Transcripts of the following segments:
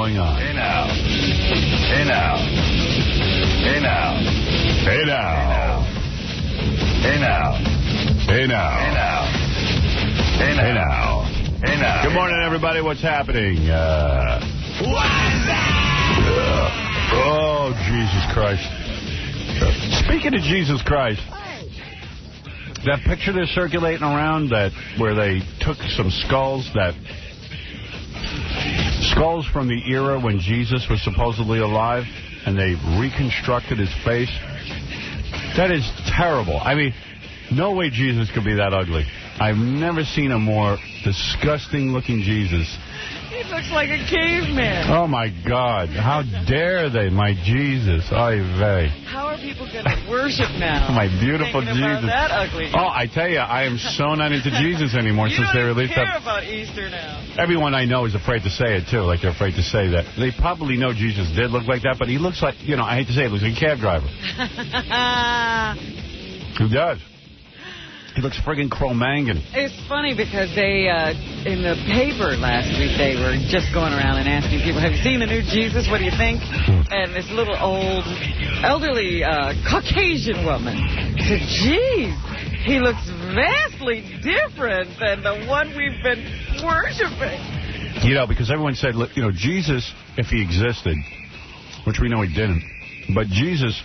going on? Hey now. Hey now. Hey now. Hey now. Hey now. Hey now. Hey now. Hey Hey now. now. Hey now. Good morning, everybody. What's happening? Oh, Jesus Christ. Speaking of Jesus Christ, that picture they're circulating around where they took some skulls from the era when Jesus was supposedly alive, and they reconstructed his face. That is terrible. I mean, no way Jesus could be that ugly. I've never seen a more disgusting-looking Jesus. He looks like a caveman. Oh, my God. How dare they, my Jesus. Oy vey. How are people going to worship now? My beautiful Thinking about Jesus. that ugly. Oh, I tell you, I am so not into Jesus anymore since they released that. You don't care about Easter now. Everyone I know is afraid to say it, too. Like, they're afraid to say that. They probably know Jesus did look like that, but he looks like, I hate to say it, looks like a cab driver. Who does? He looks friggin' Cro-Magnon. It's funny because they, in the paper last week, they were just going around and asking people, have you seen the new Jesus? What do you think? And this little elderly Caucasian woman said, geez, he looks vastly different than the one we've been worshiping. Because everyone said, Jesus, if he existed, which we know he didn't, but Jesus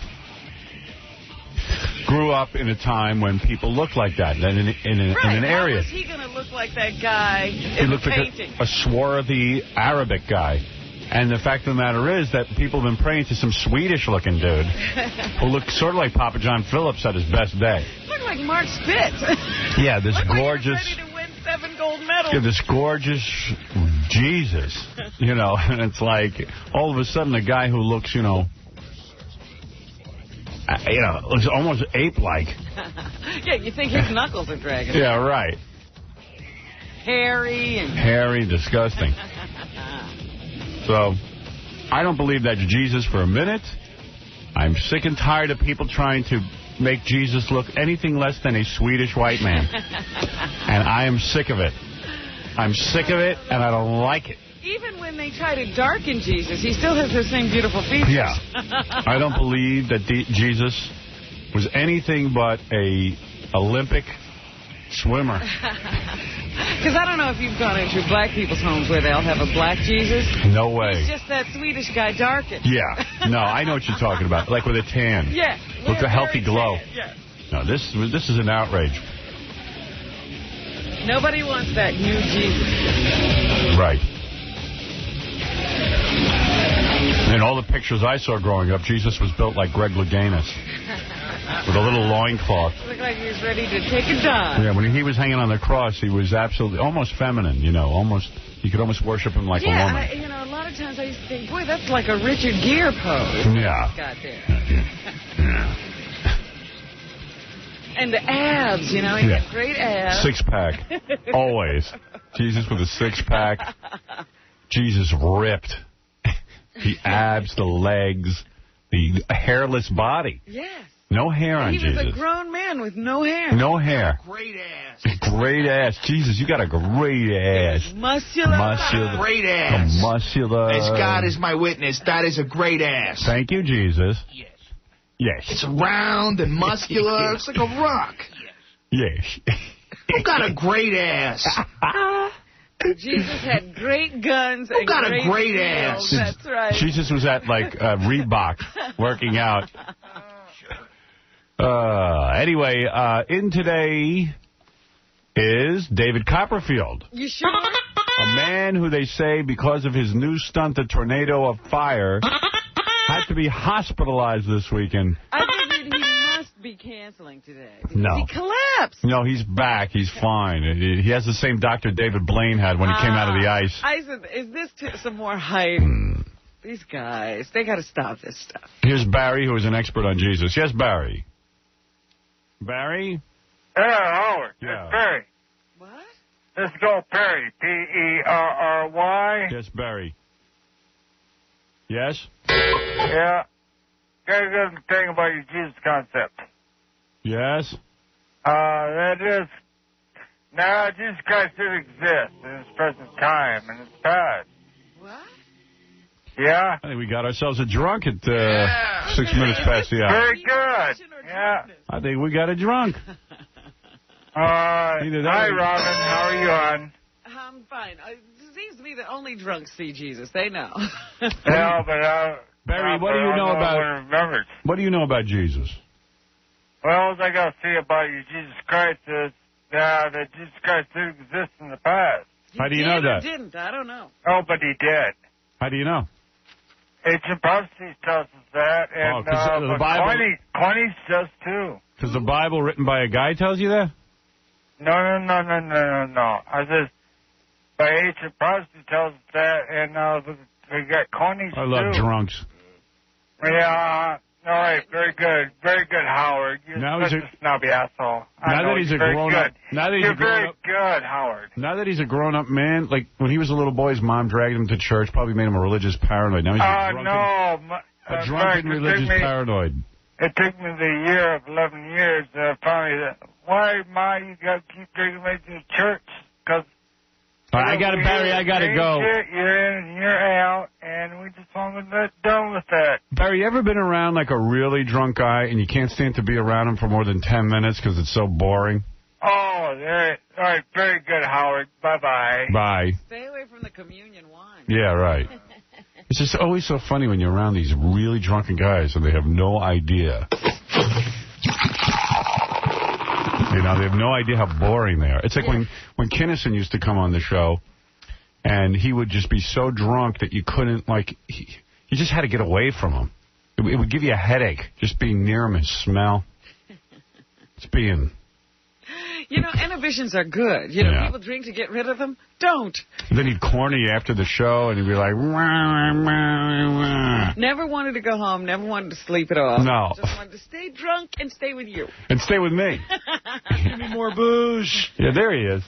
grew up in a time when people looked like that, in an area. How was he going to look like that guy in the painting? Like a swarthy Arabic guy. And the fact of the matter is that people have been praying to some Swedish-looking dude who looked sort of like Papa John Phillips at his best day. Looked like Mark Spitz. Yeah, this gorgeous... Like he was ready to win 7 gold medals. Yeah, this gorgeous Jesus, and it's like all of a sudden a guy who looks, looks almost ape-like. Yeah, you think his knuckles are dragging. Yeah, right. Hairy, disgusting. So, I don't believe that's Jesus for a minute. I'm sick and tired of people trying to make Jesus look anything less than a Swedish white man. And I am sick of it. I'm sick of it, and I don't like it. Even when they try to darken Jesus, he still has the same beautiful features. Yeah. I don't believe that Jesus was anything but a Olympic swimmer. Because I don't know if you've gone into black people's homes where they'll have a black Jesus. No way. He's just that Swedish guy darkened. Yeah. No, I know what you're talking about. Like with a tan. Yeah. With a healthy glow. Yeah. No, this is an outrage. Nobody wants that new Jesus. Right. In all the pictures I saw growing up, Jesus was built like Greg Louganis. With a little loincloth. Looked like he was ready to take a dive. Yeah, when he was hanging on the cross, he was absolutely, almost feminine, you could almost worship him like a woman. Yeah, a lot of times I used to think, boy, that's like a Richard Gere pose. Yeah. Got there. Yeah. And the abs, he had great abs. Six-pack. Always. Jesus with a six-pack. Jesus ripped. The abs, the legs, the hairless body. Yes. No hair on Jesus. He was a grown man with no hair. No hair. Great ass. Great ass. Jesus, you got a great ass. Muscular. Great ass. Muscular. As God is my witness, that is a great ass. Thank you, Jesus. Yes. Yes. It's round and muscular. It's like a rock. Yes. You got a great ass. Jesus had great guns and got a great skills. ass. That's right. Jesus was at, Reebok working out. Anyway, in today is David Copperfield. You sure? A man who they say, because of his new stunt, the Tornado of Fire, had to be hospitalized this weekend. I figured he must be canceling today. No. He collapsed. No, he's back. He's fine. He has the same doctor David Blaine had when he came out of the ice. I said, is this some more hype? These guys, they got to stop this stuff. Here's Barry, who is an expert on Jesus. Yes, Barry. Barry? Yeah, Howard. Yeah. It's Perry. What? Let's go Perry. Perry. Yes, Barry. Yes? Yeah. Guys, good thing about your Jesus concept. Yes? That is, now Jesus Christ did exist in his present time, and it's bad. What? Yeah. I think we got ourselves a drunk at 6 minutes past the hour. Very good. Yeah. I think we got a drunk. Hi, way. Robin. How are you on? I'm fine. It seems to me that only drunks see Jesus. They know. Yeah, but Barry, what do you know about? What do you know about Jesus? Well, all I got to say about you, Jesus Christ, is that Jesus Christ did exist in the past. How do you know that? Didn't. I don't know. Oh, but he did. How do you know? Ancient prophecies tells us that, and the Bible. Quanies does too. Because the Bible written by a guy tells you that? No. I said, by ancient prophecy tells us that, and we got Quanies too. I love drunks. Yeah. All right. Very good. Very good, Howard. You're such a snobby asshole. Now that he's a grown-up. You're very good, Howard. Now that he's a grown-up man, like when he was a little boy, his mom dragged him to church, probably made him a religious paranoid. Now he's a drunken religious paranoid. It took me the year of 11 years to finally, why, Ma, you got to keep drinking me to church? Because I got it, Barry. I got to go. You're in and you're out, and we just want to get done with that. Barry, you ever been around like a really drunk guy and you can't stand to be around him for more than 10 minutes because it's so boring? Oh, all right. Very good, Howard. Bye-bye. Bye. Stay away from the communion wine. Yeah, right. It's just always so funny when you're around these really drunken guys and they have no idea. You know, they have no idea how boring they are. It's like when Kinnison used to come on the show, and he would just be so drunk that you couldn't, like, you just had to get away from him. It would give you a headache, just being near him, his smell. It's being... You know, inhibitions are good. You know, people drink to get rid of them. Don't. And then he'd corner you after the show, and he'd be like... Wah, wah, wah. Never wanted to go home, never wanted to sleep at all. No. Just wanted to stay drunk and stay with you. And stay with me. Give me more booze. Yeah, there he is.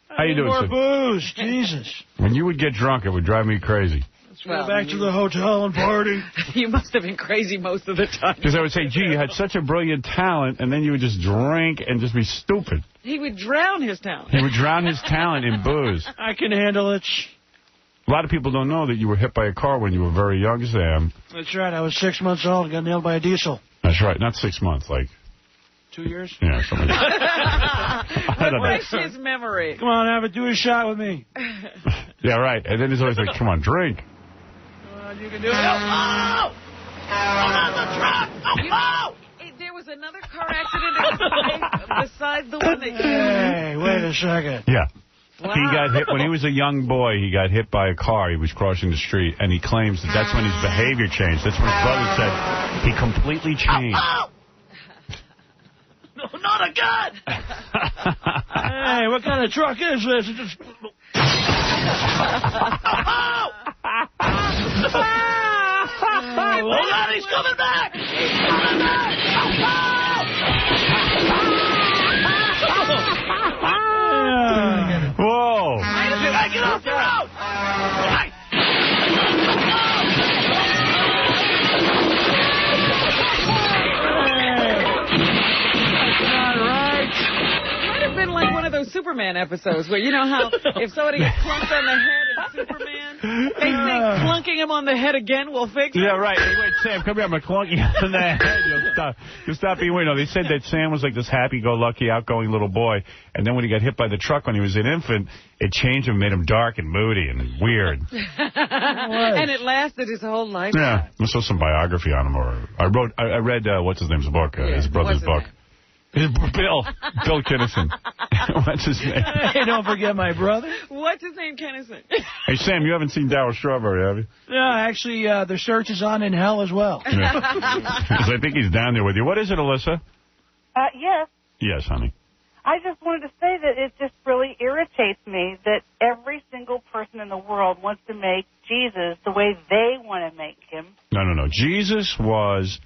How you doing, more sir? Booze. Jesus. When you would get drunk, it would drive me crazy. Let's go back to the hotel and party. You must have been crazy most of the time. Because I would say, gee, you had such a brilliant talent, and then you would just drink and just be stupid. He would drown his talent. He would drown his talent in booze. I can handle it. A lot of people don't know that you were hit by a car when you were very young, Sam. That's right. I was 6 months old and got nailed by a diesel. That's right. Not 6 months, like... 2 years? Yeah, something like that. I don't know. Precious memory. Come on, Abbott, do a shot with me. Yeah, right. And then he's always like, come on, drink. Come on, you can do it. Oh! I'm on the truck! Oh! There was another car accident besides the one that you... Hey, wait a second. Yeah. Wow. He got hit when he was a young boy. He got hit by a car. He was crossing the street, and he claims that that's when his behavior changed. That's when his brother said he completely changed. Oh! No, not again! Hey, what kind of truck is this? It's just... Hold on, he's coming back! He's coming back! Whoa! Did I get off the road? Might have been like one of those Superman episodes where, you know how if somebody gets clunked on the head in Superman, they think clunking him on the head again will fix it? Yeah, right. Hey, wait, Sam, come here. I'm going to clunk you on the head. You'll stop being weird. No, they said that Sam was like this happy-go-lucky, outgoing little boy, and then when he got hit by the truck when he was an infant, it changed him, made him dark and moody and weird. And it lasted his whole life. Yeah. I saw some biography on him. Or I read, what's his name's book, his brother's book. Bill Kinnison. What's his name? Hey, don't forget my brother. What's his name, Kinnison? Hey, Sam, you haven't seen Darryl Strawberry, have you? No, actually, the search is on in hell as well. Yeah. 'Cause I think he's down there with you. What is it, Alyssa? Yes. Yes, honey. I just wanted to say that it just really irritates me that every single person in the world wants to make Jesus the way they want to make him. No. Jesus was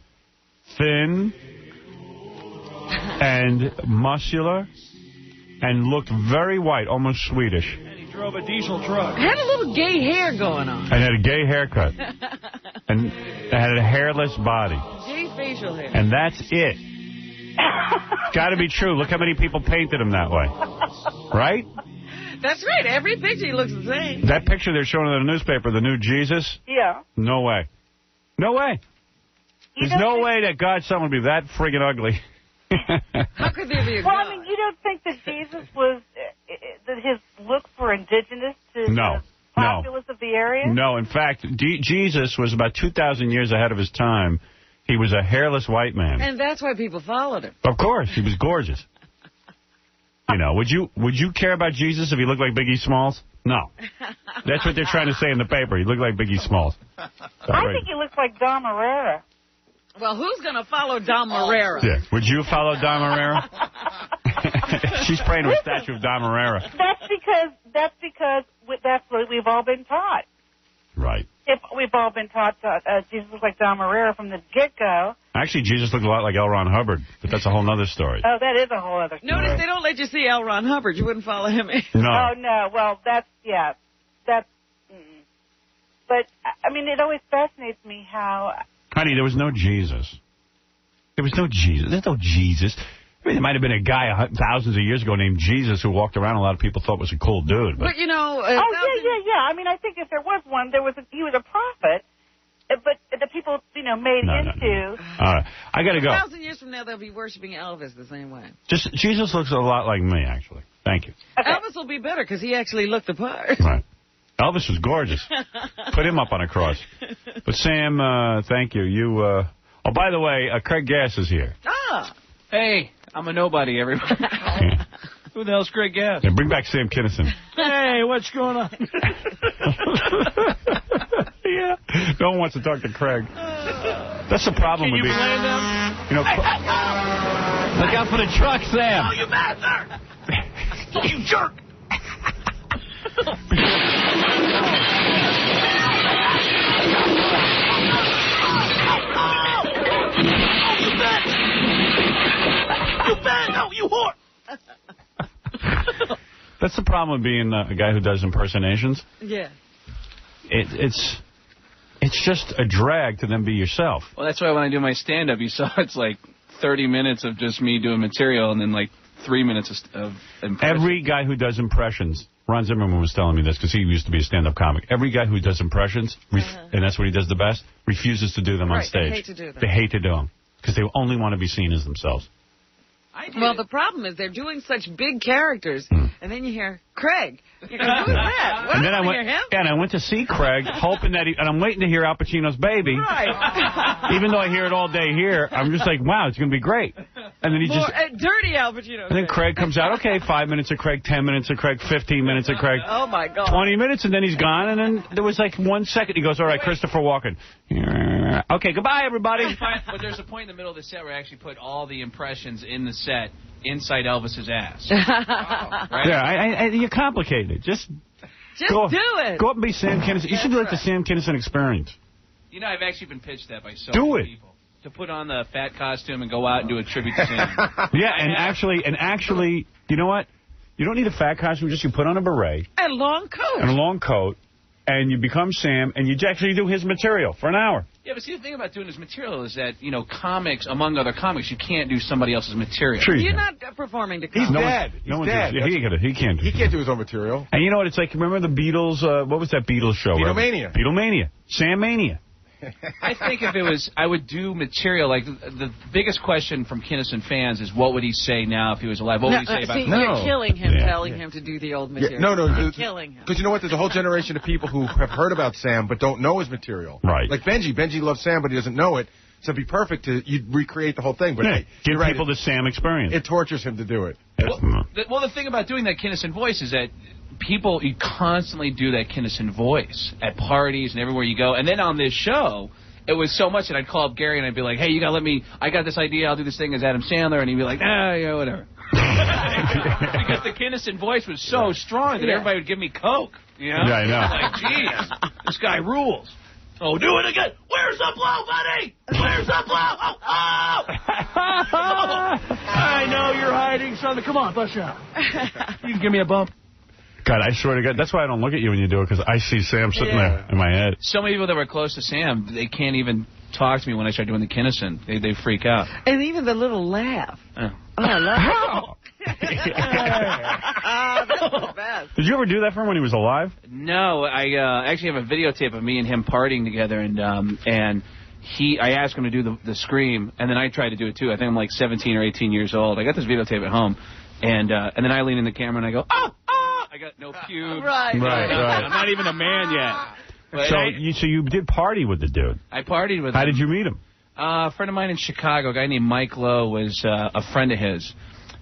thin and muscular and looked very white, almost Swedish. And he drove a diesel truck. Had a little gay hair going on. And had a gay haircut. And had a hairless body. Gay facial hair. And that's it. Got to be true. Look how many people painted him that way. Right? That's right. Every picture he looks the same. That picture they're showing in the newspaper, the new Jesus? Yeah. No way. No way. There's no way that God's son would be that friggin' ugly. How could there be a Well, God? I mean, you don't think that Jesus was, that his looks were indigenous to the populace of the area? No, in fact, Jesus was about 2,000 years ahead of his time. He was a hairless white man. And that's why people followed him. Of course, he was gorgeous. You know, would you care about Jesus if he looked like Biggie Smalls? No. That's what they're trying to say in the paper. He looked like Biggie Smalls. I think he looks like Dom Herrera. Well, who's going to follow Dom Herrera? Yeah. Would you follow Dom Herrera? She's praying to a statue of Dom Herrera. That's what we've all been taught. Right. If we've all been taught Jesus looks like Dom Herrera from the get-go. Actually, Jesus looked a lot like L. Ron Hubbard, but that's a whole other story. Oh, that is a whole other story. Notice they don't let you see L. Ron Hubbard. You wouldn't follow him in. No. Oh, no. Well, that's. But, I mean, it always fascinates me how... Honey, there was no Jesus. There was no Jesus. There's no Jesus. I mean, there might have been a guy thousands of years ago named Jesus who walked around. A lot of people thought was a cool dude. But you know... yeah. I mean, I think if there was one, he was a prophet. But the people, made into... All right. I got to go. 1,000 years from now, they'll be worshiping Elvis the same way. Jesus looks a lot like me, actually. Thank you. Okay. Elvis will be better because he actually looked the part. Right. Elvis was gorgeous. Put him up on a cross. But, Sam, thank you. Oh, by the way, Craig Gass is here. Ah. Hey, I'm a nobody, everybody. Who the hell's Craig Gass? Yeah, bring back Sam Kinison. Hey, what's going on? Yeah. No one wants to talk to Craig. That's the problem with being... Look out for the truck, Sam. Oh, you bastard! Oh, you jerk! You bet! No, you whore! That's the problem with being a guy who does impersonations. Yeah. It's just a drag to then be yourself. Well, that's why when I do my stand-up, you saw it's like 30 minutes of just me doing material and then like 3 minutes of impressions. Every guy who does impressions, Ron Zimmerman was telling me this because he used to be a stand-up comic. Every guy who does impressions, and that's what he does the best, refuses to do them on stage. They hate to do them. They hate to do them because they only want to be seen as themselves. Well, the problem is they're doing such big characters, and then you hear Craig. You go, who's that? What? And then I hear him? and I went to see Craig, hoping that and I'm waiting to hear Al Pacino's Baby. Right. Even though I hear it all day here, I'm just like, wow, it's going to be great. And then he More, dirty Al Pacino. And then Craig comes out, okay, 5 minutes of Craig, 10 minutes of Craig, 15 minutes of Craig. Oh, my God. 20 minutes, and then he's gone, and then there was like 1 second. He goes, all right, Christopher Walken. Okay, goodbye, everybody. But there's a point in the middle of the set where I actually put all the impressions in the set inside Elvis's ass. Right? Yeah, you complicate it. Just do it. Go up and be Sam Kinison. You should do like the Sam Kinison experience. You know, I've actually been pitched that by so do many it. people. To put on the fat costume and go out and do a tribute to Sam. Yeah, and actually, you know what? You don't need a fat costume. Just you put on a beret. And a long coat. And a long coat. And you become Sam, and you actually do his material for an hour. Yeah, but see, the thing about doing his material is that, comics, among other comics, you can't do somebody else's material. Sure You're not performing to He's comics. dead. He's dead. He can't do his own material. And you know what? It's like, remember the Beatles? What was that Beatles show? Beatlemania. Beatlemania. Sam Mania. I think if it was, I would do material. Like, the biggest question from Kinison fans is, what would he say now if he was alive? What would he say about You're killing him, telling him to do the old material. You're killing him. Because you know what? There's a whole generation of people who have heard about Sam but don't know his material. Right. Like Benji. Benji loves Sam, but he doesn't know it. So it'd be perfect to recreate the whole thing. But hey, give people the Sam experience. It tortures him to do it. Well, the thing about doing that Kinison voice is that you constantly do that Kinison voice at parties and everywhere you go. And then on this show, it was so much that I'd call up Gary and I'd be like, hey, you got to let me, I got this idea, I'll do this thing as Adam Sandler. And he'd be like, whatever. Because the Kinison voice was so strong that everybody would give me Coke. You know? Yeah, I know. Like, geez, this guy rules. Oh, do it again. Where's the blow, buddy? Where's the blow? I know you're hiding, son. Come on, bust out. You can give me a bump. God, I swear to God, that's why I don't look at you when you do it, because I see Sam sitting there in my head. So many people that were close to Sam, they can't even talk to me when I start doing the Kinison. They freak out. And even the little laugh. Oh, I love it. That's the best. Did you ever do that for him when he was alive? No, I actually have a videotape of me and him partying together, and I asked him to do the scream, and then I tried to do it too. I think I'm like 17 or 18 years old. I got this videotape at home, and then I lean in the camera and I go, oh! I got no pubes. Right. I'm not even a man yet. But So you did party with the dude. I partied with him. How did you meet him? A friend of mine in Chicago, a guy named Mike Lowe, was a friend of his.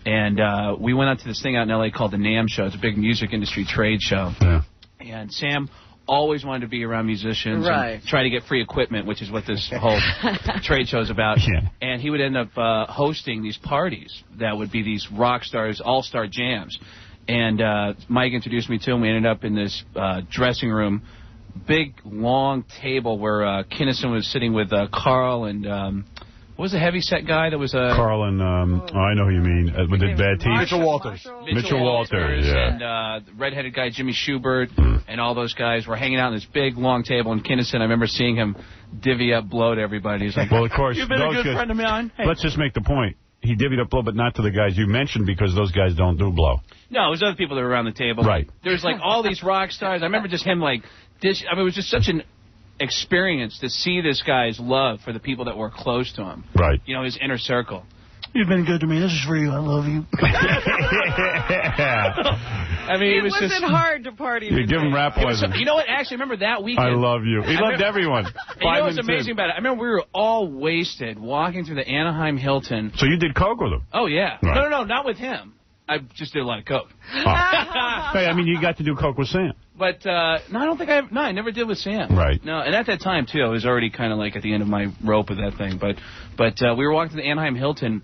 And we went out to this thing out in L.A. called the NAMM Show. It's a big music industry trade show. Yeah. And Sam always wanted to be around musicians Right. and try to get free equipment, which is what this whole trade show is about. Yeah. And he would end up hosting these parties that would be these rock stars, all-star jams. And Mike introduced me to him. We ended up in this dressing room, big, long table where Kinnison was sitting with Carl and... what was the heavy-set guy that was... Carl and... I know who you mean. With the bad teeth. Mitchell Walters. Mitchell Walters, yeah. And the redheaded guy, Jimmy Schubert, and all those guys were hanging out on this big, long table. And Kinnison, I remember seeing him divvy up blow to everybody. He's like, well, of course, you've been a good friend of mine. Hey. Let's just make the point. He divvied up blow, but not to the guys you mentioned because those guys don't do blow. No, it was other people that were around the table. Right. There's like all these rock stars. I remember just him like... it was just such an experience to see this guy's love for the people that were close to him. Right. You know, his inner circle. You've been good to me. This is for you. I love you. I mean, It wasn't hard to party You with give him him. rap lessons. You know what? Actually, remember that weekend? I love you. He loved everyone. You know what's amazing about it? I remember we were all wasted walking through the Anaheim Hilton. So you did coke with him? Oh, yeah. Right. No, not with him. I just did a lot of coke. Oh. Hey, I mean, you got to do coke with Sam. But, no, I don't think I never did with Sam. Right. No, and at that time, too, I was already kind of like at the end of my rope with that thing. But we were walking to the Anaheim Hilton.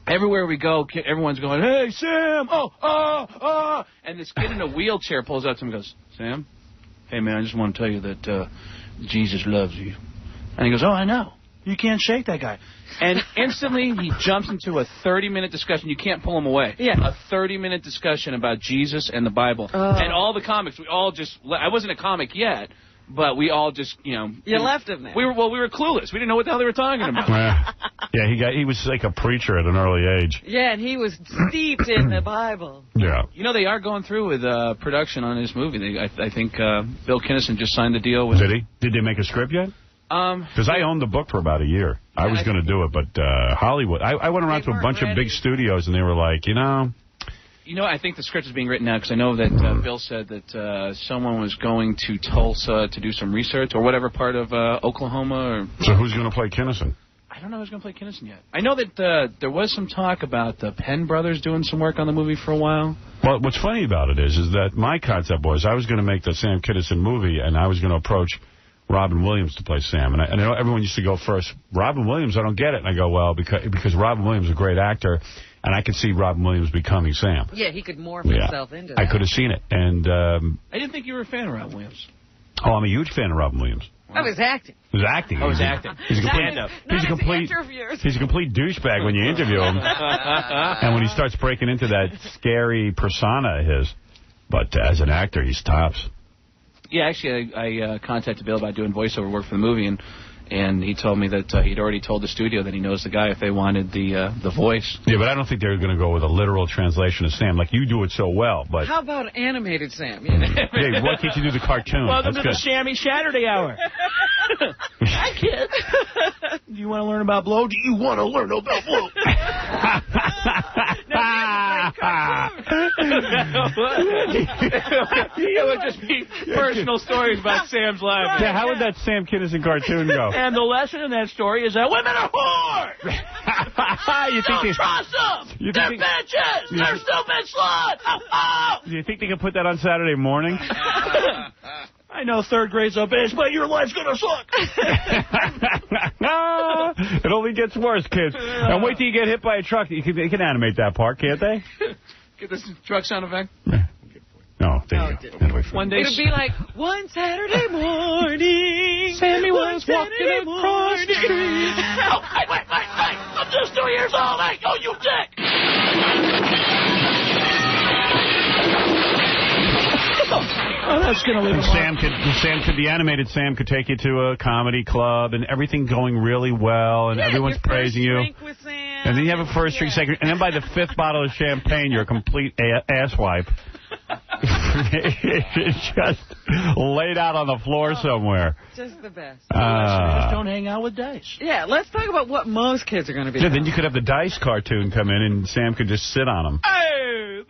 Everywhere we go, everyone's going, hey, Sam, oh. And this kid in a wheelchair pulls up to him and goes, Sam, hey, man, I just want to tell you that Jesus loves you. And he goes, oh, I know. You can't shake that guy. And instantly he jumps into a 30-minute discussion. You can't pull him away. Yeah. A 30-minute discussion about Jesus and the Bible. And all the comics, we all just... I wasn't a comic yet, but we all just, you know... You left him there. We were clueless. We didn't know what the hell they were talking about. Yeah, he was like a preacher at an early age. Yeah, and he was steeped in the Bible. Yeah. You know, they are going through with production on his movie. I think Bill Kinnison just signed the deal with... Did he? Did they make a script yet? Because I owned the book for about a year. I was going to do it, but Hollywood... I went around to a bunch of big studios, and they were like, you know... You know, I think the script is being written now, because I know that Bill said that someone was going to Tulsa to do some research, or whatever part of Oklahoma. Or... So who's going to play Kinnison? I don't know who's going to play Kinnison yet. I know that there was some talk about the Penn brothers doing some work on the movie for a while. Well, what's funny about it is that my concept was I was going to make the Sam Kinison movie, and I was going to approach Robin Williams to play Sam. And I know everyone used to go first, Robin Williams, I don't get it. And I go, well, because Robin Williams is a great actor, and I could see Robin Williams becoming Sam. Yeah, he could morph himself into that. I could have seen it. And I didn't think you were a fan of Robin Williams. Oh, I'm a huge fan of Robin Williams. I was acting. He's acting. Oh, he's acting. He's a complete douchebag when you interview him. And when he starts breaking into that scary persona of his. But as an actor, he's tops. Yeah, actually, I contacted Bill about doing voiceover work for the movie, and he told me that he'd already told the studio that he knows the guy if they wanted the voice. Yeah, but I don't think they're going to go with a literal translation of Sam. Like, you do it so well, but... How about animated Sam? You know? Yeah, why can't you do the cartoon? Welcome That's to good. the Sammy Saturday Hour. Hi, kid. Do you want to learn about blow? Do you want to learn about blow? It would just be personal stories about Sam's life. Yeah, how would that Sam Kinison cartoon go? And the lesson in that story is that women are whores. Don't trust them. They're bitches. They're stupid sluts. Do you think they can put that on Saturday morning? I know third grade's a bitch, but your life's going to suck. It only gets worse, kids. And wait till you get hit by a truck. They can animate that part, can't they? Get this truck sound effect? No, there you go. One day... It'd be like, one Saturday morning, Sammy was walking across the street. Oh, wait. I'm just 2 years old. Hey, oh, you dick. Oh, that's going to leave Sam could the animated Sam could take you to a comedy club and everything going really well and everyone's praising you. Drink with Sam. And then you have a first drink, second, and then by the 5th bottle of champagne, you're a complete asswipe. It's just laid out on the floor somewhere. Just the best. Just don't hang out with Dice. Yeah, let's talk about what most kids are going to be. Yeah, then you could have the Dice cartoon come in, and Sam could just sit on him. Hey!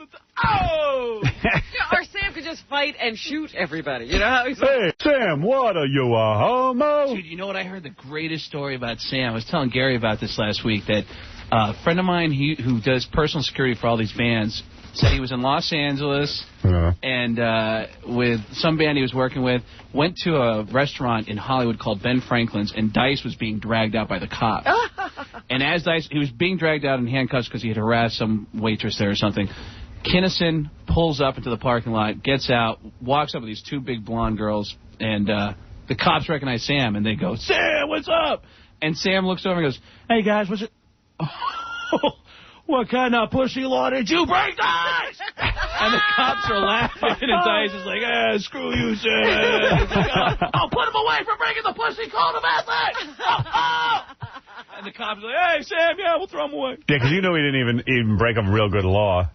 Oh! Or Sam could just fight and shoot everybody. You know how he's Hey, Sam, what are you, a homo? Dude, you know what? I heard the greatest story about Sam. I was telling Gary about this last week, that a friend of mine who does personal security for all these bands said he was in Los Angeles and with some band he was working with, went to a restaurant in Hollywood called Ben Franklin's, and Dice was being dragged out by the cops. And as Dice, he was being dragged out in handcuffs because he had harassed some waitress there or something. Kinnison pulls up into the parking lot, gets out, walks up with these 2 big blonde girls, and the cops recognize Sam, and they go, "Sam, what's up?" And Sam looks over and goes, "Hey, guys, what's it? What kind of pussy law did you break, Dice?" And the cops are laughing, and Dice is like, screw you, Sam. I'll put him away for breaking the pussy code of ethics. And the cops are like, "Hey, Sam, yeah, we'll throw him away." Yeah, because you know he didn't even break a real good law.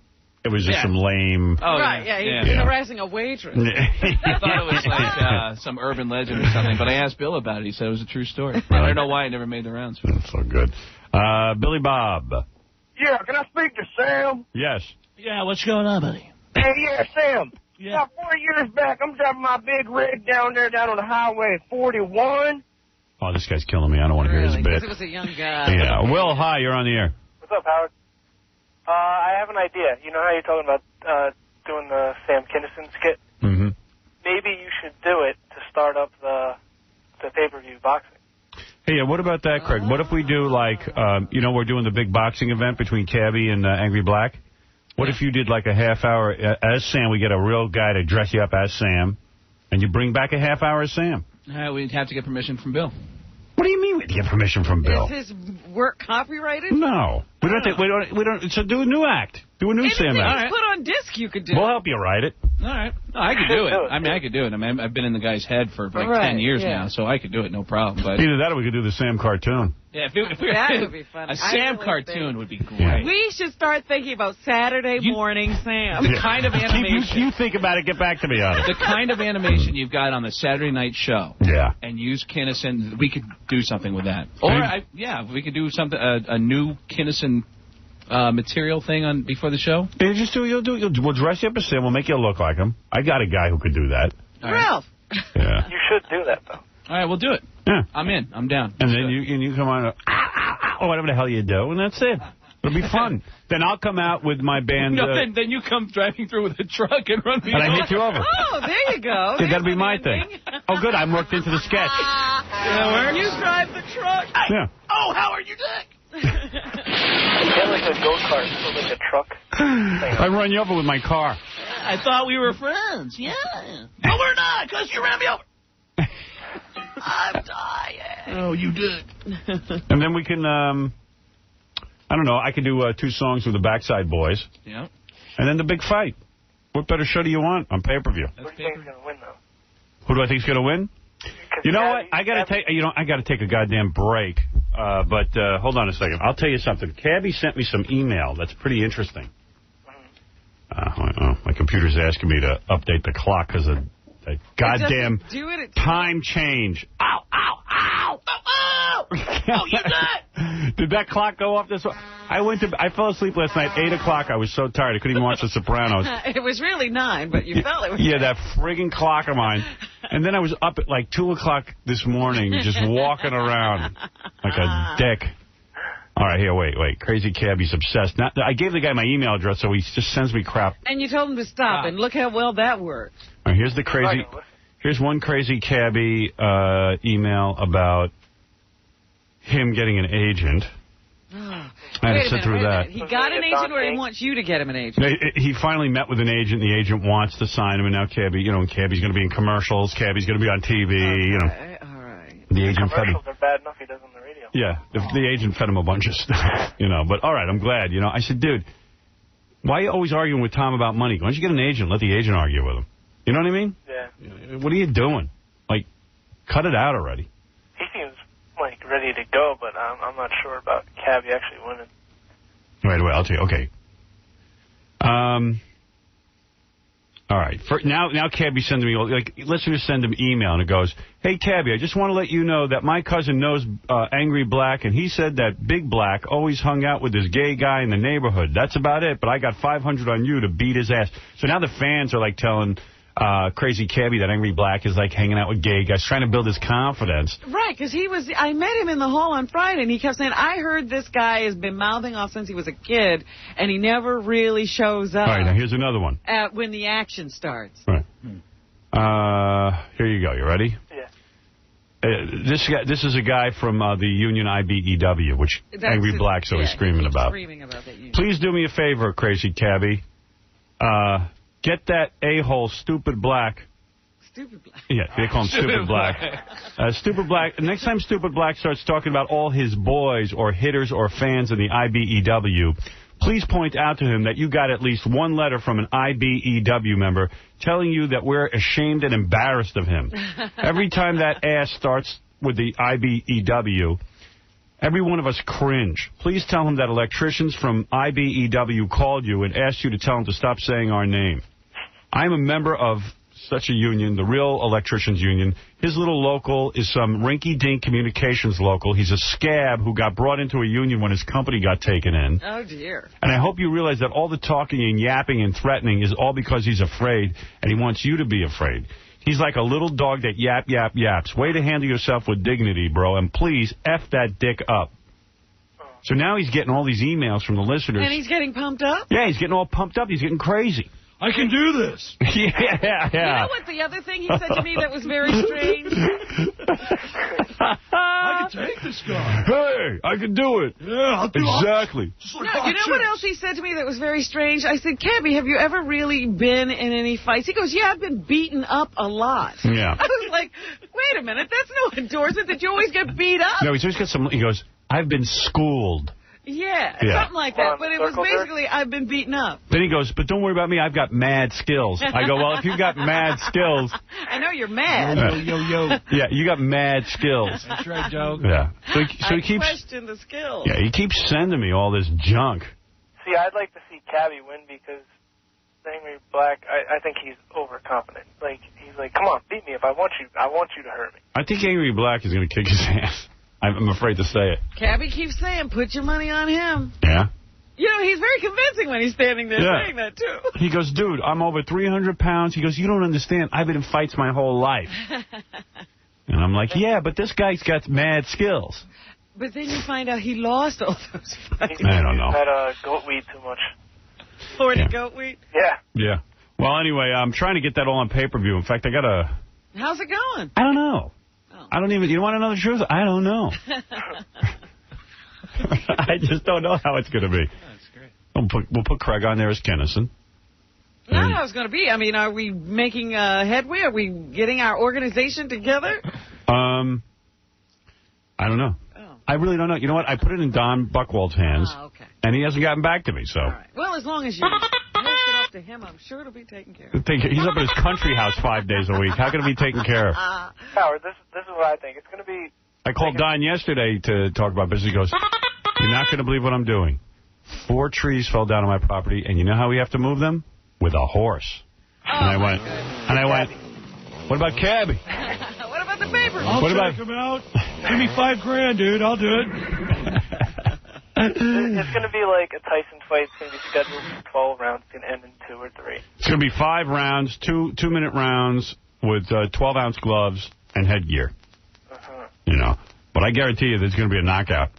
It was just some lame... Oh, right, yeah, he's harassing a waitress. I thought it was like some urban legend or something, but I asked Bill about it. He said it was a true story. I don't know why it never made the rounds. That's so good. Billy Bob. Yeah, can I speak to Sam? Yes. Yeah, what's going on, buddy? Hey, yeah, Sam. Yeah. About 4 years back, I'm driving my big rig down on the highway 41. Oh, this guy's killing me. I don't want to hear his bit. Because it was a young guy. Yeah. Will, hi, you're on the air. What's up, Howard? I have an idea. You know how you're talking about doing the Sam Kinison skit? Mm-hmm. Maybe you should do it to start up the pay-per-view boxing. Hey, yeah, what about that, Craig? What if we do, like, we're doing the big boxing event between Cabby and Angry Black? What if you did, like, a half hour as Sam? We get a real guy to dress you up as Sam, and you bring back a half hour as Sam. We'd have to get permission from Bill. What do you mean we'd get permission from Bill? Is his work copyrighted? No. We don't. So do a new act. Do a new Sam Anything act. you put on disc you could do. We'll help you write it. All right. No, I could do it. I mean, I could do it. I mean, I've been in the guy's head for like 10 years now, so I could do it, no problem. But either that or we could do the Sam cartoon. Yeah, if we that would be funny. A Sam cartoon would be great. We should start thinking about Saturday morning Sam. The kind of animation. You think about it, get back to me on it. The kind of animation you've got on the Saturday night show. Yeah. And use Kinnison. We could do something with that. Or, we could do something, a new Kinnison material thing on before the show. Yeah, we'll dress you up as Sam. We'll make you look like him. I got a guy who could do that. Ralph. Yeah. You should do that, though. All right, we'll do it. Yeah. I'm in. I'm down. And then you come on, whatever the hell you do, and that's it. It'll be fun. Then I'll come out with my band. No, then you come driving through with a truck and run me and over. I hit you over. Oh, there you go. Yeah, that'll be my thing. Oh, good. I'm worked into the sketch. You drive the truck. Yeah. Oh, Howard, you dick. Get like a go-kart, so like a truck. I run you over with my car. I thought we were friends. Yeah. No, we're not, because you ran me over. I'm dying. Oh, you did. And then we can, I don't know, I could do 2 songs with the Backside Boys. Yeah. And then the big fight. What better show do you want on pay-per-view? Who do you think is going to win, though? Who do I think is going to win? You know what? I got to take a goddamn break. But hold on a second. I'll tell you something. Cabby sent me some email that's pretty interesting. My computer's asking me to update the clock because of that goddamn time change. Ow, ow, ow, ow, ow. Oh, you did. Did that clock go off this way? I fell asleep last night, 8 o'clock. I was so tired. I couldn't even watch The Sopranos. It was really 9, but you felt it was. Yeah, that friggin' clock of mine. And then I was up at like 2 o'clock this morning just walking around like a dick. All right, here, wait. Crazy Cabby's obsessed. Now, I gave the guy my email address, so he just sends me crap. And you told him to stop, and look how well that worked. All right, here's one Crazy Cabby email about him getting an agent. I had to sit through that. He got an agent, or he wants you to get him an agent? He finally met with an agent. The agent wants to sign him, and now Cabby, Cabby's going to be in commercials. Cabby's going to be on TV. All right. The agent fed him. Commercials are bad enough he does on the radio. Yeah, the agent fed him a bunch of stuff, But all right, I'm glad. I said, dude, why are you always arguing with Tom about money? Why don't you get an agent? Let the agent argue with him. You know what I mean? Yeah. What are you doing? Like, cut it out already. He seems like ready to go, but I'm not sure about Cabby actually winning. Wait, I'll tell you. Okay. All right. Now Cabby sends me, like, listeners send him email, and it goes, "Hey, Cabby, I just want to let you know that my cousin knows Angry Black, and he said that Big Black always hung out with this gay guy in the neighborhood. That's about it, but I got 500 on you to beat his ass." So now the fans are, like, telling Crazy Cabby that Angry Black is, like, hanging out with gay guys, trying to build his confidence. Right, because I met him in the hall on Friday, and he kept saying, "I heard this guy has been mouthing off since he was a kid, and he never really shows up." All right, now here's another one. When the action starts. Right. Here you go. You ready? Yeah. This is a guy from the union IBEW, which Angry Black's always screaming about. That union. Please do me a favor, Crazy Cabby. Get that a-hole, Stupid Black. Stupid Black. Yeah, they call him Stupid Black. Stupid Black. Next time Stupid Black starts talking about all his boys or hitters or fans in the IBEW, please point out to him that you got at least one letter from an IBEW member telling you that we're ashamed and embarrassed of him. Every time that ass starts with the IBEW, every one of us cringe. Please tell him that electricians from IBEW called you and asked you to tell him to stop saying our name. I'm a member of such a union, the Real Electricians Union. His little local is some rinky-dink communications local. He's a scab who got brought into a union when his company got taken in. Oh, dear. And I hope you realize that all the talking and yapping and threatening is all because he's afraid, and he wants you to be afraid. He's like a little dog that yaps. Way to handle yourself with dignity, bro, and please F that dick up. So now he's getting all these emails from the listeners. And he's getting pumped up? Yeah, he's getting all pumped up. He's getting crazy. I can do this. Yeah. You know what the other thing he said to me that was very strange? I can take this guy. Hey, I can do it. Yeah, I'll do it. Exactly. No, you know what else he said to me that was very strange? I said, Cabby, have you ever really been in any fights? He goes, yeah, I've been beaten up a lot. Yeah. I was like, wait a minute, that's no endorsement that you always get beat up. No, he's always got some, he goes, I've been schooled. Yeah, something like that. But it was basically, I've been beaten up. Then he goes, but don't worry about me, I've got mad skills. I go, well, if you've got mad skills. I know you're mad. Yo. Yeah, you got mad skills. That's right, Joe. Yeah. So he keeps. I question the skills. Yeah, he keeps sending me all this junk. See, I'd like to see Cabby win because Angry Black, I think he's overconfident. Like, he's like, come on, beat me if I want you to hurt me. I think Angry Black is going to kick his ass. I'm afraid to say it. Cabby keeps saying, put your money on him. Yeah? You know, he's very convincing when he's standing there saying that, too. He goes, dude, I'm over 300 pounds. He goes, you don't understand. I've been in fights my whole life. And I'm like, yeah, but this guy's got mad skills. But then you find out he lost all those fights. I don't know. He's had goat weed too much. 40 goat weed? Yeah. Yeah. Well, anyway, I'm trying to get that all on pay-per-view. In fact, I got to... How's it going? I don't know. I don't even... You want to know the truth? I don't know. I just don't know how it's going to be. That's great. We'll put Craig on there as Kennison. Not how it's going to be. I mean, are we making headway? Are we getting our organization together? I don't know. Oh. I really don't know. You know what? I put it in Don Buchwald's hands, okay. And he hasn't gotten back to me, so... All right. Well, as long as you hook it up to him, I'm sure it'll be taken care of. He's up at his country house 5 days a week. How can it be taken care of? Howard, this is what I think. It's going to be... I called Don yesterday to talk about business. He goes, you're not going to believe what I'm doing. 4 trees fell down on my property, and you know how we have to move them? With a horse. Oh, and I went, what about Cabby? What about the paper? I'll check him out. Give me $5,000, dude. I'll do it. It's going to be like a Tyson fight. It's going to be scheduled for 12 rounds. It's going to end in 2 or 3. It's going to be 5 rounds, 2-minute rounds with 12-ounce gloves and headgear. You know. But I guarantee you there's going to be a knockout.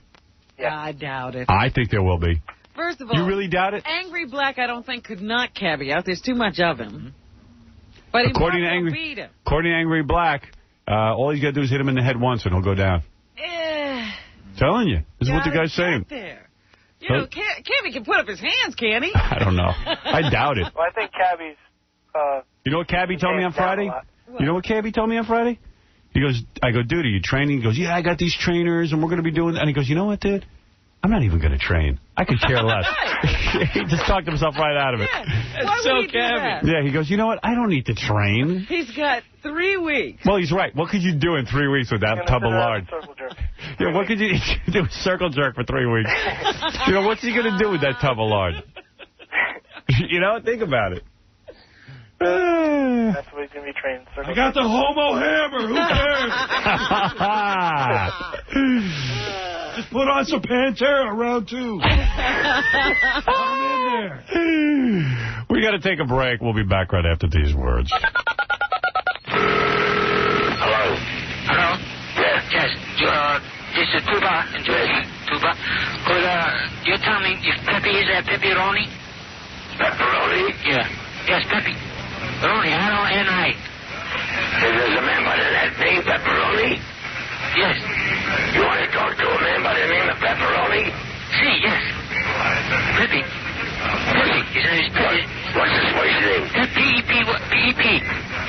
Yeah, I doubt it. I think there will be. First of all, you really doubt it? Angry Black, I don't think, could knock Cabby out. There's too much of him. But he according won't beat him. According to Angry Black, all he's got to do is hit him in the head once and he'll go down. Telling you. This is what the guy's saying. There. You know, Cabby can put up his hands, can he? I don't know. I doubt it. Well, I think Cabby's... you know what Cabby told me on Friday? You know what Cabby told me on Friday? He goes, I go, dude, are you training? He goes, yeah, I got these trainers, and we're going to be doing... And he goes, you know what, dude? I'm not even going to train. I could care less. He just talked himself right out of it. Yeah. Why would he do that? Yeah, he goes, you know what? I don't need to train. He's got 3 weeks. Well, he's right. What could you do in 3 weeks with that tub of lard? Yeah, what could you do? A circle jerk for 3 weeks. You know, what's he going to do with that tub of lard? You know, think about it. That's what he's going to be training. I got the homo hammer. Who cares? Just put on some Pantera round 2. I'm in there. We got to take a break. We'll be back right after these words. Hello? Hello? Yes. This is Tuba in Jersey. Tuba. Could you tell me if Pepe is a pepperoni? Pepperoni? Yeah. Yes, Pepe. Pepperoni, R-O-N-I. There's a man by the name Pepperoni? Yes. You want to talk to a man by the name of Pepperoni? See, yes. Pepe. Pepe. His name is Pepe. What's his wife's name? P-E-P.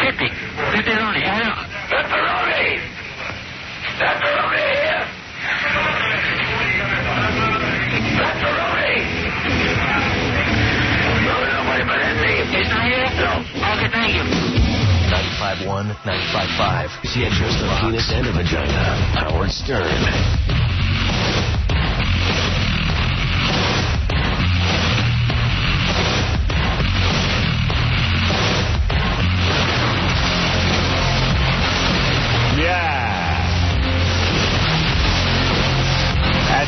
Pepe. Pepperoni. Pepperoni. Pepperoni here. Pepperoni. No, nobody by that name. He's not here? No. Okay, thank you. 95.1, 95.5. The interest of penis and a vagina. Howard Stern. At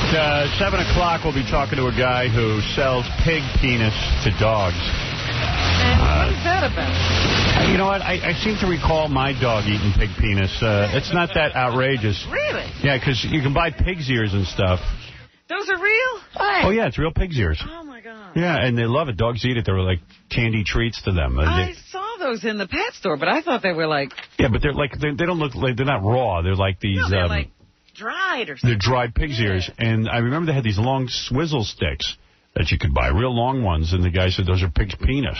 7 o'clock, we'll be talking to a guy who sells pig penis to dogs. And what is that about? You know what? I seem to recall my dog eating pig penis. It's not that outrageous. Really? Yeah, because you can buy pig's ears and stuff. Those are real? Oh, yeah, it's real pig's ears. Oh, my God. Yeah, and they love it. Dogs eat it. They're like candy treats to them. I saw those in the pet store, but I thought they were like... Yeah, but they're like, they don't look like, they're not raw. They're like these... No, they're like dried or something. They're dried pig's ears. And I remember they had these long swizzle sticks that you could buy, real long ones. And the guy said, those are pig's penis.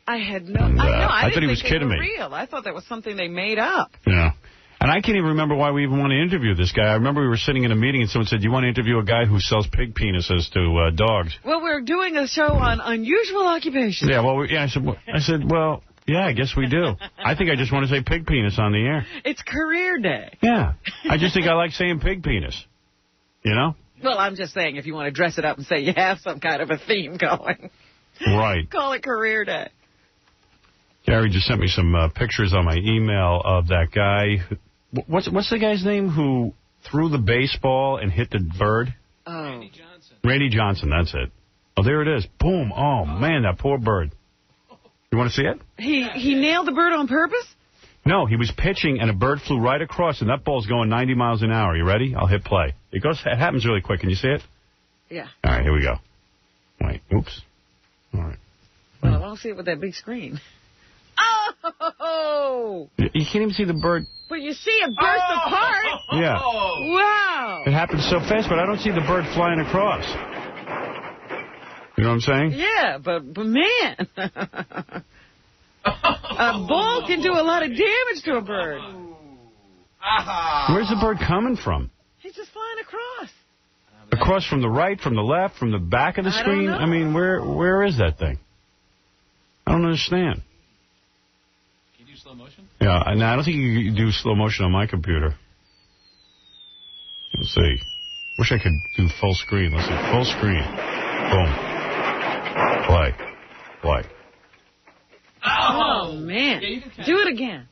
I had no... I thought he was kidding me. Real. I thought that was something they made up. Yeah. And I can't even remember why we even want to interview this guy. I remember we were sitting in a meeting and someone said, you want to interview a guy who sells pig penises to dogs? Well, we're doing a show on unusual occupations. Yeah, well, I said, well, yeah, I guess we do. I think I just want to say pig penis on the air. It's career day. Yeah. I just think I like saying pig penis. You know? Well, I'm just saying if you want to dress it up and say you have some kind of a theme going. Right. Call it career day. Gary just sent me some pictures on my email of that guy. What's the guy's name who threw the baseball and hit the bird? Oh. Randy Johnson. Randy Johnson, that's it. Oh, there it is. Boom. Oh, man, that poor bird. You want to see it? He nailed the bird on purpose? No, he was pitching and a bird flew right across and that ball's going 90 miles an hour. You ready? I'll hit play. It happens really quick. Can you see it? Yeah. All right, here we go. Wait, oops. All right. Well, I won't see it with that big screen. Oh! You can't even see the bird. But you see it burst apart. Yeah. Wow. It happens so fast, but I don't see the bird flying across. You know what I'm saying? Yeah, but man. A ball can do a lot of damage to a bird. Where's the bird coming from? He's just flying across. Across from the right, from the left, from the back of the screen? I mean, where is that thing? I don't understand. Can you do slow motion? Yeah, no, I don't think you can do slow motion on my computer. Let's see. Wish I could do full screen. Let's see. Full screen. Boom. Play. Play. Oh, man. Yeah, do it again.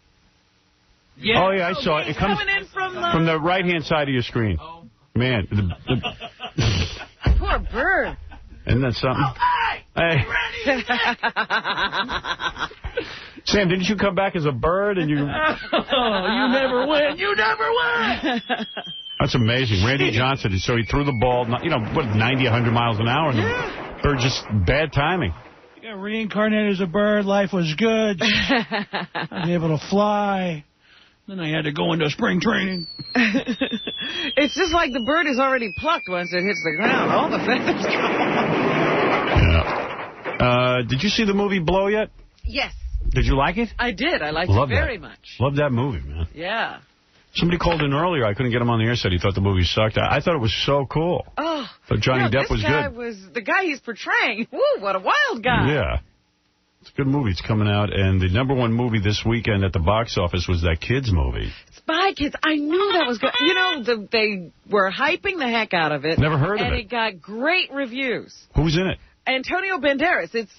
Yeah. Oh, yeah, I saw it. It comes coming in from the right-hand side of your screen. Oh. Man. Poor bird. Isn't that something? Hey. Sam, didn't you come back as a bird and you... Oh, you never win. You never win. That's amazing. Randy Johnson, so he threw the ball, 90, 100 miles an hour. And the bird just bad timing. You got reincarnated as a bird. Life was good. I was able to fly. Then I had to go into spring training. It's just like the bird is already plucked once it hits the ground. All the feathers go. Yeah. Did you see the movie Blow yet? Yes. Did you like it? I did. I liked it very much. Love that movie, man. Yeah. Somebody called in earlier. I couldn't get him on the air. Said he thought the movie sucked. I thought it was so cool. Oh, But Johnny Depp was good. The guy he's portraying, woo, what a wild guy. Yeah. It's a good movie. It's coming out. And the #1 movie this weekend at the box office was that Kids movie. Spy Kids. I knew that was good. You know, they were hyping the heck out of it. Never heard of it. And it got great reviews. Who's in it? Antonio Banderas. It's,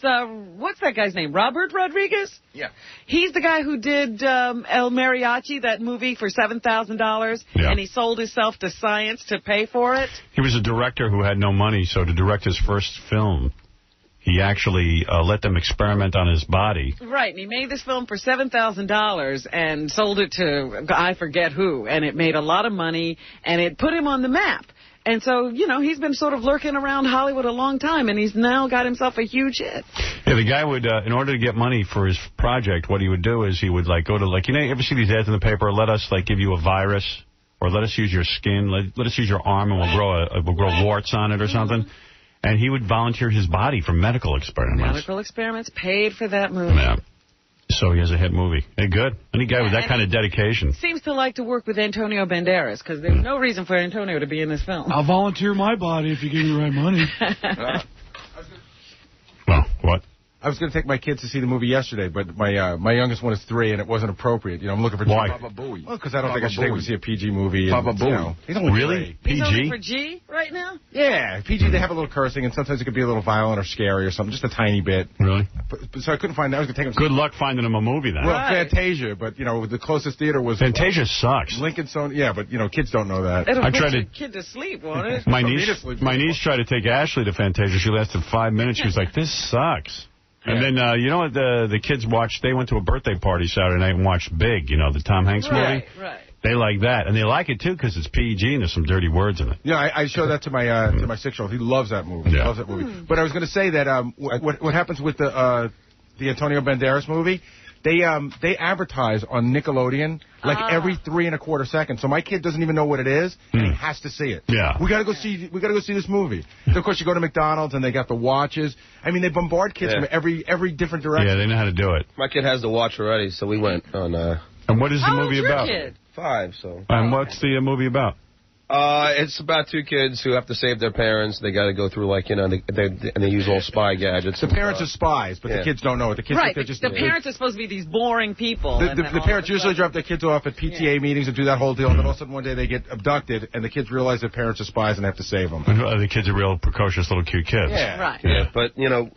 what's that guy's name? Robert Rodriguez? Yeah. He's the guy who did El Mariachi, that movie, for $7,000. Yeah. And he sold himself to science to pay for it. He was a director who had no money, so to direct his first film, he actually let them experiment on his body. Right, and he made this film for $7,000 and sold it to, I forget who, and it made a lot of money, and it put him on the map. And so, you know, he's been sort of lurking around Hollywood a long time, and he's now got himself a huge hit. Yeah, the guy would, in order to get money for his project, what he would do is he would, like, go to, like, you know, you ever see these ads in the paper, let us, like, give you a virus, or let us use your skin, let us use your arm, and we'll grow warts on it or something. And he would volunteer his body for medical experiments. Medical experiments, paid for that movie. Yeah. So he has a hit movie. Hey, good. Any guy with that kind of dedication. Seems to like to work with Antonio Banderas, because there's no reason for Antonio to be in this film. I'll volunteer my body if you give me the right money. Well, what? I was going to take my kids to see the movie yesterday, but my youngest one is 3, and it wasn't appropriate. You know, I'm looking for... Why? Papa Booey. Well, because I don't think I should take him to see a PG movie. Papa Booey. You know, he's only really? PG? He's only for G right now? Yeah, PG, they have a little cursing, and sometimes it could be a little violent or scary or something, just a tiny bit. Really? So I couldn't find that. I was going to take him to... Good luck finding him a movie, then. Well, Fantasia, but, you know, the closest theater was... Fantasia sucks. Lincoln Stone, yeah, but, you know, kids don't know that. It'll put your kid to sleep, won't it? My niece tried to take Ashley to Fantasia. She lasted 5 minutes. She was like, this sucks. And then, you know what the kids watched? They went to a birthday party Saturday night and watched Big, you know, the Tom Hanks movie. Right. They like that. And they like it, too, because it's PG and there's some dirty words in it. Yeah, I showed that to my 6-year-old. He loves that movie. He loves that movie. But I was going to say that what happens with the Antonio Banderas movie, they advertise on Nickelodeon like every 3 1/4 seconds. So my kid doesn't even know what it is, and he has to see it. Yeah. We gotta go see this movie. So of course you go to McDonald's and they got the watches. I mean, they bombard kids from every different direction. Yeah, they know how to do it. My kid has the watch already, so we went on. And what is the movie about? Kid? 5. So. And what's the movie about? It's about 2 kids who have to save their parents. They got to go through, like, you know, they use all spy gadgets. The parents are spies, but the kids don't know it. The kids Right, think they're just the parents are supposed to be these boring people. The parents usually drop their kids off at PTA meetings and do that whole deal, and then all of a sudden one day they get abducted, and the kids realize their parents are spies and have to save them. The kids are real precocious little cute kids. Yeah. Right. Yeah, but, you know...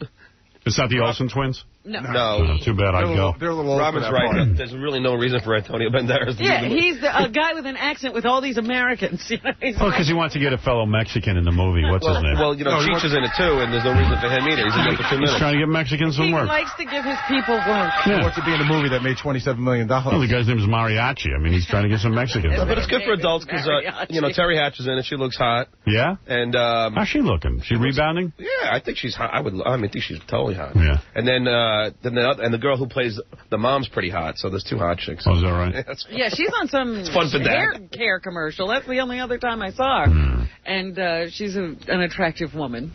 It's not the Olsen twins? No. Too bad I'd go. They're a little old. Robin's right. There's really no reason for Antonio Banderas to do the movie. He's a guy with an accent with all these Americans. You know, because he wants to get a fellow Mexican in the movie. What's his name? Well, you know, Cheech is in it, too, and there's no reason for him either. He's in there for 2 minutes. He's trying to get Mexicans some work. He likes to give his people work. He wants to be in a movie that made $27 million. Well, the guy's name is Mariachi. I mean, he's trying to get some Mexicans. But it's good for adults because, you know, Terry Hatch is in it. She looks hot. Yeah? And how's she looking? She rebounding? Yeah, I think she's hot. I think she's totally hot. Yeah. And then the girl who plays the mom's pretty hot. So there's 2 hot chicks. Oh, is that right? Yeah, she's on some hair care commercial. That's the only other time I saw her. And she's an attractive woman.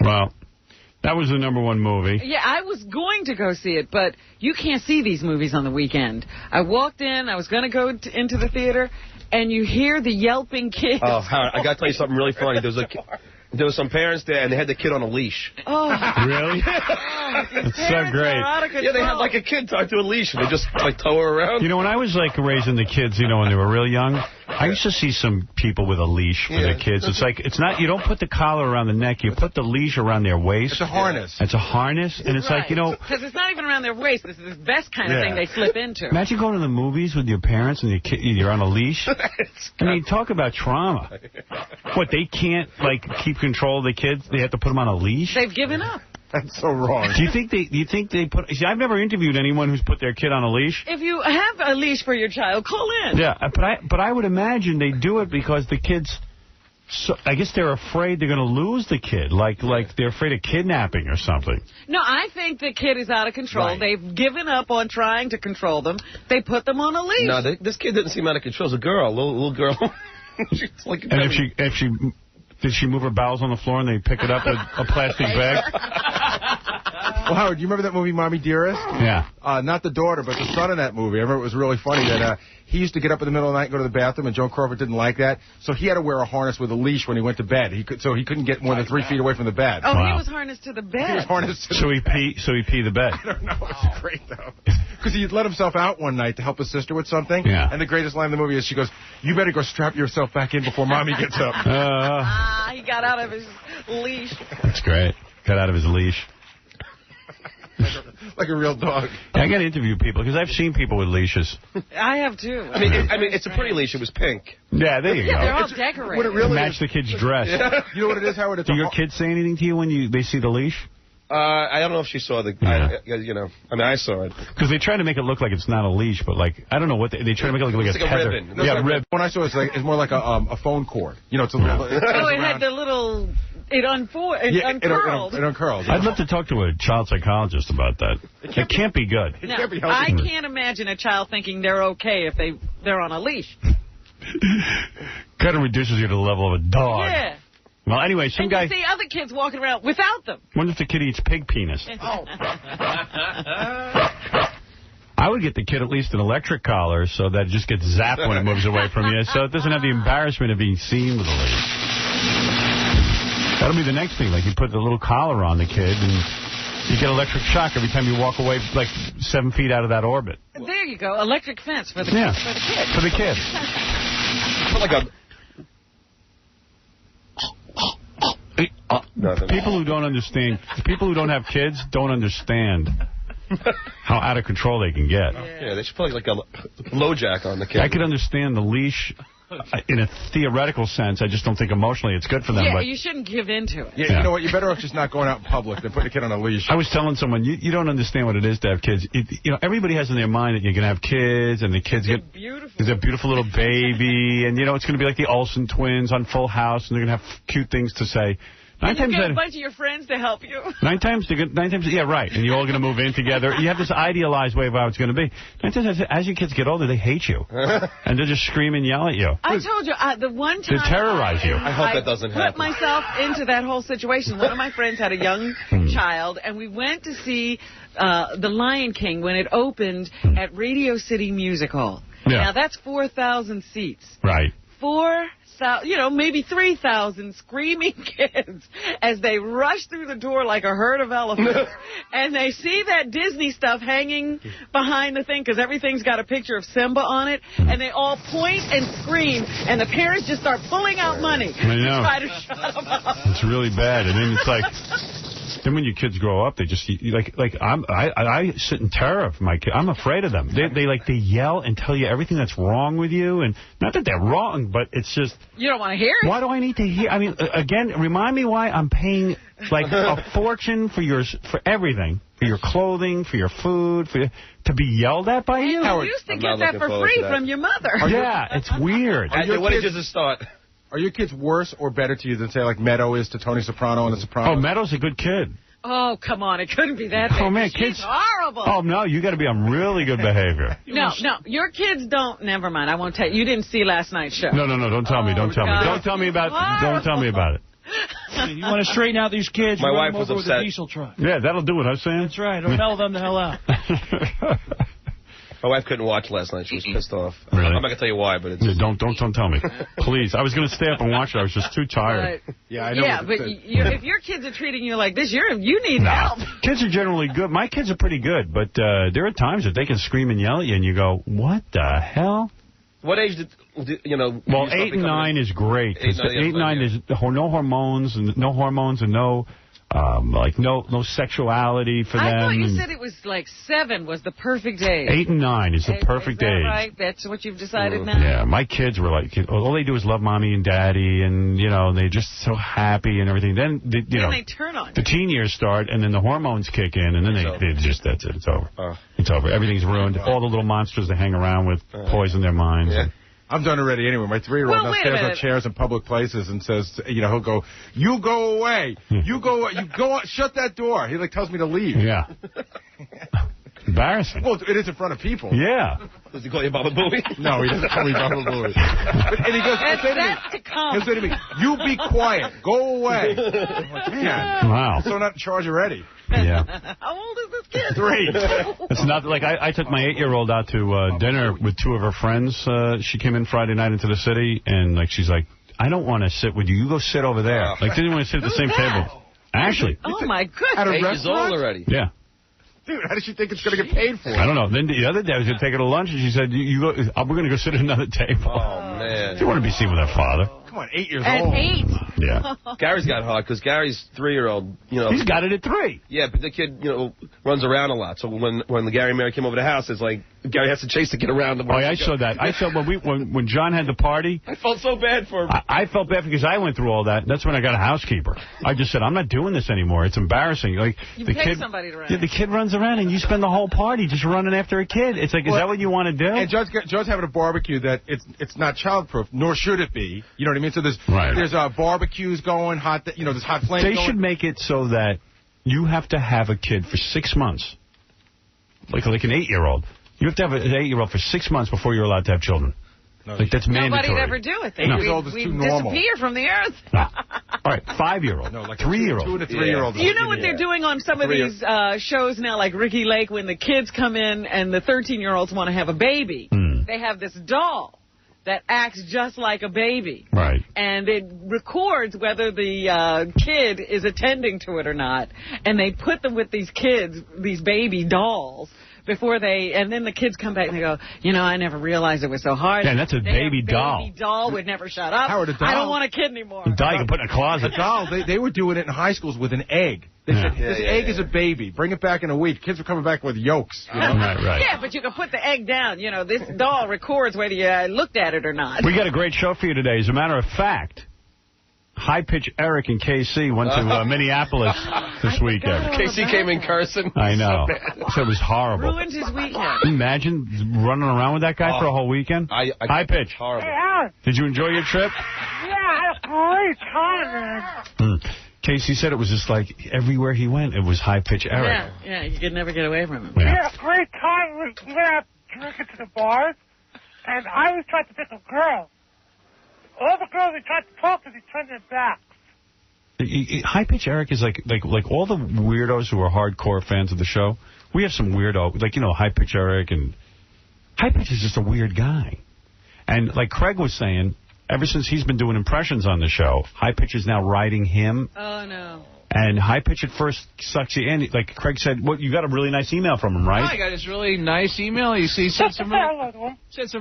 Well, that was the #1 movie. Yeah, I was going to go see it, but you can't see these movies on the weekend. I walked in, I was going to go into the theater, and you hear the yelping kids. Oh, Howard, I got to tell you something really funny. There was some parents there, and they had the kid on a leash. Oh. Really? It's so great. Yeah, they had like a kid tied to a leash, and they just like tow her around. You know, when I was like raising the kids, you know, when they were real young, I used to see some people with a leash for their kids. It's like, it's not, you don't put the collar around the neck, you put the leash around their waist. It's a harness. It's a harness, and it's like, you know. Because it's not even around their waist. This is the best kind of thing they slip into. Imagine going to the movies with your parents and you're on a leash. I mean, talk about trauma. What, they can't, like, keep control of the kids? They have to put them on a leash? They've given up. That's so wrong. Do you think they put... See, I've never interviewed anyone who's put their kid on a leash. If you have a leash for your child, call in. Yeah, but I would imagine they do it because the kids... So I guess they're afraid they're going to lose the kid, like they're afraid of kidnapping or something. No, I think the kid is out of control. Right. They've given up on trying to control them. They put them on a leash. No, this kid didn't seem out of control. It's a girl, little girl. She's like and if she did she move her bowels on the floor and they pick it up with a plastic bag? Well, Howard, you remember that movie, Mommy Dearest? Yeah. Not the daughter, but the son in that movie. I remember it was really funny that he used to get up in the middle of the night and go to the bathroom, and Joan Crawford didn't like that. So he had to wear a harness with a leash when he went to bed. He couldn't get more than 3 feet away from the bed. Oh, he was harnessed to the bed. He was harnessed to So he peed the bed. I don't know. It's great, though. Because he had let himself out one night to help his sister with something. Yeah. And the greatest line in the movie is she goes, "You better go strap yourself back in before Mommy gets up." He got out of his leash. That's great. Got out of his leash. Like a real dog. I got to interview people because I've seen people with leashes. I have too. I mean, it's a pretty leash. It was pink. Yeah, there you go. They're all decorated. What it really match is, the kid's dress. Yeah. You know what it is, Howard? Do your kids say anything to you when they see the leash? I don't know if she saw the. I saw it. Because they try to make it look like it's not a leash, but like I don't know what they try to make it look like it's a like tether. a ribbon. Yeah, ribbon. When I saw it, it's more like a phone cord. You know, it's a little. It had the little. It uncurled. It uncurled. I'd love to talk to a child psychologist about that. It can't be good. No, I can't imagine a child thinking they're okay if they're on a leash. Kind of reduces you to the level of a dog. Yeah. Well, anyway, some guy. You see other kids walking around without them. Wonder if the kid eats pig penis. Oh. I would get the kid at least an electric collar so that it just gets zapped when it moves away from you, so it doesn't have the embarrassment of being seen with a leash. That'll be the next thing. Like, you put the little collar on the kid, and you get electric shock every time you walk away, like, 7 feet out of that orbit. There you go. Electric fence for the Yeah. kid. For the kid. People who don't understand, people who don't have kids don't understand how out of control they can get. Yeah, they should put like a low jack on the kid. I could understand the leash in a theoretical sense. I just don't think emotionally it's good for them. Yeah, but you shouldn't give in to it. Yeah, you know what? You're better off just not going out in public than putting a kid on a leash. I was telling someone, you don't understand what it is to have kids. Everybody has in their mind that you're going to have kids, and the kids there's a beautiful little baby, and, it's going to be like the Olsen twins on Full House, and they're going to have cute things to say. And you get a bunch of your friends to help you. Nine times, yeah, right. And you're all going to move in together. You have this idealized way of how it's going to be. 9 times, as your kids get older, they hate you. And they'll just scream and yell at you. I told you, the one time they terrorize you. I hope that doesn't happen. I put myself into that whole situation. One of my friends had a young child, and we went to see The Lion King when it opened at Radio City Music Hall. Yeah. Now, that's 4,000 seats. Right. Maybe 3,000 screaming kids as they rush through the door like a herd of elephants. And they see that Disney stuff hanging behind the thing because everything's got a picture of Simba on it. And they all point and scream. And the parents just start pulling out money to try to shut them up. It's really bad. And then it's like... Then when your kids grow up, they just I sit in terror of my kids. I'm afraid of them. They yell and tell you everything that's wrong with you, and not that they're wrong, but it's just you don't want to hear it. Why do I need to hear? I mean, again, remind me why I'm paying like a fortune for everything, for your clothing, for your food, to be yelled at by you. You used to get that for free from your mother. Yeah, it's weird. What did you just start? Are your kids worse or better to you than, say, like Meadow is to Tony Soprano and The Sopranos? Oh, Meadow's a good kid. Oh, come on. It couldn't be that bad. Oh, man, She's kids. horrible. Oh, no, you got to be on really good behavior. No, your kids don't. Never mind. I won't tell you. You didn't see last night's show. No, don't tell me. Don't tell me. Don't tell me about it. You want to straighten out these kids? My wife was over upset. With a diesel truck. Yeah, that'll do it, huh, Sam? That's right. It'll mellow them the hell out. My wife couldn't watch last night. She was pissed off. Really? I'm not going to tell you why, but it's... Yeah, don't tell me. Please. I was going to stay up and watch it. I was just too tired. Yeah, I know. Yeah, but if your kids are treating you like this, you need help. Kids are generally good. My kids are pretty good, but there are times that they can scream and yell at you, and you go, what the hell? What age did Well, 8 and 9 is great. 8 and 9 is no hormones and no no sexuality for them. I thought you said it was like 7 was the perfect age. 8 and 9 is the perfect age. Right? That's what you've decided now? Yeah, my kids were like, all they do is love mommy and daddy, and, they're just so happy and everything. Then, they turn on the teen years start, and then the hormones kick in, and then that's it. It's over. It's over. Everything's ruined. All the little monsters they hang around with poison their minds. Yeah. I'm done already anyway. My 3-year-old now stands on chairs in public places and says, he'll go, you go away. You go, shut that door. He tells me to leave. Yeah. Embarrassing. Well, it is in front of people. Yeah. Does he call you Baba Booey? No, he doesn't call me Baba Booey. And he goes, he'll say to me, you be quiet. Go away. I'm like, man. Wow. So not in charge already. Yeah. How old is this kid? 3. It's not like I took my 8-year-old out to dinner with 2 of her friends. She came in Friday night into the city, and like she's like, I don't want to sit with you. You go sit over there. Like, didn't want to sit at the same table. Ashley. Oh, my goodness. At a 8 years restaurant? old already. Yeah. Dude, how does she think it's going to get paid for? I don't know. Then the other day I was going to take her to lunch, and she said, "You go. We're going to go sit at another table." Oh, man. She wanted to be seen with her father. Come on, 8 years At old. 8. Yeah. Gary's got hot because Gary's 3-year-old, He's got it at 3. Yeah, but the kid, runs around a lot. So when the Gary and Mary came over to the house, it's like Gary has to chase to get around. Oh, yeah, I saw that. I saw when John had the party. I felt so bad for him. I felt bad because I went through all that. That's when I got a housekeeper. I just said, I'm not doing this anymore. It's embarrassing. Like You the pay kid, somebody to run. Yeah, the kid runs around and you spend the whole party just running after a kid. It's like, is that what you want to do? And Joe's having a barbecue that it's not childproof, nor should it be. You know what I mean? So there's barbecues going, there's hot flames They going. should make it so that you have to have a kid for 6 months. Like an 8-year-old. You have to have an 8-year-old for 6 months before you're allowed to have children. Like, that's mandatory. Nobody'd ever do it. We'd disappear from the earth. No. All right, 5-year-old. No, like 3-year-old. 2 to 3-year-old. You know what they're doing on some of these shows now, like Ricky Lake, when the kids come in and the 13-year-olds want to have a baby. They have this doll that acts just like a baby. Right. And it records whether the kid is attending to it or not. And they put them with these kids, these baby dolls, and then the kids come back and they go, I never realized it was so hard. Yeah, that's a baby doll. Baby doll would never shut up. Howard, a doll? I don't want a kid anymore. A doll you can put in a closet. A doll, they were doing it in high schools with an egg. They said, this egg is a baby. Bring it back in a week. Kids were coming back with yolks. Right. Yeah, but you can put the egg down. This doll records whether you looked at it or not. We got a great show for you today. As a matter of fact, High Pitch Eric and KC went to Minneapolis this weekend. KC came in cursing. I know. So it was horrible. Ruined his weekend. Can you imagine running around with that guy for a whole weekend? High Pitch. Horrible. Hey, Alan. Did you enjoy your trip? Yeah, I had a great time, man. Casey said it was just like everywhere he went, it was High Pitch Eric. Yeah, you could never get away from him. We had a great time. We went out drinking to the bars, and I was trying to pick a girl. All the girls we tried to talk to, they turned their backs. High Pitch Eric is like all the weirdos who are hardcore fans of the show. We have some weirdo, High Pitch Eric, and High Pitch is just a weird guy. And like Craig was saying, ever since he's been doing impressions on the show, High Pitch is now writing him. Oh, no. And High Pitch at first sucks you in. Like Craig said, you got a really nice email from him, right? I got this really nice email. He said some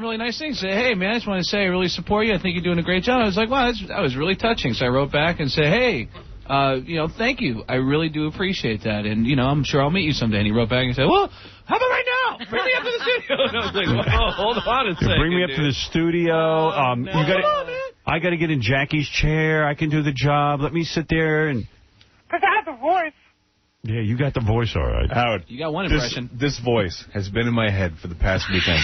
really nice things. Said, hey, man, I just want to say I really support you. I think you're doing a great job. I was like, wow, that was really touching. So I wrote back and said, hey, thank you. I really do appreciate that. And, I'm sure I'll meet you someday. And he wrote back and said, well, how about right now? Bring me up to the studio. And I was like, well, hold on a second. Bring me up to the studio. I got to get in Jackie's chair. I can do the job. Let me sit there and... Because I have the voice. Yeah, you got the voice all right. Howard, you got one impression. This voice has been in my head for the past weekend.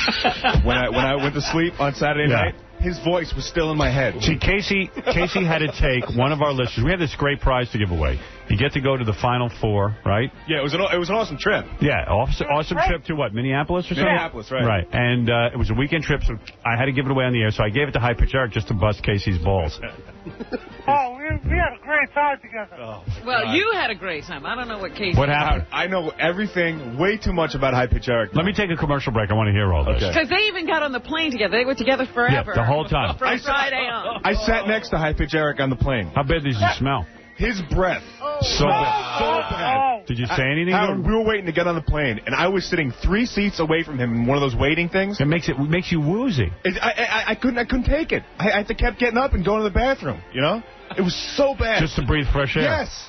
when I went to sleep on Saturday night, his voice was still in my head. See, Casey had to take one of our listeners. We have this great prize to give away. You get to go to the Final Four, right? Yeah, it was an awesome trip. Yeah, awesome trip to what, Minneapolis or something? Minneapolis, right. Right, and it was a weekend trip, so I had to give it away on the air, so I gave it to High Pitch Eric just to bust Casey's balls. Oh, we had a great time together. Well, you had a great time. I don't know what Casey... What happened? I know everything, way too much about High Pitch Eric. Let me take a commercial break. I want to hear all this. Because they even got on the plane together. They were together forever. Yeah, the whole time. From Friday on. I sat next to High Pitch Eric on the plane. How bad did you smell? His breath. So bad. Did you say anything? Howard, we were waiting to get on the plane, and I was sitting 3 seats away from him in one of those waiting things. It makes you woozy. I couldn't take it. I kept getting up and going to the bathroom. It was so bad. Just to breathe fresh air. Yes.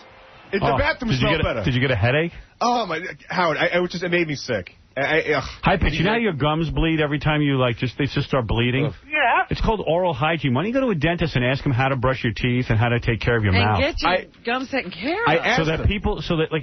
The bathroom smelled better. Did you get a headache? Oh my, Howard! It made me sick. High Pitch, you know how your gums bleed every time you they just start bleeding? Yeah. It's called oral hygiene. Why don't you go to a dentist and ask him how to brush your teeth and how to take care of your mouth? And get your gums taken care of. So that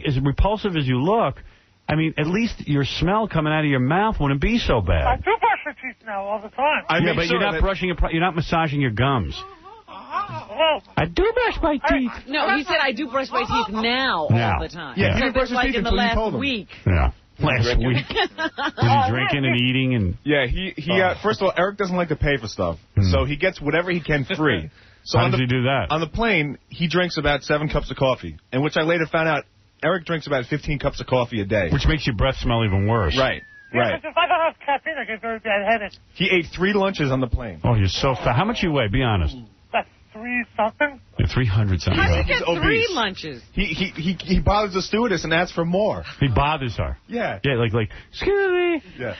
as repulsive as you look, I mean, at least your smell coming out of your mouth wouldn't be so bad. I do brush my teeth now all the time. But you're not you're not massaging your gums. I do brush my teeth. No, he said I do brush my teeth now all the time. Yeah, he so brushes like teeth in the until you last told him. week. Yeah. last week? Was he drinking and eating and? Yeah, he first of all, Eric doesn't like to pay for stuff, so he gets whatever he can free. So how does he do that? On the plane, he drinks about 7 cups of coffee, and which I later found out, Eric drinks about 15 cups of coffee a day. Which makes your breath smell even worse. Right. Yeah, if I don't have caffeine, I get very bad-headed. He ate 3 lunches on the plane. Oh, you're so fat. How much you weigh? Be honest. That's 3-something. You're 300-something. How do you He's get obese. 3 lunches? He bothers the stewardess and asks for more. He bothers her. Yeah. Yeah, like, excuse me. Yeah.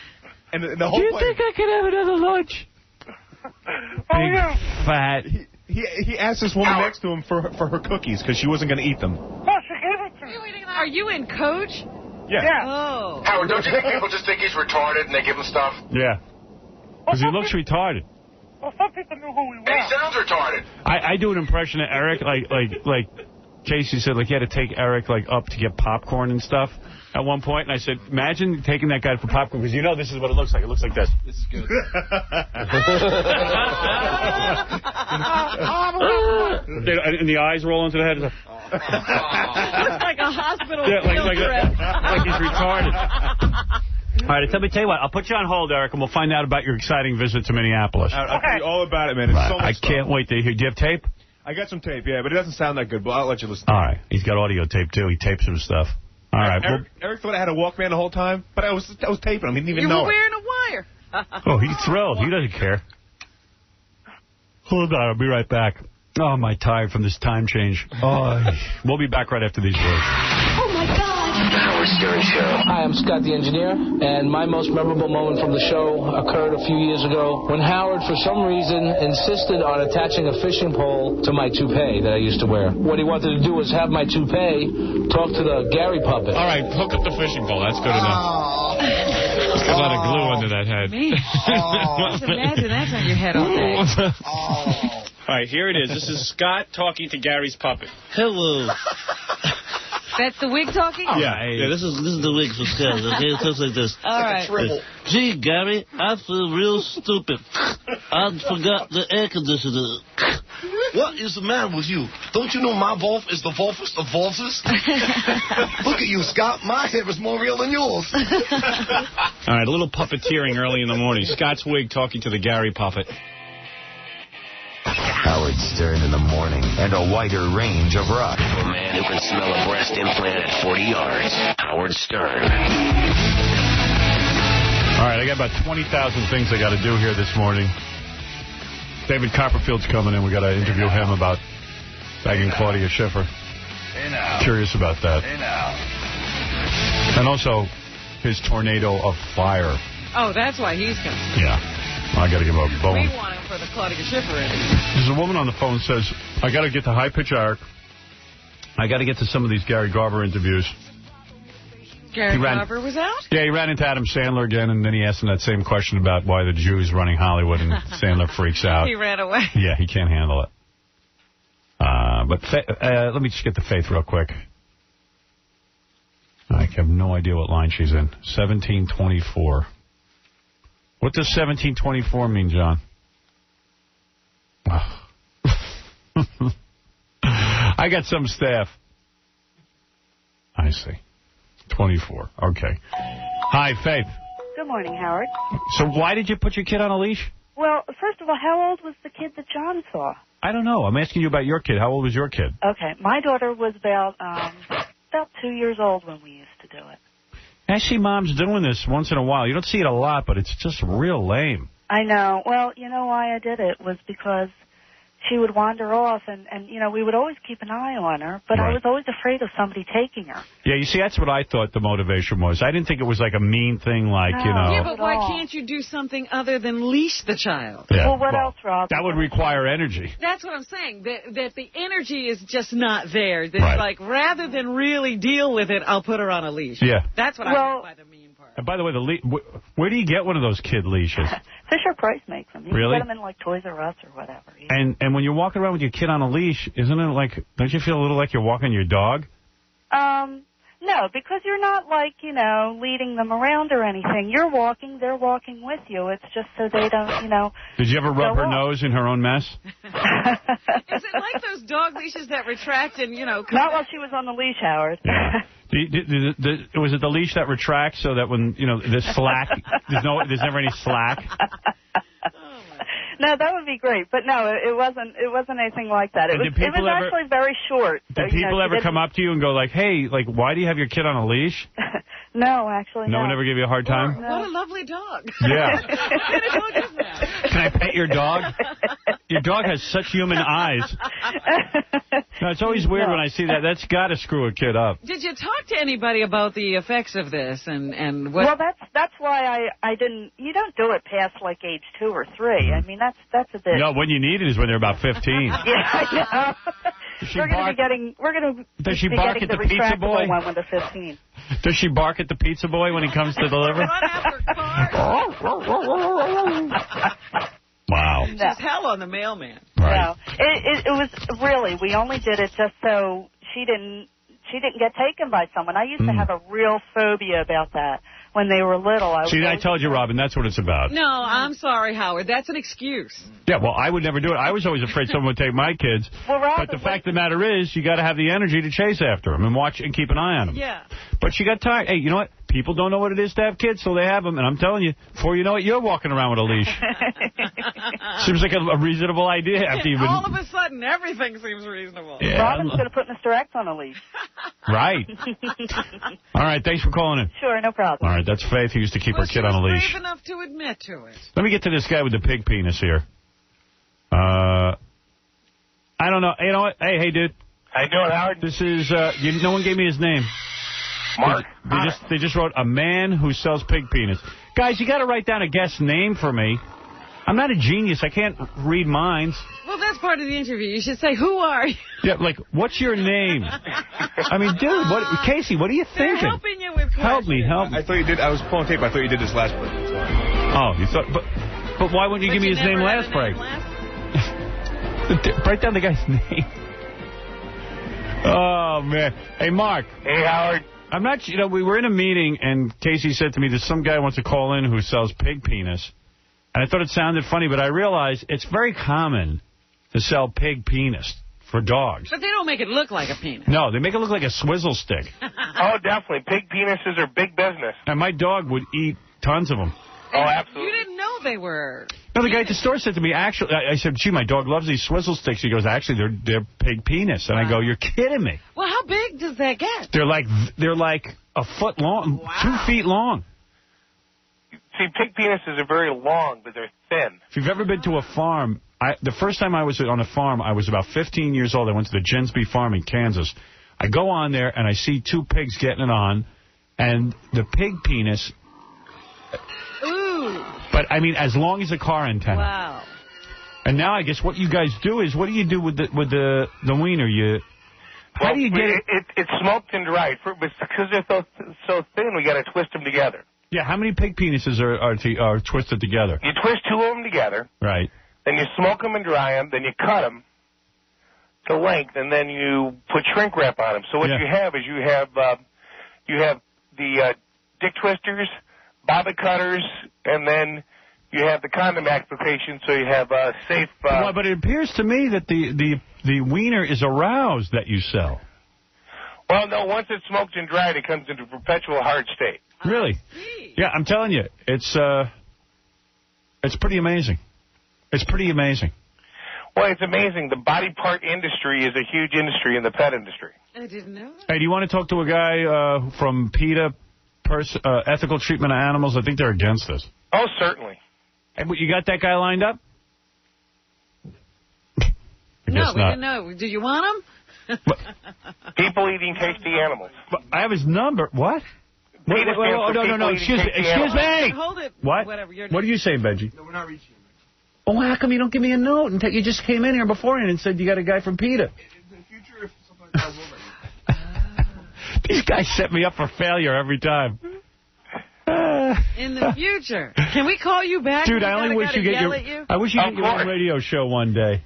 And the whole Do you plane, think I could have another lunch? Big fat. He asked this woman next to him for her cookies because she wasn't going to eat them. Oh, she gave it to me. Are you in coach? Yeah. Oh. Howard, don't you think people just think he's retarded and they give him stuff? Yeah. Because he looks retarded. Well, some people knew who we were. And he sounds retarded. I do an impression of Eric, like Casey said, like, he had to take Eric, like, up to get popcorn and stuff at one point. And I said, imagine taking that guy for popcorn, because you know this is what it looks like. It looks like this. This is good. And the eyes roll into the head. Looks like a hospital Yeah, field trip. like he's retarded. All right, let me tell you what. I'll put you on hold, Eric, and we'll find out about your exciting visit to Minneapolis. I'll tell you all about it, man. It's so much I stuff. can't wait to hear. Do you have tape? I got some tape, yeah, but it doesn't sound that good, but I'll let you listen. All right. He's got audio tape, too. He tapes some stuff. All right. Eric thought I had a Walkman the whole time, but I was taping him. He didn't even You know were it. wearing a wire. Oh, he's thrilled. He doesn't care. Hold on. I'll be right back. Oh, am I tired from this time change. Oh, we'll be back right after these words. Oh, my God. The Howard Stern Show. Hi, I'm Scott the Engineer, and my most memorable moment from the show occurred a few years ago when Howard, for some reason, insisted on attaching a fishing pole to my toupee that I used to wear. What he wanted to do was have my toupee talk to the Gary puppet. All right, hook up the fishing pole. That's good enough. There's a lot of glue under that head. Man, just imagine that's on your head all day. All right, here it is. This is Scott talking to Gary's puppet. Hello. That's the wig talking? Yeah, this is the wig for Scott, okay? It sounds like this. All right. Gee, Gary, I feel real stupid. I forgot the air conditioner. What is the matter with you? Don't you know my Volf is the Volfest of Volfes? Look at you, Scott. My hair is more real than yours. All right, a little puppeteering early in the morning. Scott's wig talking to the Gary puppet. Howard Stern in the morning and a wider range of rock. A man who can smell a breast implant at 40 yards. Howard Stern. All right, I got about 20,000 things I got to do here this morning. David Copperfield's coming in. We got to interview him about bagging Claudia Schiffer. Curious about that. And also his tornado of fire. Oh, that's why he's coming. Yeah. I got to give him a bone. We want him for the Claudia Schiffer interview. There's a woman on the phone says, I got to get to High Pitch Eric. I got to get to some of these Gary Garver interviews. Gary Garver was out? Yeah, he ran into Adam Sandler again, and then he asked him that same question about why the Jews running Hollywood, and Sandler freaks out. He ran away. Yeah, he can't handle it. But let me just get to Faith real quick. I have no idea what line she's in. 1724. What does 1724 mean, John? I got some staff. I see. 24. Okay. Hi, Faith. Good morning, Howard. So why did you put your kid on a leash? Well, first of all, how old was the kid that John saw? I don't know. I'm asking you about your kid. How old was your kid? Okay, my daughter was about 2 years old when we used to do it. I see moms doing this once in a while. You don't see it a lot, but it's just real lame. I know. Well, you know why I did it was because she would wander off, and you know, we would always keep an eye on her, but I was always afraid of somebody taking her. Yeah, you see, that's what I thought the motivation was. I didn't think it was like a mean thing like, you know. Yeah, but why can't you do something other than leash the child? Yeah, well, what else, Rob? That would require energy. That's what I'm saying, that the energy is just not there. That like, rather than really deal with it, I'll put her on a leash. Yeah. That's what I meant by the mean part. And by the way, where do you get one of those kid leashes? Fisher Price makes them. You Really? can get them in like Toys R Us or whatever. And when you're walking around with your kid on a leash, isn't it like, don't you feel a little like you're walking your dog? No, because you're not like, leading them around or anything. You're walking, they're walking with you. It's just so they don't, Did you ever rub her nose in her own mess? Is it like those dog leashes that retract and, Not while she was on the leash, Howard. Yeah. Was it the leash that retracts so that when, there's slack, there's never any slack? No, that would be great, but no, it wasn't anything like that. It was actually very short. Did people ever come up to you and go like, "Hey, like, why do you have your kid on a leash?" No, actually, no one ever gave you a hard time. What a lovely dog. Yeah. What kind of dog is that? Can I pet your dog? Your dog has such human eyes. No, it's always weird when I see that. That's got to screw a kid up. Did you talk to anybody about the effects of this and what? Well, that's why I didn't. You don't do it past like age 2 or 3. I mean, that's a bit. No, when you need it is when they're about 15. Yeah, I know. We're going to be Does she bark at the pizza boy? One when they're 15. Does she bark at the pizza boy when he comes to deliver? Wow. Just hell on the mailman. Right. No, it was really, we only did it just so she didn't get taken by someone. I used to have a real phobia about that when they were little. I told you, Robin, that's what it's about. No, I'm sorry, Howard. That's an excuse. Yeah, well, I would never do it. I was always afraid someone would take my kids. Well, Robin, but the fact of the matter is, you got to have the energy to chase after them and watch and keep an eye on them. Yeah. But she got tired. Hey, you know what? People don't know what it is to have kids, so they have them. And I'm telling you, before you know it, you're walking around with a leash. Seems like a reasonable idea after you've been... All of a sudden, everything seems reasonable. Yeah. Robin's going to put Mr. X on a leash. Right. All right, thanks for calling in. Sure, no problem. All right, that's Faith who used to keep her kid on a leash. Brave enough to admit to it. Let me get to this guy with the pig penis here. I don't know. You know what? Hey, dude. How you doing, Howard? This is, no one gave me his name. Mark. They just wrote, a man who sells pig penis. Guys, you got to write down a guest name for me. I'm not a genius. I can't read minds. Well, that's part of the interview. You should say, who are you? Yeah, like, what's your name? I mean, dude, Casey, what are you thinking? They're helping you with questions. Help me. I thought you did. I was pulling tape. I thought you did this last break. Oh, you thought, but why wouldn't you give me his name last break? Write down the guy's name. Oh, man. Hey, Mark. Hey, Howard. I'm not, we were in a meeting, and Casey said to me, there's some guy wants to call in who sells pig penis. And I thought it sounded funny, but I realized it's very common to sell pig penis for dogs. But they don't make it look like a penis. No, they make it look like a swizzle stick. Oh, definitely. Pig penises are big business. And my dog would eat tons of them. Oh, absolutely. You didn't know they were. No, the guy at the store said to me, actually, I said, gee, my dog loves these swizzle sticks. He goes, actually, they're pig penis. And I go, you're kidding me. Well, how big does that get? They're like a foot long, 2 feet long. See, pig penises are very long, but they're thin. If you've ever been to a farm, the first time I was on a farm, I was about 15 years old. I went to the Jensby Farm in Kansas. I go on there, and I see 2 pigs getting it on, and the pig penis... Ooh. But, I mean, as long as a car antenna. Wow. And now I guess what you guys do is, what do you do with the wiener? How do you get it? It's smoked and dried. Because they're so thin, we got to twist them together. Yeah, how many pig penises are twisted together? You twist 2 of them together. Right. Then you smoke them and dry them. Then you cut them to length, and then you put shrink wrap on them. So what you have is you have the dick twisters, bobbit cutters, and then you have the condom application, so you have a safe... Well, but it appears to me that the wiener is aroused that you sell. Well, no, once it's smoked and dried, it comes into perpetual hard state. Really? Yeah, I'm telling you, it's pretty amazing. It's pretty amazing. Well, it's amazing. The body part industry is a huge industry in the pet industry. I didn't know. Hey, do you want to talk to a guy from PETA, Ethical Treatment of Animals? I think they're against this. Oh, certainly. Hey, you got that guy lined up? No, we didn't know. Do you want him? People eating tasty animals. I have his number. What? No. Excuse me. Hold it. What? Whatever. What are you saying, Benji? No, we're not reaching him. Oh, how come you don't give me a note? You just came in here beforehand and said you got a guy from PETA. In the future, if something like that will let you. These guys set me up for failure every time. In the future. Can we call you back? Dude, I only wish you get your... I wish you get your own radio show one day.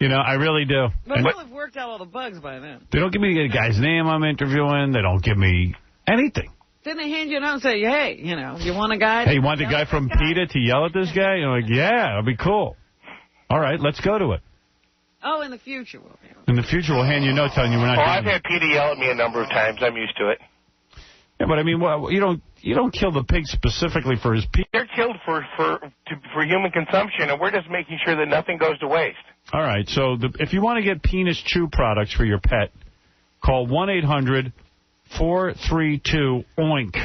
You know, I really do. But we'll have worked out all the bugs by then. They don't give me the guy's name I'm interviewing. They don't give me anything. Then they hand you a note and say, hey, you know, you want a guy? Hey, you want the guy from PETA to yell at this guy? You're like, yeah, it'll be cool. All right, let's go to it. Oh, in the future we'll be. In the future, we'll hand you a note telling you we're not doing I've had PETA yell at me a number of times. I'm used to it. Yeah, but I mean, well, you don't kill the pig specifically for his pee. They're killed for human consumption, and we're just making sure that nothing goes to waste. All right, so if you want to get penis chew products for your pet, call 1-800-432-OINK.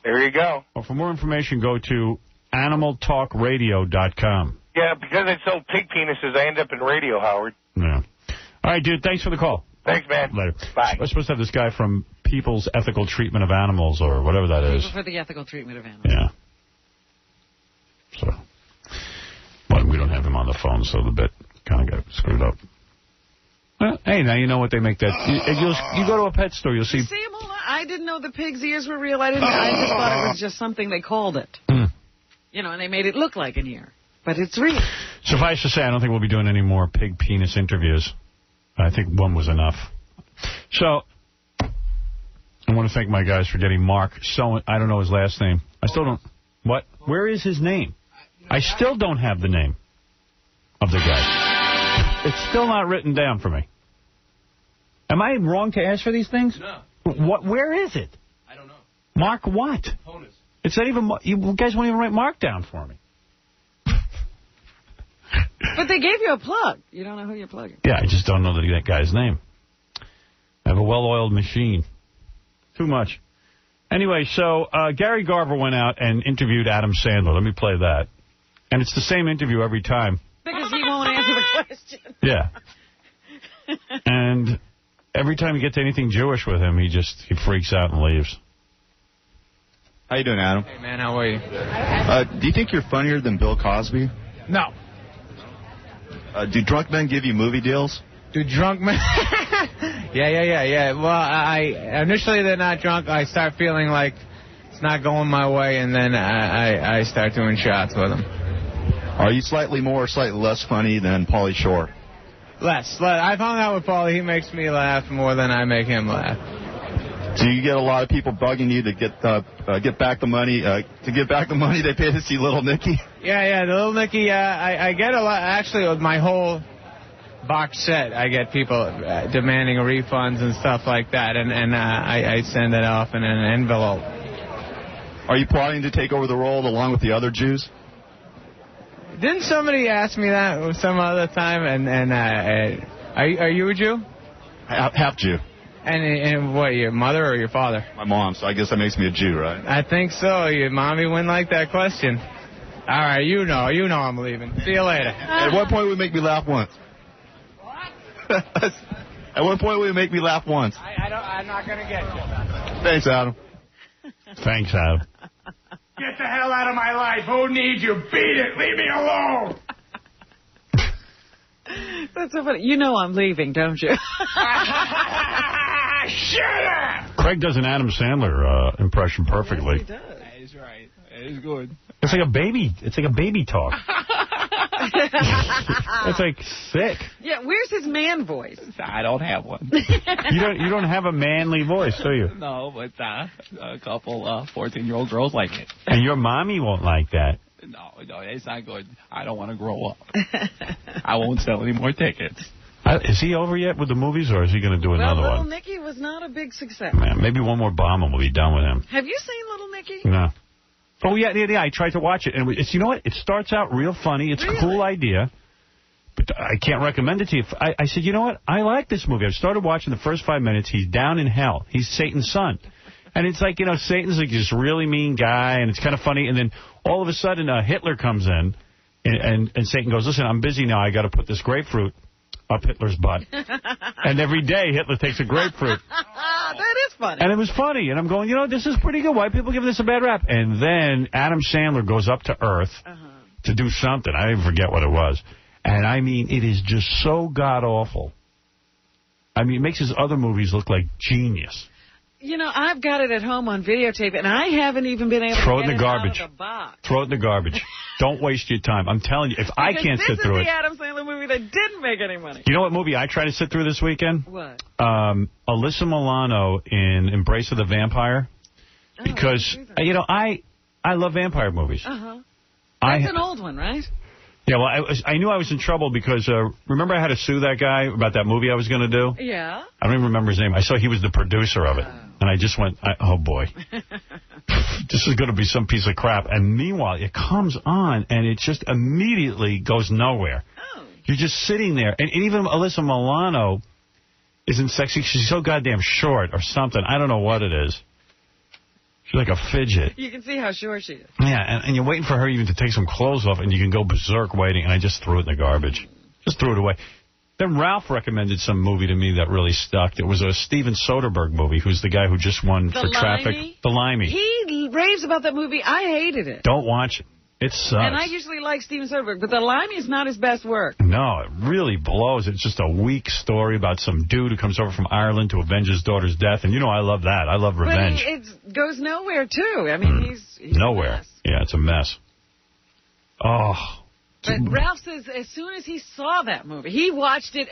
There you go. Well, for more information, go to animaltalkradio.com. Yeah, because I sold pig penises, I end up in radio, Howard. Yeah. All right, dude, thanks for the call. Thanks, man. Later. Bye. We're supposed to have this guy from People's Ethical Treatment of Animals or whatever that is. People for the ethical treatment of animals. Yeah. So, but we don't have him on the phone, so the bit kind of got screwed up. Well, hey, now you know what they make that. You go to a pet store, you'll see. See him all. I didn't know the pig's ears were real. I just thought it was just something they called it. You know, and they made it look like an ear. But it's real. Suffice to say, I don't think we'll be doing any more pig penis interviews. I think one was enough. So, I want to thank my guys for getting Mark. I don't know his last name. I still don't. What? Where is his name? I still don't have the name of the guy. It's still not written down for me. Am I wrong to ask for these things? No. What? Where is it? I don't know. Mark what? Bonus. It's not even. You guys won't even write Mark down for me. But they gave you a plug. You don't know who you're plugging. Yeah, I just don't know that guy's name. I have a well-oiled machine. Too much. Anyway, so Gary Garver went out and interviewed Adam Sandler. Let me play that. And it's the same interview every time. Because he won't answer the question. Yeah. And every time you get to anything Jewish with him, he freaks out and leaves. How you doing, Adam? Hey, man, how are you? Do you think you're funnier than Bill Cosby? No. Do drunk men give you movie deals? Do drunk men? Yeah. Well, initially they're not drunk. I start feeling like it's not going my way, and then I start doing shots with them. Are you slightly more or slightly less funny than Pauly Shore? Less. I've hung out with Pauly. He makes me laugh more than I make him laugh. Do you get a lot of people bugging you to get back the money? To get back the money they pay to see Little Nicky? Yeah, the Little Nicky. I get a lot. Actually, with my whole box set, I get people demanding refunds and stuff like that, and I send it off in an envelope. Are you plotting to take over the role along with the other Jews? Didn't somebody ask me that some other time? And are you a Jew? Half Jew. And what, your mother or your father? My mom, so I guess that makes me a Jew, right? I think so. Your mommy wouldn't like that question. All right, you know I'm leaving. See you later. At what point would it make me laugh once? What? At what point would it make me laugh once? I'm not going to get you. Thanks, Adam. Thanks, Adam. Get the hell out of my life. Who needs you? Beat it. Leave me alone. That's so funny. You know I'm leaving, don't you? Shut up! Craig does an Adam Sandler impression perfectly. Yes, he does. That is right. That is good. It's like a baby. It's like a baby talk. It's like sick. Yeah, where's his man voice? I don't have one. You don't have a manly voice, do you? No, but a couple 14-year-old girls like it. And your mommy won't like that. No, it's not good. I don't want to grow up. I won't sell any more tickets. Is he over yet with the movies, or is he going to do another Little one? Nicky was not a big success. Man, maybe one more bomb and we'll be done with him. Have you seen Little Nicky? No. Oh, yeah, I tried to watch it. And you know what? It starts out real funny. It's a cool idea. But I can't recommend it to you. I said, you know what? I like this movie. I started watching the first 5 minutes. He's down in hell. He's Satan's son. And it's like, Satan's like this really mean guy, and it's kind of funny. And then all of a sudden, Hitler comes in, and Satan goes, listen, I'm busy now. I got to put this grapefruit up Hitler's butt. And every day, Hitler takes a grapefruit. That is funny. And it was funny. And I'm going, this is pretty good. Why are people giving this a bad rap? And then Adam Sandler goes up to Earth to do something. I even forget what it was. And, I mean, it is just so god-awful. I mean, it makes his other movies look like genius. I've got it at home on videotape, and I haven't even been able to get it out of the box. Throw it in the garbage. Don't waste your time. I'm telling you, if I can't sit through it. This is the Adam Sandler movie that didn't make any money. You know what movie I try to sit through this weekend? What? Alyssa Milano in Embrace of the Vampire. Because, you know, I love vampire movies. Uh-huh. That's an old one, right? Yeah, well, I knew I was in trouble because, remember I had to sue that guy about that movie I was going to do? Yeah. I don't even remember his name. I saw he was the producer of it. And I just went, oh, boy. This is going to be some piece of crap. And meanwhile, it comes on, and it just immediately goes nowhere. Oh. You're just sitting there. And even Alyssa Milano isn't sexy. She's so goddamn short or something. I don't know what it is. She's like a fidget. You can see how short she is. Yeah, and you're waiting for her even to take some clothes off, and you can go berserk waiting, and I just threw it in the garbage. Just threw it away. Then Ralph recommended some movie to me that really stuck. It was a Steven Soderbergh movie, who's the guy who just won for Traffic. The Limey. He raves about that movie. I hated it. Don't watch it. It sucks. And I usually like Steven Soderbergh, but The Limey is not his best work. No, it really blows. It's just a weak story about some dude who comes over from Ireland to avenge his daughter's death. And you know I love that. I love revenge. But it goes nowhere, too. I mean, he's nowhere. Yeah, it's a mess. Oh. But Ralph says as soon as he saw that movie, he watched it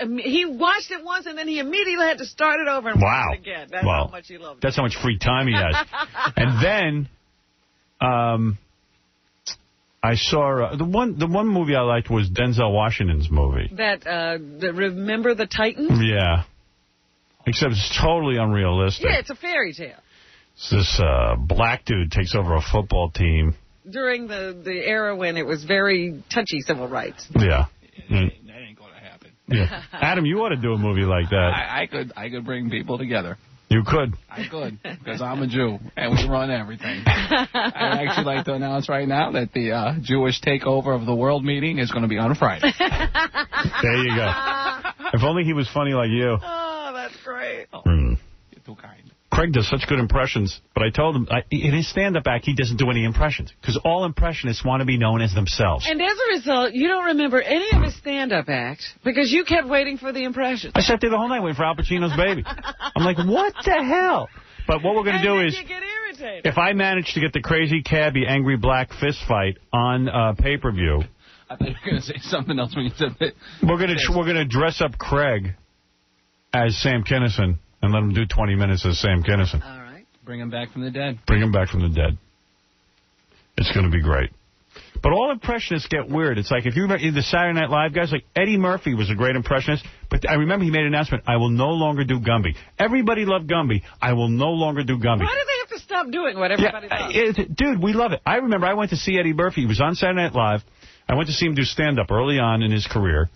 once, and then he immediately had to start it over and watch it again. That's how much he loved it. That's how much free time he has. And then I saw the one movie I liked was Denzel Washington's movie. That Remember the Titans? Yeah. Except it's totally unrealistic. Yeah, it's a fairy tale. It's this black dude takes over a football team. During the era when it was very touchy civil rights. Yeah. That ain't going to happen. Yeah. Adam, you ought to do a movie like that. I could bring people together. You could. I could, because I'm a Jew, and we run everything. I'd actually like to announce right now that the Jewish takeover of the world meeting is going to be on Friday. There you go. If only he was funny like you. Oh, that's great. You're too kind. Craig does such good impressions, but I told him, in his stand-up act, he doesn't do any impressions, because all impressionists want to be known as themselves. And as a result, you don't remember any of his stand-up act, because you kept waiting for the impressions. I sat there the whole night waiting for Al Pacino's Baby. I'm like, what the hell? But what we're going to do is, you get irritated. if I manage to get the crazy cabbie angry black fist fight on pay-per-view, I thought you were going to say something else when you said that. We're going to dress up Craig as Sam Kinison. And let him do 20 minutes as Sam Kinison. All right. Bring him back from the dead. Bring him back from the dead. It's going to be great. But all impressionists get weird. It's like, if you remember the Saturday Night Live guys, like Eddie Murphy was a great impressionist, but I remember he made an announcement, I will no longer do Gumby. Everybody loved Gumby. I will no longer do Gumby. Why do they have to stop doing what everybody loves? Dude, we love it. I remember I went to see Eddie Murphy. He was on Saturday Night Live. I went to see him do stand-up early on in his career.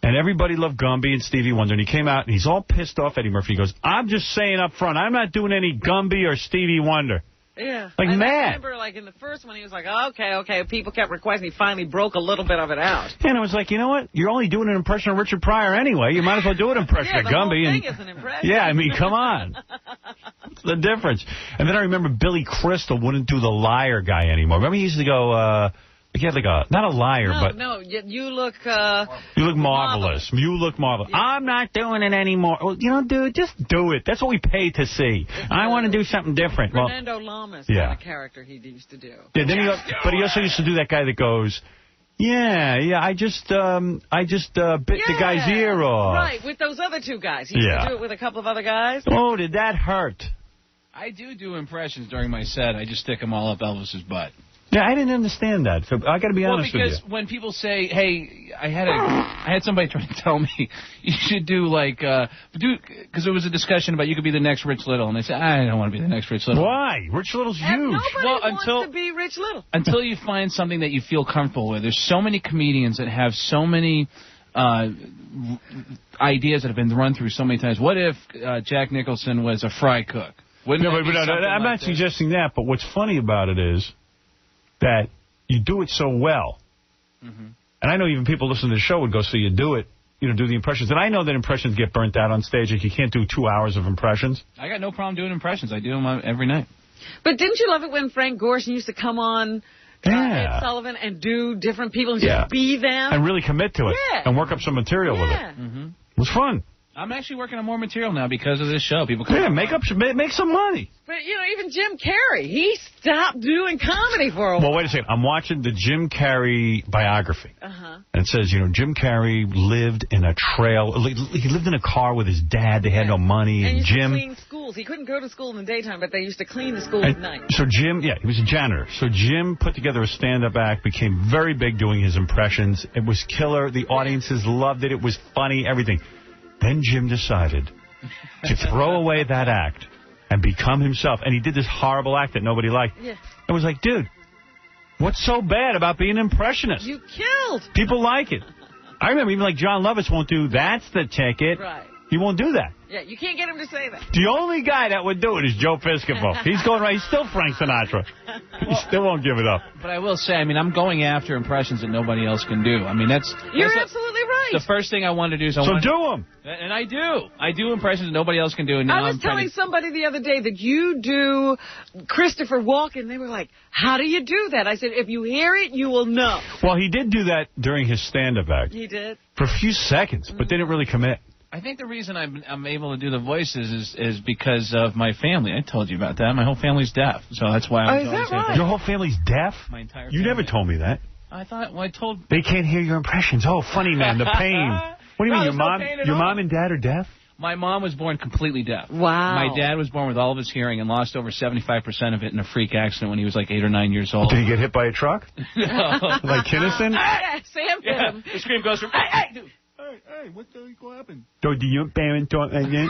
And everybody loved Gumby and Stevie Wonder. And he came out, and he's all pissed off, Eddie Murphy. He goes, I'm just saying up front, I'm not doing any Gumby or Stevie Wonder. Yeah. Like, mad. I remember, like, in the first one, he was like, okay. People kept requesting. He finally broke a little bit of it out. And I was like, you know what? You're only doing an impression of Richard Pryor anyway. You might as well do an impression of Gumby. Whole thing is an impression. Yeah, I mean, come on. What's the difference? And then I remember Billy Crystal wouldn't do the liar guy anymore. Remember he used to go... He had like not a liar, but... No, you look... you look marvelous. You look marvelous. Yeah. I'm not doing it anymore. Well, you know, dude, just do it. That's what we pay to see. I want to do something different. Fernando Lamas, kind of character he used to do. Yeah, then but he also used to do that guy that goes... Yeah, I just bit the guy's ear off. Right, with those other two guys. He used to do it with a couple of other guys. Oh, did that hurt? I do impressions during my set. I just stick them all up Elvis's butt. Yeah, I didn't understand that. So I got to be honest with you. Because when people say, "Hey, I had somebody try to tell me you should do like because there was a discussion about you could be the next Rich Little, and they said I don't want to be the next Rich Little. Why? Rich Little's huge. Nobody wants to be Rich Little until you find something that you feel comfortable with. There's so many comedians that have so many ideas that have been run through so many times. What if Jack Nicholson was a fry cook? I'm not suggesting that, but what's funny about it is that you do it so well. Mm-hmm. And I know even people listening to the show would go see you do it, do the impressions. And I know that impressions get burnt out on stage. Like you can't do 2 hours of impressions. I got no problem doing impressions. I do them every night. But didn't you love it when Frank Gorshin used to come on Ed Sullivan and do different people and just be them? And really commit to it. Yeah. And work up some material with it. Mm-hmm. It was fun. I'm actually working on more material now because of this show. People come make some money. But, you know, even Jim Carrey, he stopped doing comedy for a while. Well, wait a second. I'm watching the Jim Carrey biography. And it says, you know, Jim Carrey lived in a he lived in a car with his dad. They had no money. And Jim... used to clean schools. He couldn't go to school in the daytime, but they used to clean the school at night. So Jim, he was a janitor. So Jim put together a stand-up act, became very big doing his impressions. It was killer. The audiences loved it. It was funny, everything. Then Jim decided to throw away that act and become himself. And he did this horrible act that nobody liked. Yeah. It was like, dude, what's so bad about being an impressionist? You killed. People like it. I remember even like John Lovitz won't do That's the Ticket. Right. He won't do that. Yeah, you can't get him to say that. The only guy that would do it is Joe Piscopo. He's going right. He's still Frank Sinatra. He still won't give it up. But I will say, I mean, I'm going after impressions that nobody else can do. I mean, You're absolutely right. The first thing I want to do is do them. And I do. I do impressions that nobody else can do. And now I was telling somebody the other day that you do Christopher Walken. They were like, how do you do that? I said, if you hear it, you will know. Well, he did do that during his stand-up act. He did? For a few seconds, but didn't really commit. I think the reason I'm able to do the voices is because of my family. I told you about that. My whole family's deaf, so that's why I was always right? Your whole family's deaf? My entire You never told me that. I thought, well, I told... They can't hear your impressions. Oh, funny man, the pain. What do you mean, your mom and dad are deaf? My mom was born completely deaf. Wow. My dad was born with all of his hearing and lost over 75% of it in a freak accident when he was like 8 or 9 years old. Did he get hit by a truck? No. Like Kinnison? Yeah, Sam hit him. The scream goes from, hey, dude. Hey, what the hell happened? So do your parents talk like that?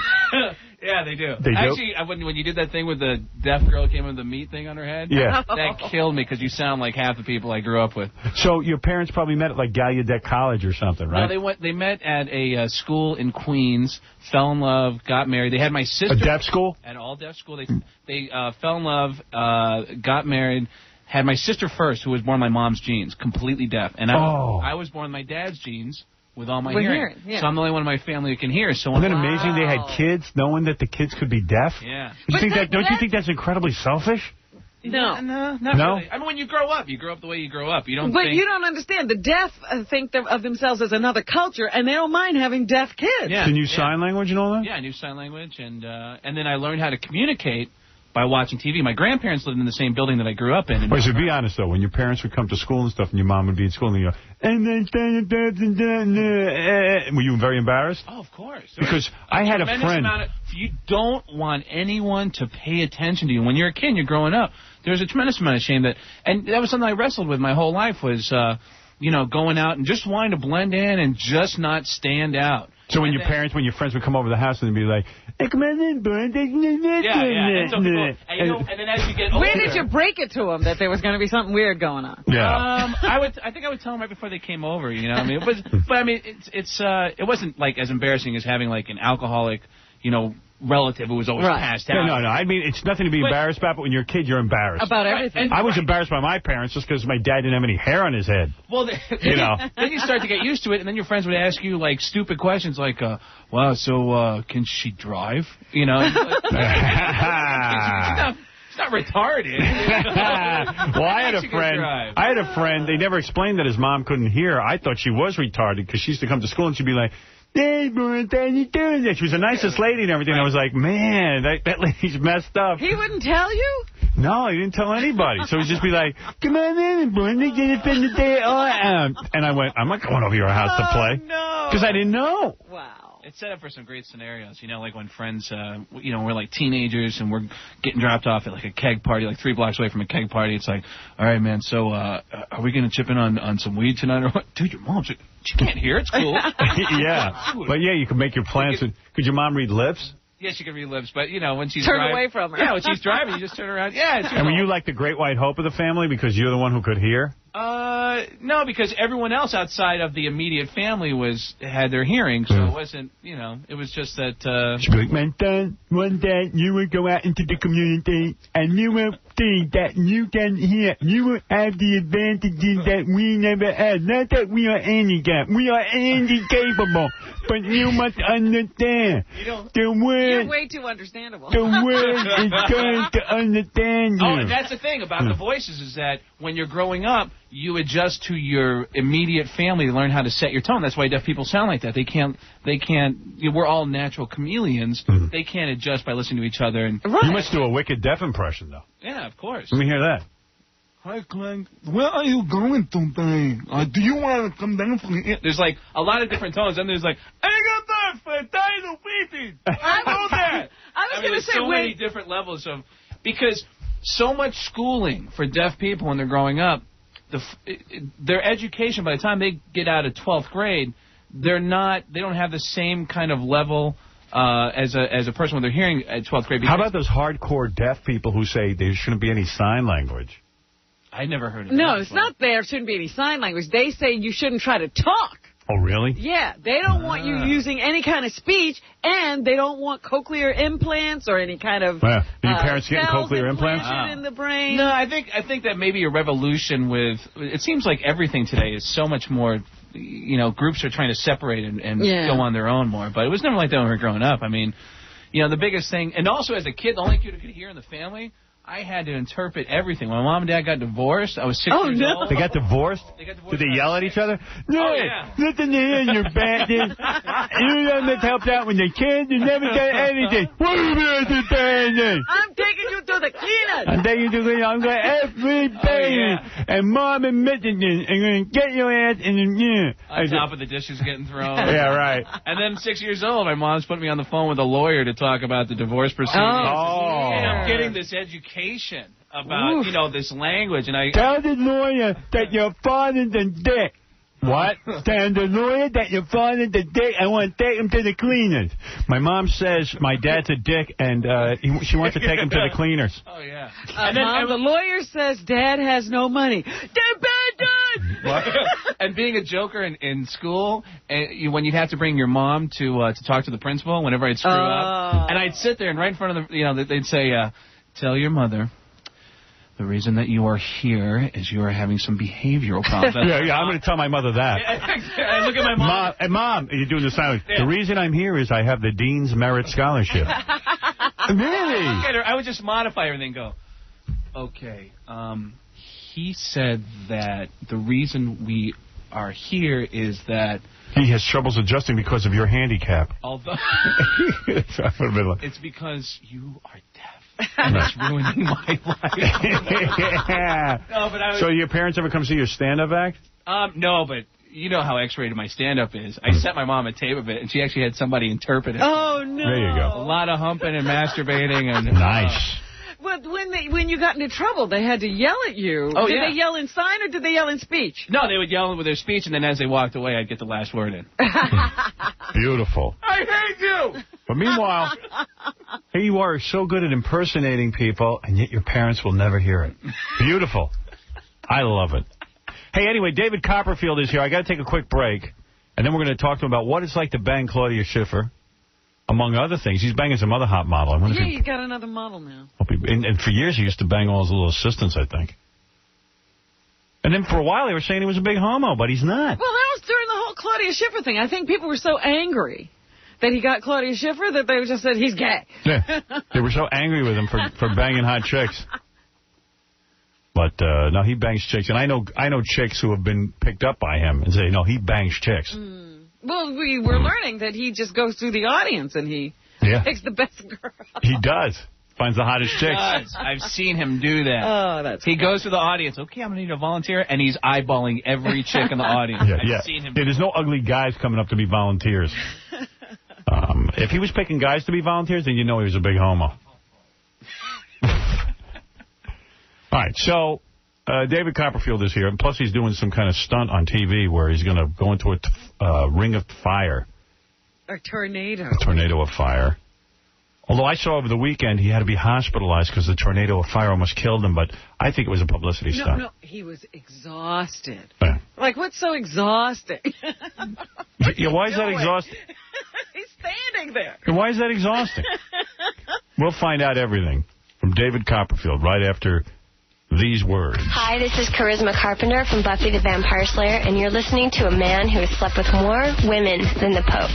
Yeah, they do. They do? Actually, when you did that thing with the deaf girl who came with the meat thing on her head, yeah, that killed me because you sound like half the people I grew up with. So your parents probably met at like Gallaudet College or something, right? No, they met at a school in Queens, fell in love, got married. They had my sister. A deaf school? At all deaf school. They fell in love, got married. Had my sister first, who was born with my mom's genes, completely deaf, and I was born with my dad's genes. With all my hearing. Yeah. So I'm the only one in my family who can hear. So Isn't it amazing they had kids knowing that the kids could be deaf? Yeah. Don't you think that's incredibly selfish? No. Not really. I mean, when you grow up the way you grow up. You don't But you don't understand. The deaf think of themselves as another culture, and they don't mind having deaf kids. Yeah. Can you sign language and all that? Yeah, I knew sign language, and then I learned how to communicate by watching TV. My grandparents lived in the same building that I grew up in. Wait, so be honest, though. When your parents would come to school and stuff, and your mom would be in school, and you go, were you very embarrassed? Oh, of course. Because I had a friend. You don't want anyone to pay attention to you. When you're a kid and you're growing up, there's a tremendous amount of shame and that was something I wrestled with my whole life was, going out and just wanting to blend in and just not stand out. So when your friends would come over to the house and they'd be like, hey, come on in, bud. And then as you get older... Where did you break it to them that there was going to be something weird going on? Yeah. I think I would tell them right before they came over, you know what I mean? But I mean, it wasn't like as embarrassing as having like an alcoholic, relative who was always passed out. No. I mean, it's nothing to be embarrassed about, but when you're a kid, you're embarrassed. About everything. I was embarrassed by my parents just because my dad didn't have any hair on his head. Well, then you start to get used to it, and then your friends would ask you, like, stupid questions like, wow, so can she drive? It's not retarded. Well, I had a friend. They never explained that his mom couldn't hear. I thought she was retarded because she used to come to school and she'd be like, hey, boy, how you doing? She was the nicest lady and everything. I was like, man, that lady's messed up. He wouldn't tell you? No, he didn't tell anybody. So he'd just be like, come on in, boy, we're going to spend the day on. And I went, I'm not going over your house to play. No. Because I didn't know. Wow. It's set up for some great scenarios, like when friends, we're like teenagers and we're getting dropped off at like a keg party, like 3 blocks away from a keg party. It's like, all right, man, so are we going to chip in on some weed tonight or what? Dude, your mom, she can't hear. It's cool. Yeah. But, yeah, you can make your plans. Could your mom read lips? Yeah, she can read lips, but, when she's driving... Turn away from her. Yeah, when she's driving, you just turn around. Yeah. And were you like the great white hope of the family because you're the one who could hear? No, because everyone else outside of the immediate family had their hearing, so it wasn't, it was just that... She'd be like, my son, one day you will go out into the community and you will see that you can hear. You will have the advantages that we never had. Not that we are handicapped. We are handicapable. But you must understand. You're way too understandable. The world is going to understand you. Oh, and that's the thing about the voices is that when you're growing up, you adjust adjust to your immediate family to learn how to set your tone. That's why deaf people sound like that. They can't. We're all natural chameleons. They can't adjust by listening to each other. And You must do a wicked deaf impression, though. Yeah, of course. Let me hear that. Hi, Clank. Where are you going today? Do you want to come down for the... There's like a lot of different tones, and there's like, I got that for Dino Beefy. I know that. I was going to say, so many different levels of, because so much schooling for deaf people when they're growing up, their education by the time they get out of 12th grade, they don't have the same kind of level as a person when they're hearing at 12th grade. How about those hardcore deaf people who say there shouldn't be any sign language? I never heard of that. No, it's not there shouldn't be any sign language. They say you shouldn't try to talk. Oh, really? Yeah, they don't want you using any kind of speech, and they don't want cochlear implants or any kind of Are your parents getting cochlear implants? in the brain. No, I think that maybe a revolution with, it seems like everything today is so much more, groups are trying to separate and go on their own more, but it was never like that when we were growing up. I mean, the biggest thing, and also as a kid, the only kid who could hear in the family, I had to interpret everything. When my mom and dad got divorced, I was 6 years old. They got divorced? Did they yell at each other? No, nothing to hear, you bastard. You haven't helped out with the kids. You never done anything. What are you doing, bastard? I'm taking you to the cleaners. I'm taking you to the cleaners. I'm going to every baby. And Mom and Michigan are going to get your ass in the... On top of the dishes getting thrown. Yeah, right. And then 6 years old, my mom's put me on the phone with a lawyer to talk about the divorce proceedings. And I'm getting this education about, this language. And I tell the lawyer that your father's a dick. What? Tell the lawyer that your father's a dick. I want to take him to the cleaners. My mom says my dad's a dick, and she wants to take him to the cleaners. Oh, yeah. And then the lawyer says Dad has no money. They're bad, What? And being a joker in school, and when you'd have to bring your mom to talk to the principal whenever I'd screw up, and I'd sit there and right in front of the, they'd say, tell your mother the reason that you are here is you are having some behavioral problems. Yeah, I'm going to tell my mother that. And look at my mom. Mom, you're doing the silence. Yeah. The reason I'm here is I have the Dean's Merit Scholarship. Really? I would just modify everything and go, okay, he said that the reason we are here is that... He has troubles adjusting because of your handicap. Although... It's because you are deaf. And it's ruining my life. No, but so your parents ever come see your stand-up act? No, but you know how X-rated my stand-up is. I sent my mom a tape of it, and she actually had somebody interpret it. Oh, no. There you go. A lot of humping and masturbating. And nice. But when you got into trouble, they had to yell at you. Oh, did they yell in sign or did they yell in speech? No, they would yell with their speech, and then as they walked away, I'd get the last word in. Beautiful. I hate you! But meanwhile, here you are so good at impersonating people, and yet your parents will never hear it. Beautiful. I love it. Hey, anyway, David Copperfield is here. I got to take a quick break, and then we're going to talk to him about what it's like to bang Claudia Schiffer. Among other things, he's banging some other hot model. He's got another model now. And for years, he used to bang all his little assistants, I think. And then for a while, they were saying he was a big homo, but he's not. Well, that was during the whole Claudia Schiffer thing. I think people were so angry that he got Claudia Schiffer that they just said he's gay. Yeah. They were so angry with him for banging hot chicks. But no, he bangs chicks. And I know chicks who have been picked up by him and say, no, he bangs chicks. Well, we were learning that he just goes through the audience and he picks the best girl. He does. Finds the hottest chicks. I've seen him do that. Oh, that's He goes to the audience. Okay, I'm going to need a volunteer. And he's eyeballing every chick in the audience. I've seen him. There's no ugly guys coming up to be volunteers. If he was picking guys to be volunteers, then you know he was a big homo. All right, so... David Copperfield is here, and plus he's doing some kind of stunt on TV where he's going to go into a ring of fire. A tornado. A tornado of fire. Although I saw over the weekend he had to be hospitalized because the tornado of fire almost killed him, but I think it was a publicity stunt. No, he was exhausted. Yeah. Like, what's so exhausting? Why is that exhausting? He's standing there. And why is that exhausting? We'll find out everything from David Copperfield right after... these words. Hi, this is Charisma Carpenter from Buffy the Vampire Slayer, and you're listening to a man who has slept with more women than the Pope.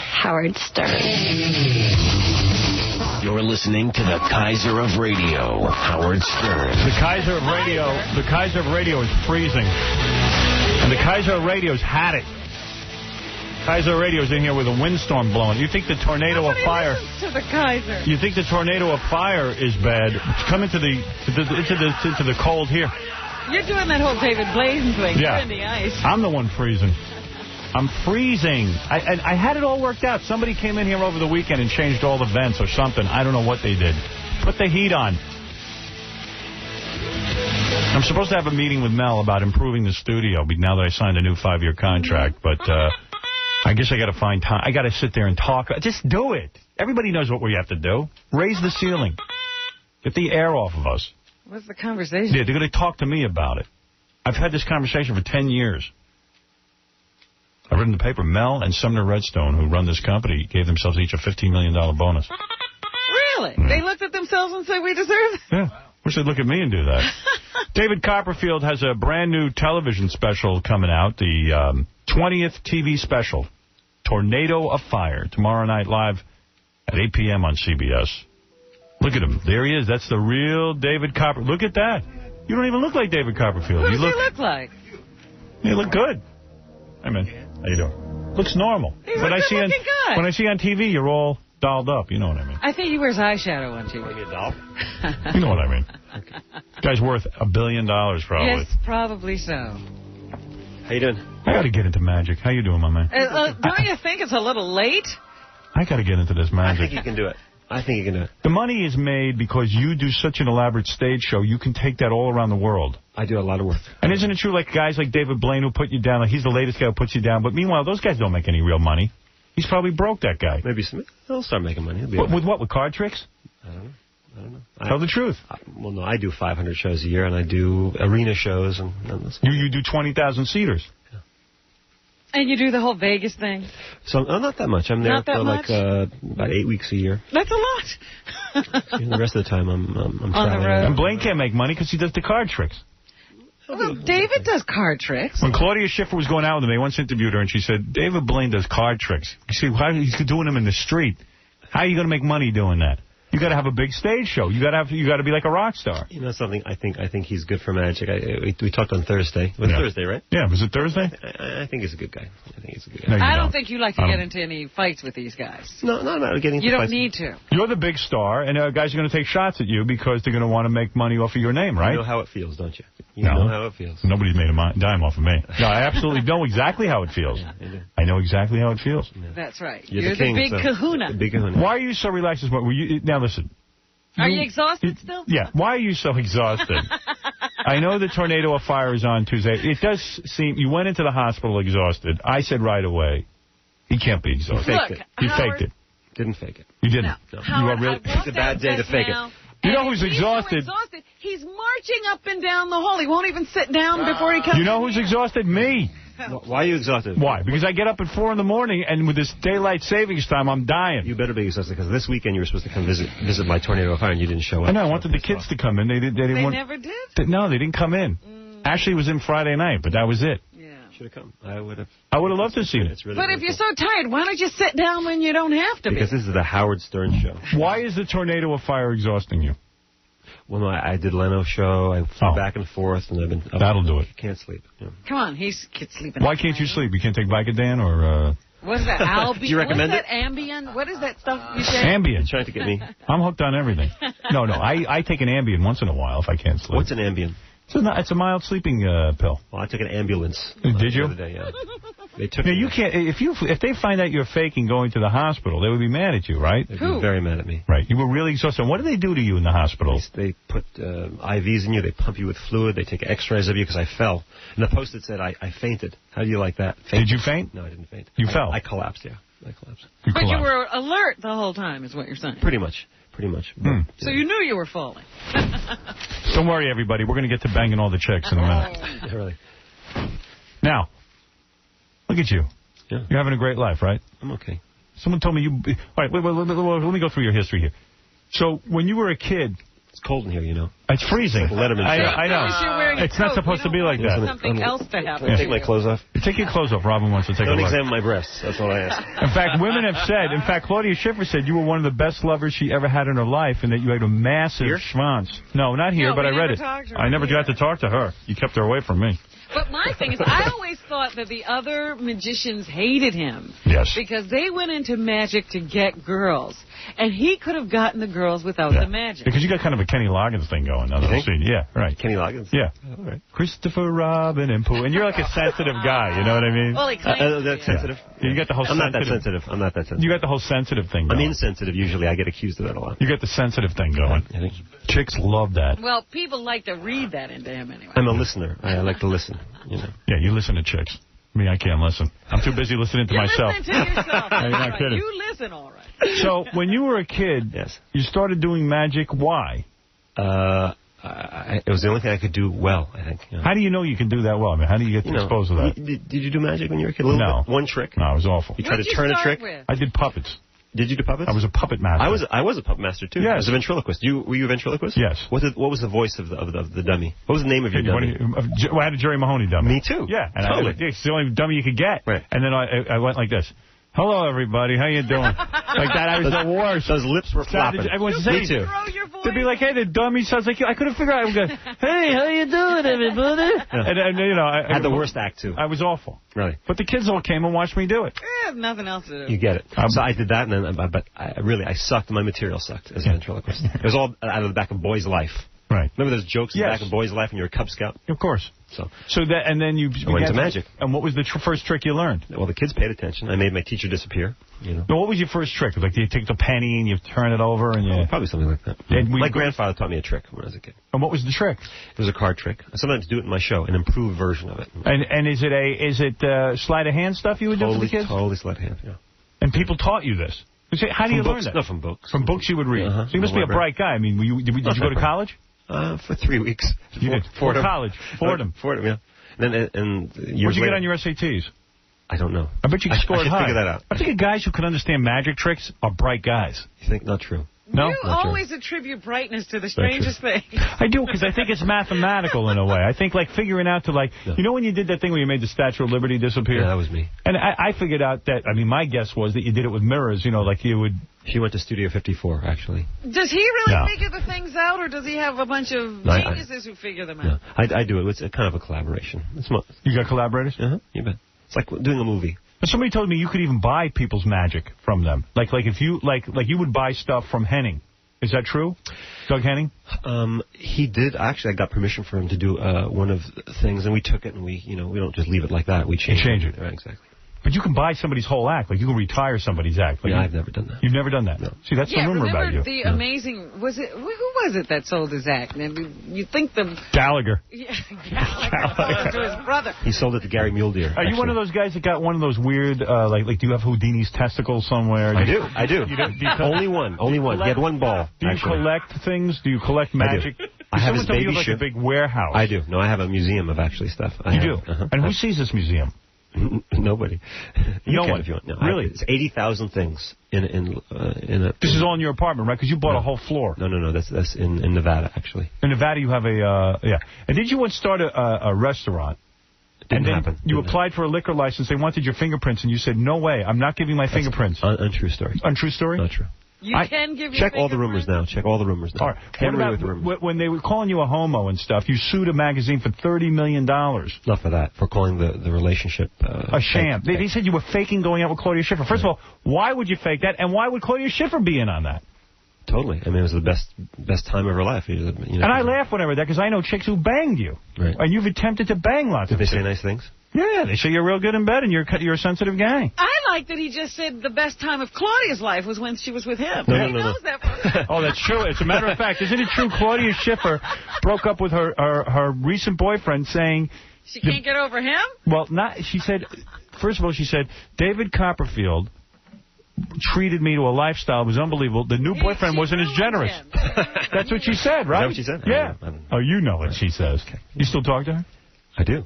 Howard Stern. You're listening to the Kaiser of Radio, Howard Stern. The Kaiser of Radio is freezing. And the Kaiser of Radio's had it. Kaiser Radio's in here with a windstorm blowing. You think the tornado of fire... To the Kaiser. You think the tornado of fire is bad? Come into the cold here. You're doing that whole David Blaine thing. Yeah. You're in the ice. I'm the one freezing. I'm freezing. I had it all worked out. Somebody came in here over the weekend and changed all the vents or something. I don't know what they did. Put the heat on. I'm supposed to have a meeting with Mel about improving the studio now that I signed a new 5-year contract, but I guess I got to find time. I got to sit there and talk. Just do it. Everybody knows what we have to do. Raise the ceiling. Get the air off of us. What's the conversation? Yeah, they're going to talk to me about it. I've had this conversation for 10 years. I've read in the paper, Mel and Sumner Redstone, who run this company, gave themselves each a $15 million bonus. Really? Yeah. They looked at themselves and said, we deserve it? Yeah. Wish they'd look at me and do that. David Copperfield has a brand new television special coming out, the 20th TV special, Tornado of Fire, tomorrow night live at 8 p.m. on CBS. Look at him. There he is. That's the real David Copperfield. Look at that. You don't even look like David Copperfield. What does he look like? You look good. Hey, man. How you doing? Looks normal. He's a good-looking guy. When I see on TV, you're all dolled up. You know what I mean. I think he wears eyeshadow on TV. You know what I mean. Okay. Guy's worth $1 billion, probably. Yes, probably so. How you doing? I got to get into magic. How you doing, my man? Don't you think it's a little late? I got to get into this magic. I think you can do it. The money is made because you do such an elaborate stage show. You can take that all around the world. I do a lot of work. And isn't it true, like guys like David Blaine who put you down, like he's the latest guy who puts you down, but meanwhile, those guys don't make any real money. He's probably broke, that guy. Maybe he'll start making money. With what? With card tricks? I don't know. Tell the truth. Well, no, I do 500 shows a year, and I do arena shows. And you do 20,000 seaters. Yeah. And you do the whole Vegas thing? So not that much. I'm there for like about 8 weeks a year. That's a lot. And the rest of the time, I'm on traveling. the road. And Blaine can't make money because he does the card tricks. Well, David does card tricks. When Claudia Schiffer was going out with him, they once interviewed her, and she said, David Blaine does card tricks. You see, he's doing them in the street. How are you going to make money doing that? You got to have a big stage show. You got to be like a rock star. You know something? I think he's good for magic. We talked on Thursday. It was Thursday, right? Yeah, was it Thursday? I think he's a good guy. No, I don't think you like to get into any fights with these guys. No, not getting into fights. You don't fights. need to. You're the big star, and guys are going to take shots at you because they're going to want to make money off of your name, right? You know how it feels, don't you? You know how it feels. Nobody's made a dime off of me. No, I absolutely know exactly how it feels. Yeah, I know exactly how it feels. Yeah. That's right. You're the king, big kahuna. The big kahuna. Why are you so relaxed? Now, listen. Are you exhausted still? Yeah. Why are you so exhausted? I know the tornado of fire is on Tuesday. It does seem you went into the hospital exhausted. I said right away, he can't be exhausted. You faked it. Didn't fake it. You didn't. No. You are really. It's a bad day to fake it. You know who's exhausted? He's marching up and down the hall. He won't even sit down before he comes. You know who's exhausted? Me. Why are you exhausted? Why? Because I get up at 4 in the morning, and with this daylight savings time, I'm dying. You better be exhausted, because this weekend you were supposed to come visit my tornado of fire, and you didn't show up. I know. I wanted the kids to come in. They never did? No, they didn't come in. Ashley was in Friday night, but that was it. Yeah. Should have come. I would have loved to see it. Really but if you're so tired, why don't you sit down when you don't have to Because this is the Howard Stern show. Why is the tornado of fire exhausting you? Well, no, I did Leno's show. I flew back and forth, and I've been up. That'll do it. Can't sleep. Yeah. Come on, he's sleeping. Why can't you sleep? You can't take Vicodin or... What is that? Albion? Do you recommend What's that? Ambien? What is that stuff you say? Ambien. You're trying to get me. I'm hooked on everything. No, I take an Ambien once in a while if I can't sleep. What's an Ambien? It's a mild sleeping pill. Well, I took an ambulance. Did you? The other day, yeah. They took you can't. If they find out you're faking going to the hospital, they would be mad at you, right? They'd be very mad at me. Right. You were really exhausted. What do they do to you in the hospital? They put IVs in you. They pump you with fluid. They take X-rays of you because I fell. And the post-it said I fainted. How do you like that? Did you faint? No, I didn't faint. You fell? I collapsed, yeah. I collapsed. But you were alert the whole time is what you're saying. Pretty much. So you knew you were falling. Don't worry, everybody. We're going to get to banging all the chicks in a minute. Yeah, really. Now, look at you. Yeah. You're having a great life, right? I'm okay. Someone told me you... All right, let me go through your history here. So when you were a kid, It's cold in here, you know. It's freezing. It's like Letterman show. I know. It's not supposed to be like that. Something else to happen. Can I take my clothes off? You take your clothes off. Robin wants to take a look. Don't examine my breasts. That's all I ask. In fact, women have said, Claudia Schiffer said you were one of the best lovers she ever had in her life and that you had a massive schwanz. No, not here, but I read it. I never got to talk to her. You kept her away from me. But my thing is, I always thought that the other magicians hated him. Yes. Because they went into magic to get girls. And he could have gotten the girls without the magic. Because you got kind of a Kenny Loggins thing going on. Yeah, right. Kenny Loggins? Yeah. All right. Christopher Robin and Pooh. And you're like a sensitive guy, you know what I mean? Well, he claims that's sensitive? Yeah. You got the whole I'm not that sensitive. I'm not that sensitive. You got the whole sensitive thing going. I'm insensitive usually. I get accused of that a lot. You got the sensitive thing going. I think. Chicks love that. Well, people like to read that into him anyway. I'm a listener. I like to listen, you know. Yeah, you listen to chicks. Me, I can't listen. I'm too busy listening to myself. Listen to yourself. You're not kidding. You listen all right. So, when you were a kid, you started doing magic. Why? It was the only thing I could do well, I think. You know. How do you know you can do that well? I mean, how do you get exposed to that? Did you do magic when you were a kid? No. One trick? No, it was awful. You tried to turn a trick? I did puppets. Did you do puppets? I was a puppet master. I was a puppet master, too. Yes. I was a ventriloquist. Were you a ventriloquist? Yes. What was the voice of the dummy? What was the name of your dummy? I had a Jerry Mahoney dummy. Me, too. Yeah. And totally. It's the only dummy you could get. Right. And then I went like this. Hello, everybody. How you doing? Like that. I was the worst. Those lips were flopping. Everyone's Me, too. They'd be like, hey, the dummy sounds like you. I couldn't figure out. I would go, hey, how you doing, everybody? Yeah. And you know, I had the worst act, too. I was awful. Really? But the kids all came and watched me do it. I have nothing else to do. You get it. So I did that, and then, but I sucked. My material sucked as a ventriloquist. It was all out of the back of Boy's Life. Right. Remember those jokes in the back of Boy's Life when you were a Cub Scout? Of course. So that, and then you went into magic. And what was the first trick you learned? Well, the kids paid attention. I made my teacher disappear. You know. Now, what was your first trick? Like, do you take the penny and you turn it over and you... Probably something like that. My grandfather taught me a trick when I was a kid. And what was the trick? It was a card trick. I sometimes do it in my show, an improved version of it. And is it sleight of hand stuff you would do for the kids? Totally sleight of hand, yeah. And people taught you this? How do you learn that? No, from books. From books you would read. So you must be a bright guy. I mean, did you go to college? For 3 weeks. You did? For college? Fordham, yeah. And what'd you get on your SATs? I don't know. I bet you scored high. I should figure that out. I think guys who can understand magic tricks are bright guys. You think? Not true. No? You always attribute brightness to the strangest thing. I do, because I think it's mathematical in a way. I think, like, figuring out to, like, you know when you did that thing where you made the Statue of Liberty disappear? Yeah, that was me. And I figured out that, I mean, my guess was that you did it with mirrors, you know, like you would... She went to Studio 54, actually. Does he really figure the things out, or does he have a bunch of geniuses who figure them out? I do it. It's a kind of a collaboration. You got collaborators? Uh-huh, you bet. It's like doing a movie. Somebody told me you could even buy people's magic from them. Like if you like you would buy stuff from Henning. Is that true? Doug Henning? He did. Actually, I got permission for him to do one of the things, and we took it, and we don't just leave it like that. We change it. Right, exactly. But you can buy somebody's whole act. Like, you can retire somebody's act. Like, I've never done that. You've never done that? No. See, that's the rumor about you. Remember the amazing... Who was it that sold his act? You think the... Gallagher. Yeah, Gallagher. To his brother. He sold it to Gary Muldeer. Are you one of those guys that got one of those weird, like do you have Houdini's testicles somewhere? I do. Only one. He had one ball. Do you collect things? Do you collect magic? I have his baby you have, like, a big warehouse. I do. No, I have a museum of actually stuff. You do? And who sees this museum? Nobody. No one. If you want. No, really? It's 80,000 things in a. This is all in your apartment, right? Because you bought a whole floor. No. That's in Nevada, actually. In Nevada, you have a And did you once start a restaurant? Didn't happen. You applied for a liquor license. They wanted your fingerprints, and you said, "No way, I'm not giving my fingerprints." Untrue story. Untrue story. Not true. You can give your Check all the rumors now. All right. What about when they were calling you a homo and stuff? You sued a magazine for $30 million. Not for that. For calling the relationship a sham. They said you were faking going out with Claudia Schiffer. First of all, why would you fake that? And why would Claudia Schiffer be in on that? Totally. I mean, it was the best time of her life. And I laugh when I read that because I know chicks who banged you. Right. And you've attempted to bang lots of Did they say nice things? Yeah, they say you're real good in bed and you're a sensitive guy. I like that he just said the best time of Claudia's life was when she was with him. No, he knows that. Oh, that's true. As a matter of fact, isn't it true Claudia Schiffer broke up with her recent boyfriend saying... She can't get over him? Well, she said, first of all, she said, David Copperfield treated me to a lifestyle that was unbelievable. The new boyfriend wasn't as generous. That's what she said, right? Is that what she said? Yeah. I don't know. Oh, you know what she says. Okay. You still talk to her? I do.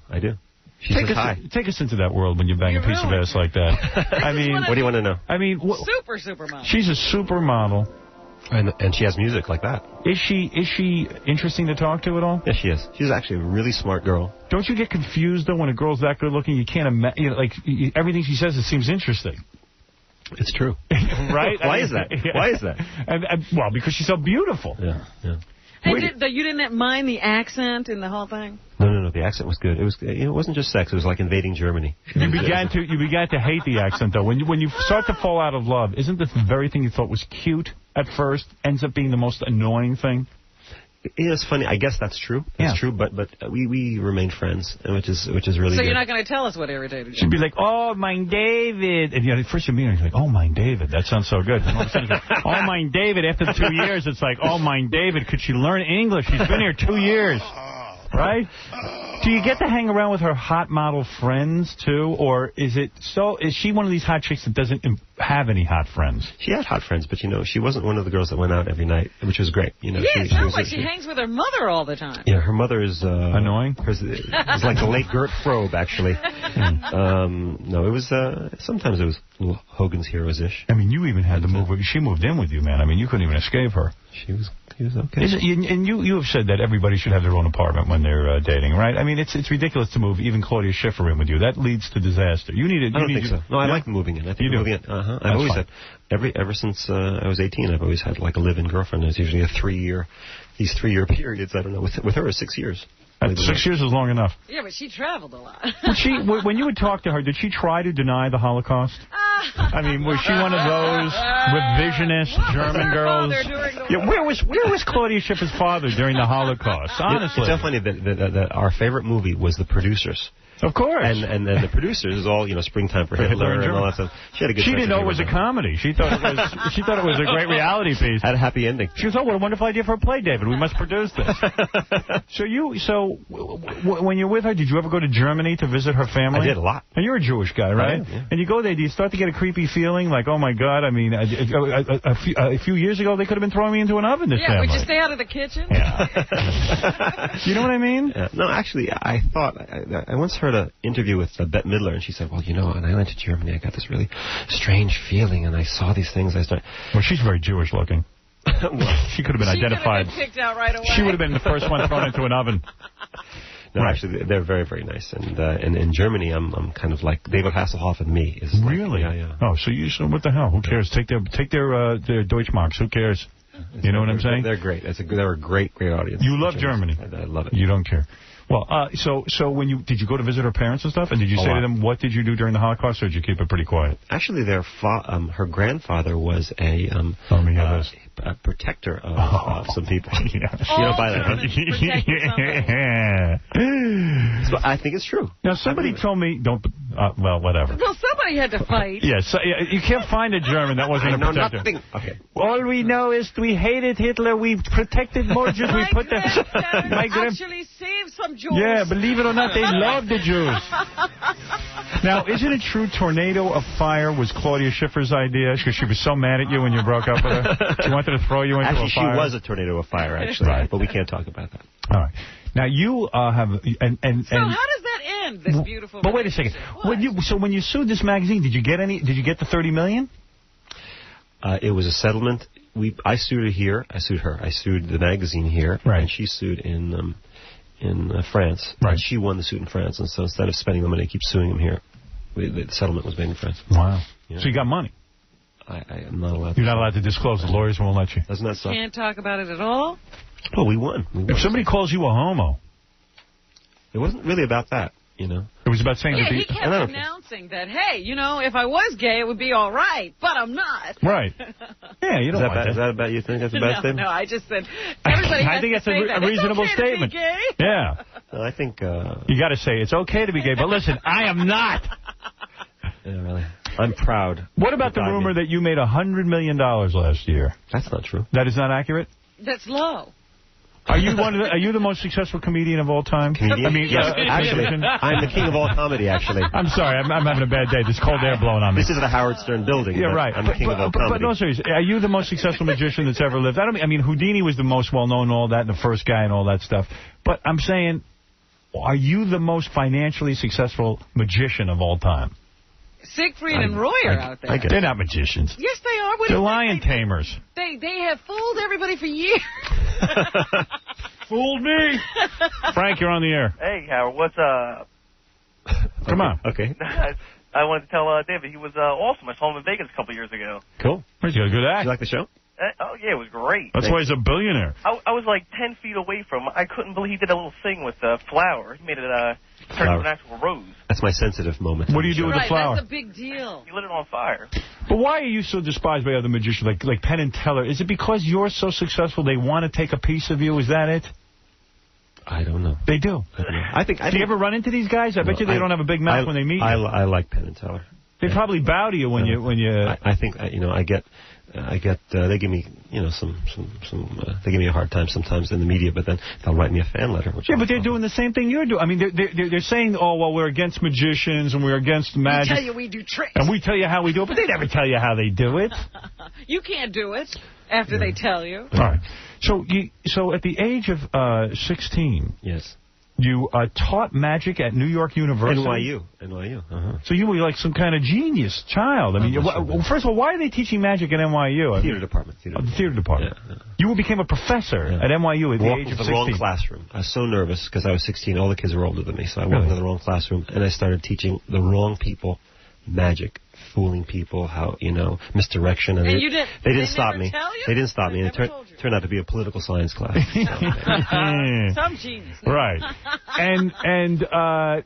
She says hi. Take us into that world when you bang a piece of ass like that. I mean, what do you want to know? I mean, supermodel. She's a supermodel. And she has music like that. Is she interesting to talk to at all? Yes, she is. She's actually a really smart girl. Don't you get confused, though, when a girl's that good looking? You can't imagine, you know, like, everything she says, it seems interesting. It's true. Right? Why is that? Why is that? Well, because she's so beautiful. Yeah. And you didn't mind the accent in the whole thing? No. The accent was good. It was. It wasn't just sex. It was like invading Germany. You began to hate the accent, though. When you start to fall out of love, isn't the very thing you thought was cute at first ends up being the most annoying thing? It's funny. I guess that's true. That's true. But we remained friends, which is really. So good. you're not going to tell us what irritated you? She'd be like, "Oh, mein David," and at first you meet her, and you're like, "Oh, mein David, that sounds so good." And all of a sudden, it's like, "Oh, mein David." After 2 years, it's like, "Oh, mein David, could she learn English? She's been here 2 years." Right? Do you get to hang around with her hot model friends, too? Or is she one of these hot chicks that doesn't have any hot friends? She had hot friends, but, she wasn't one of the girls that went out every night, which was great. Yeah, it sounds like she hangs with her mother all the time. Yeah, her mother is... annoying? It's like the late Gert Frobe, actually. No, it was... sometimes it was Hogan's Heroes-ish. I mean, you even had to move... She moved in with you, man. I mean, you couldn't even escape her. She was okay. And you have said that everybody should have their own apartment when they're dating, right? I mean, it's ridiculous to move even Claudia Schiffer in with you. That leads to disaster. I don't think so. No, I like moving in. I think moving in. I've always had ever since I was 18. I've always had like a live-in girlfriend. It's usually these 3 year periods. I don't know. With her, it's 6 years. 6 years is long enough. Yeah, but she traveled a lot. When you would talk to her, did she try to deny the Holocaust? I mean, was she one of those revisionist German girls? Yeah, where was Claudia Schiffer's father during the Holocaust? Honestly, it's so funny that our favorite movie was The Producers. Of course. And the Producers is all, Springtime for Hitler and all that stuff. She didn't know it was a comedy. She thought it was a great reality piece. Had a happy ending. She was, what a wonderful idea for a play, David. We must produce this. So when you're with her, did you ever go to Germany to visit her family? I did a lot. And you're a Jewish guy, right? Yeah. And you go there, do you start to get a creepy feeling like, oh my God, I mean, a few years ago they could have been throwing me into an oven, this family. Yeah, would you stay out of the kitchen? Yeah. You know what I mean? Yeah. No, actually, I thought, I once heard an interview with Bette Midler, and she said, well, when I went to Germany, I got this really strange feeling, and I saw these things. Well, she's very Jewish looking. She could have been identified. She could have been picked out right away. She would have been the first one thrown into an oven. No, actually, they're very, very nice. And in Germany, I'm kind of like David Hasselhoff and me. Really? Yeah. Oh, so what the hell? Who cares? Take their Deutschmarks. Who cares? You know what I'm saying? They're great. They're a great audience. You love Germany. I love it. You don't care. Well, so did you go to visit her parents and stuff? And did you say to them, what did you do during the Holocaust, or did you keep it pretty quiet? Actually, her grandfather was a protector of some people. You don't buy that, huh? So I think it's true. Now, somebody told me, well, whatever. Well, somebody had to fight. Yes, you can't find a German that wasn't a protector. Nothing. Okay. All we know is we hated Hitler, we protected more Jews, we put the... actually saved some Jews. Yeah, believe it or not, they loved the Jews. Now, isn't it true Tornado of Fire was Claudia Schiffer's idea because she was so mad at you when you broke up with her? She wanted to throw you into a fire? Actually, she was a tornado of fire, actually. Right. But we can't talk about that. All right. Now, you have... So how does that end, this beautiful But wait a second. When you sued this magazine, did you get the $30 million? It was a settlement. I sued her here. I sued her. I sued the magazine here. Right. And she sued in France. Right. And she won the suit in France. And so instead of spending the money to keep suing him here, the settlement was made in France. Wow. Yeah. So you got money? I am not allowed to. You're not allowed to disclose. The lawyers won't let you. Doesn't that suck? Can't talk about it at all? Well, we won. If somebody calls you a homo... It wasn't really about that, It was about saying that he kept announcing that, hey, if I was gay, it would be all right, but I'm not. Right. Yeah, you don't want that. Is that bad? You think that's a bad statement? No, I just said everybody has I think to that's a reasonable it's okay statement. To be gay. Yeah. No, I think... you got to say, it's okay to be gay, but listen, I am not. Yeah, really. I'm proud. What about the rumor that you made $100 million last year? That's not true. That is not accurate? That's low. Are you the most successful comedian of all time? Comedian? I mean, yes. Actually, I'm the king of all comedy, actually. I'm sorry. I'm having a bad day. There's cold air blowing on me. This is the Howard Stern building. Yeah, right. I'm the king of all comedy. But no, seriously, are you the most successful magician that's ever lived? I mean, Houdini was the most well-known and all that, and the first guy and all that stuff. But I'm saying, are you the most financially successful magician of all time? Siegfried and Roy are out there. They're not magicians. Yes, they are. What They're do you lion think they do? tamers. They have fooled everybody for years. Fooled me. Frank, you're on the air. Hey, Howard, what's up? Come on. Okay. I wanted to tell David he was awesome. I saw him in Vegas a couple years ago. Cool. He's got a good act. Did you like the show? Oh, yeah, it was great. That's why he's a billionaire. I was like 10 feet away from him. I couldn't believe he did a little thing with the flower. He made it turn into an actual rose. That's my sensitive moment. What do you do with the flower? That's a big deal. He lit it on fire. But why are you so despised by other magicians like Penn and Teller? Is it because you're so successful they want to take a piece of you? Is that it? I don't know. They do. I think. Do you ever run into these guys? I bet you they don't have a big mouth when they meet you. I like Penn and Teller. They probably bow to you when you. I think I get. They give me they give me a hard time sometimes in the media, but then they'll write me a fan letter. Yeah, but they're doing the same thing you're doing. I mean, they're saying, oh, well, we're against magicians and we're against magic. We tell you we do tricks. And we tell you how we do it, but they never tell you how they do it. You can't do it after they tell you. All right. So at the age of 16, yes, you taught magic at New York University. NYU. So you were like some kind of genius child. I mean, first of all, why are they teaching magic at NYU? Theater department. Theater department. Yeah. You became a professor at NYU at the age of 16. The wrong classroom. I was so nervous because I was 16. All the kids were older than me, so I walked into the wrong classroom and I started teaching the wrong people magic, fooling people, how, misdirection. And they didn't stop me. They didn't stop me. And it turned out to be a political science class. Some genius. Right. And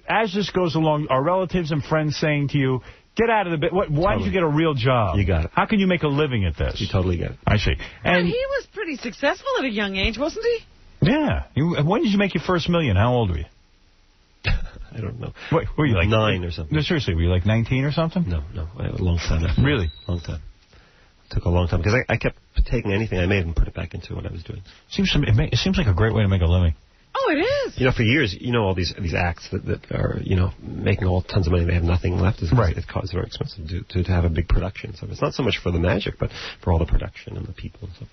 as this goes along, are relatives and friends saying to you, get out of the bit. Why did you get a real job? You got it. How can you make a living at this? You totally get it. I see. And he was pretty successful at a young age, wasn't he? Yeah. When did you make your first $1 million? How old were you? I don't know. Wait, were you like 9 or something? No, seriously, were you like 19 or something? No, a long time. Really? Long time. It took a long time because I kept taking anything I made and put it back into what I was doing. It seems like a great way to make a living. Oh, it is. For years, all these acts that are, making all tons of money, they have nothing left. It's very expensive to have a big production. So it's not so much for the magic, but for all the production and the people and stuff.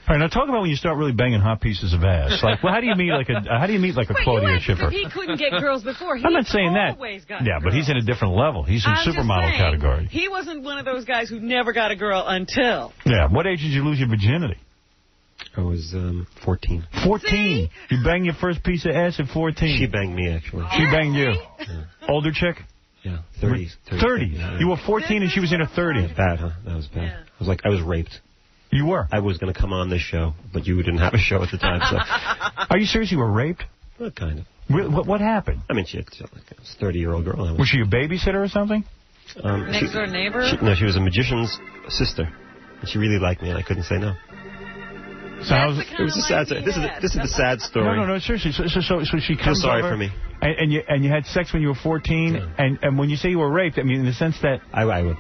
All right, now talk about when you start really banging hot pieces of ass. Like, well, how do you meet like a Claudia Schiffer? He couldn't get girls before. I'm not saying that. Yeah, but he's in a different level. He's in supermodel category. He wasn't one of those guys who never got a girl until. Yeah. What age did you lose your virginity? I was 14. 14. See? You banged your first piece of ass at 14. She banged me, actually. She banged you. Yeah. Older chick? Yeah, 30. 30. Yeah. You were 14 and she was in her 30s. Bad, huh? That was bad. Yeah. I was raped. You were? I was going to come on this show, but you didn't have a show at the time. So. Are you serious? You were raped? Well, kind of. What happened? I mean, she was a 30-year-old girl. Was she a babysitter or something? Next door neighbor? She was a magician's sister. And she really liked me, and I couldn't say no. So it was a sad story. This is the sad story. No, seriously. So she comes Feel sorry over, for me. And you had sex when you were 14, and when you say you were raped, I mean in the sense that I would.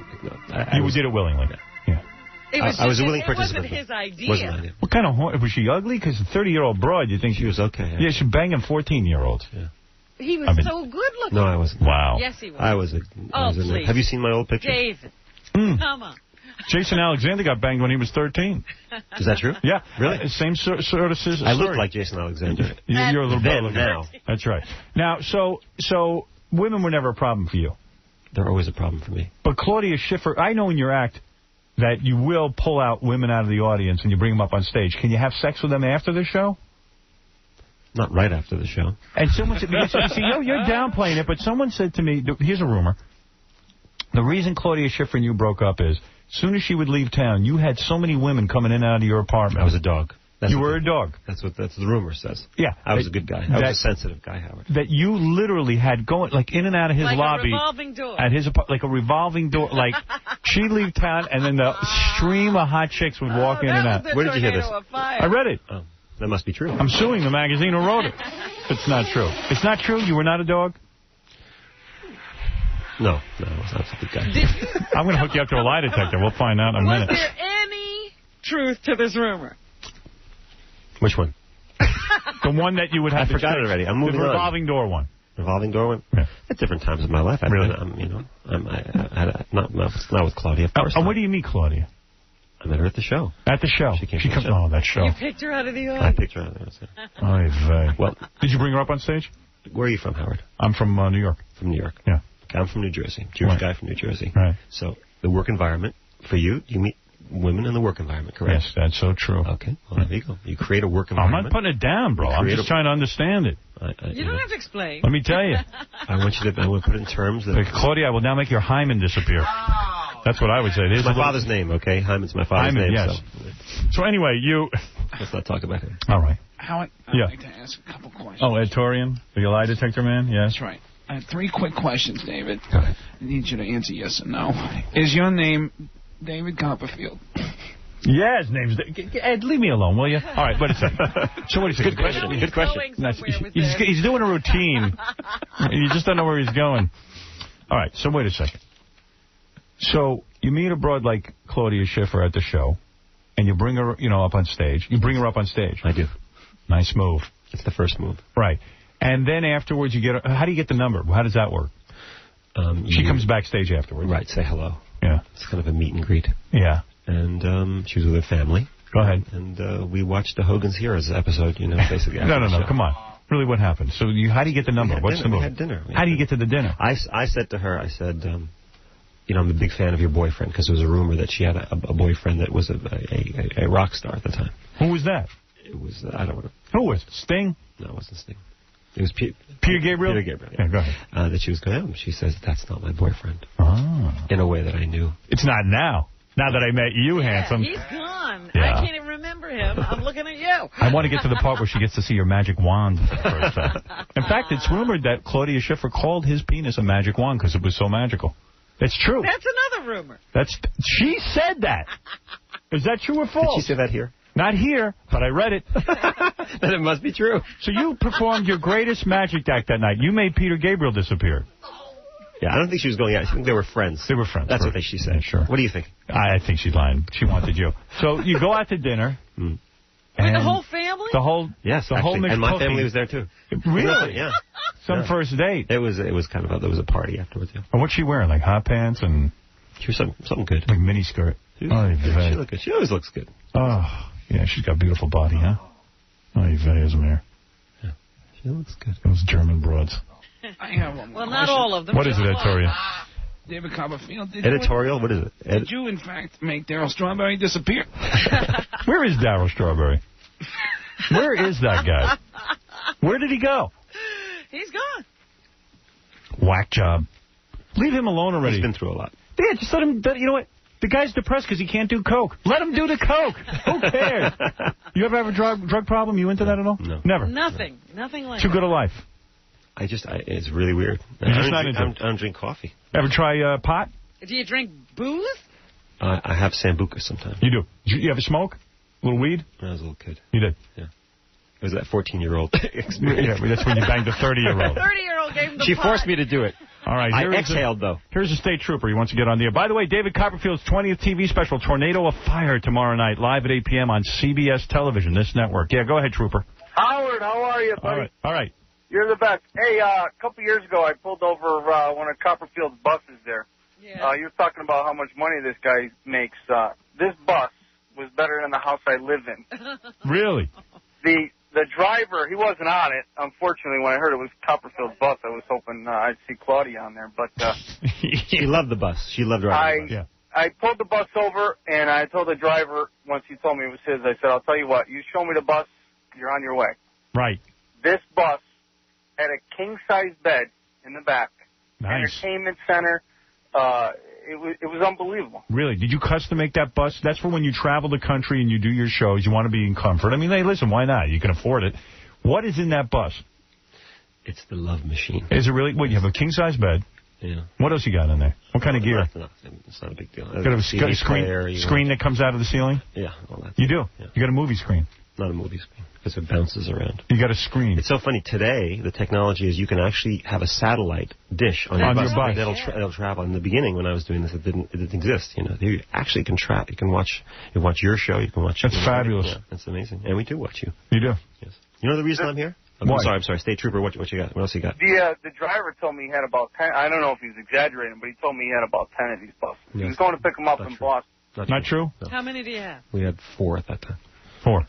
You did it willingly. Yeah. I was a willing participant. It wasn't his idea. Wasn't idea. What kind of was she ugly? Because a 30-year-old broad, you think she was okay? Yeah, she banging 14-year-olds. Yeah. He was so good looking. No, I wasn't. Wow. Yes, he was. I was. Please. Have you seen my old picture? David, come on. Jason Alexander got banged when he was 13. Is that true? Yeah. Really? Same sort of story. I look like Jason Alexander. You're a little bit now. That's right. Now, so women were never a problem for you. They're always a problem for me. But Claudia Schiffer, I know in your act that you will pull out women out of the audience and you bring them up on stage. Can you have sex with them after the show? Not right after the show. And someone said, see, you're downplaying it, but someone said to me, here's a rumor. The reason Claudia Schiffer and you broke up is, as soon as she would leave town, you had so many women coming in and out of your apartment. I was a dog. You were a dog. That's what the rumor says. Yeah. I was a good guy. I was a sensitive guy, Howard. That you literally had going, like, in and out of his lobby. Like a revolving door. At his like a revolving door. Like, she'd leave town, and then the stream of hot chicks would walk in and out. Where did you hear this? I read it. Oh, that must be true. I'm suing the magazine who wrote it. It's not true. It's not true? You were not a dog? No, I was not a good guy. I'm going to hook you up to a lie detector. We'll find out in a minute. Was there any truth to this rumor? Which one? The one that you would have. I forgot it already. I'm moving on. The revolving door one. Revolving door one? Yeah. At different times in my life. Really? Not with Claudia, of course. And where do you meet Claudia? I met her at the show. At the show? She came comes. Oh, that show. You picked her out of the audience? I picked her out of the audience. Well, did you bring her up on stage? Where are you from, Howard? I'm from New York. From New York? Yeah. I'm from New Jersey, Jewish guy from New Jersey. Right. So the work environment, for you meet women in the work environment, correct? Yes, that's so true. Okay, well, there you go. You create a work environment. I'm not putting it down, bro. I'm just trying to understand it. You don't have to explain. Let me tell you. I want to put it in terms that... Claudia, I will now make your hymen disappear. That's what I would say. It's my father's name, okay? Hyman's my father's name. Yes. So anyway, you... Let's not talk about him. All right. Howard, I'd like to ask a couple questions. Oh, Ed Torian, the lie detector man? Yes. That's right. I have 3 quick questions, David. Go ahead. I need you to answer yes or no. Is your name David Copperfield? Yeah, his name's... Ed, leave me alone, will you? All right, wait a second. So what is it? Good question. Good question. He's doing a routine. You just don't know where he's going. All right, so wait a second. So you meet a broad like Claudia Schiffer at the show, and you bring her, up on stage. You bring her up on stage. I do. Nice move. It's the first move. Right. And then afterwards, you get her... How do you get the number? How does that work? She comes backstage afterwards. Right, say hello. Yeah. It's kind of a meet and greet. Yeah. And she was with her family. Go ahead. And we watched the Hogan's Heroes episode, basically. No, come on. Really, what happened? So how do you get the number? What's the move? We had dinner. How do you get to the dinner? I said to her, I'm a big fan of your boyfriend, because there was a rumor that she had a boyfriend that was a rock star at the time. Who was that? It was, I don't know. Who was it? Sting? No, it wasn't Sting. It was Peter Gabriel? Peter Gabriel, yeah. Go ahead. That she was going, she says, that's not my boyfriend. Oh. In a way that I knew. It's not now. Now that I met you, handsome. He's gone. Yeah. I can't even remember him. I'm looking at you. I want to get to the part where she gets to see your magic wand for the first time. In fact, it's rumored that Claudia Schiffer called his penis a magic wand because it was so magical. It's true. That's another rumor. She said that. Is that true or false? Did she say that here? Not here, but I read it. Then it must be true. So you performed your greatest magic act that night. You made Peter Gabriel disappear. Yeah, I don't think she was going out. I think they were friends. They were friends. That's what she said. Yeah, sure. What do you think? I think she's lying. She wanted you. So you go out to dinner. With the whole family? Yes, the whole and my family was there too. Really? Yeah. Some first date. It was kind of there was a party afterwards. Yeah. And what's she wearing? Like hot pants and? She was something good. Like mini skirt. She looked good. She always looks good. Oh, yeah, she's got a beautiful body, huh? Oh, you Esmer. Yeah, she looks good. Those German broads. I have one more Well, not all of them. What is it, Editorial? David Copperfield. Editorial? What is it? Did you, in fact, make Darryl Strawberry disappear? Where is Darryl Strawberry? Where is that guy? Where did he go? He's gone. Whack job. Leave him alone already. He's been through a lot. Yeah, just let him... You know what? The guy's depressed because he can't do coke. Let him do the coke. Who cares? You ever have a drug problem? You into that at all? No. Never? Nothing like Too that. good a life. It's really weird. You're just not into it? I don't drink coffee. Ever try pot? Do you drink booze? I have Sambuca sometimes. You do? You ever smoke? A little weed? When I was a little kid. You did? Yeah. It was that 14-year-old experience. Yeah, that's when you banged the 30-year-old. 30-year-old gave him the She pot. forced me to do it. All right. I exhaled, though. Here's a state trooper. He wants to get on the air. By the way, David Copperfield's 20th TV special, Tornado of Fire, tomorrow night, live at 8 p.m. on CBS Television, this network. Yeah, go ahead, trooper. Howard, how are you, buddy? All right. You're the best. Hey, a couple years ago, I pulled over one of Copperfield's buses there. Yeah. You were talking about how much money this guy makes. This bus was better than the house I live in. Really? The driver, he wasn't on it. Unfortunately, when I heard it was Copperfield's bus, I was hoping I'd see Claudia on there. But she loved the bus. She loved driving the bus. I pulled the bus over, and I told the driver, once he told me it was his, I said, I'll tell you what, you show me the bus, you're on your way. Right. This bus had a king-size bed in the back. Nice. Entertainment center. It was unbelievable. Really? Did you custom make that bus? That's for when you travel the country and you do your shows. You want to be in comfort. I mean, hey, listen, why not? You can afford it. What is in that bus? It's the love machine. Is it really? What, you have a king-size bed? Yeah. What else you got in there? What kind of gear? It's not a big deal. You got a screen that comes out of the ceiling? Yeah. All that. You do? Yeah. You got a movie screen? Not a movie screen, because it bounces around. You got a screen. It's so funny. Today, the technology is you can actually have a satellite dish on your bus. That'll travel. In the beginning, when I was doing this, it didn't exist. You know, you actually can track. You can watch your show. You can watch. That's fabulous. Yeah, that's amazing. And we do watch you. You do. Yes. You know the reason I'm here? I'm sorry. State Trooper, what you got? What else you got? The driver told me he had about 10. I don't know if he was exaggerating, but he told me he had about 10 of these buses. He was going to pick them up in Boston. Not true? No. How many do you have? We had 4 at that time. 4.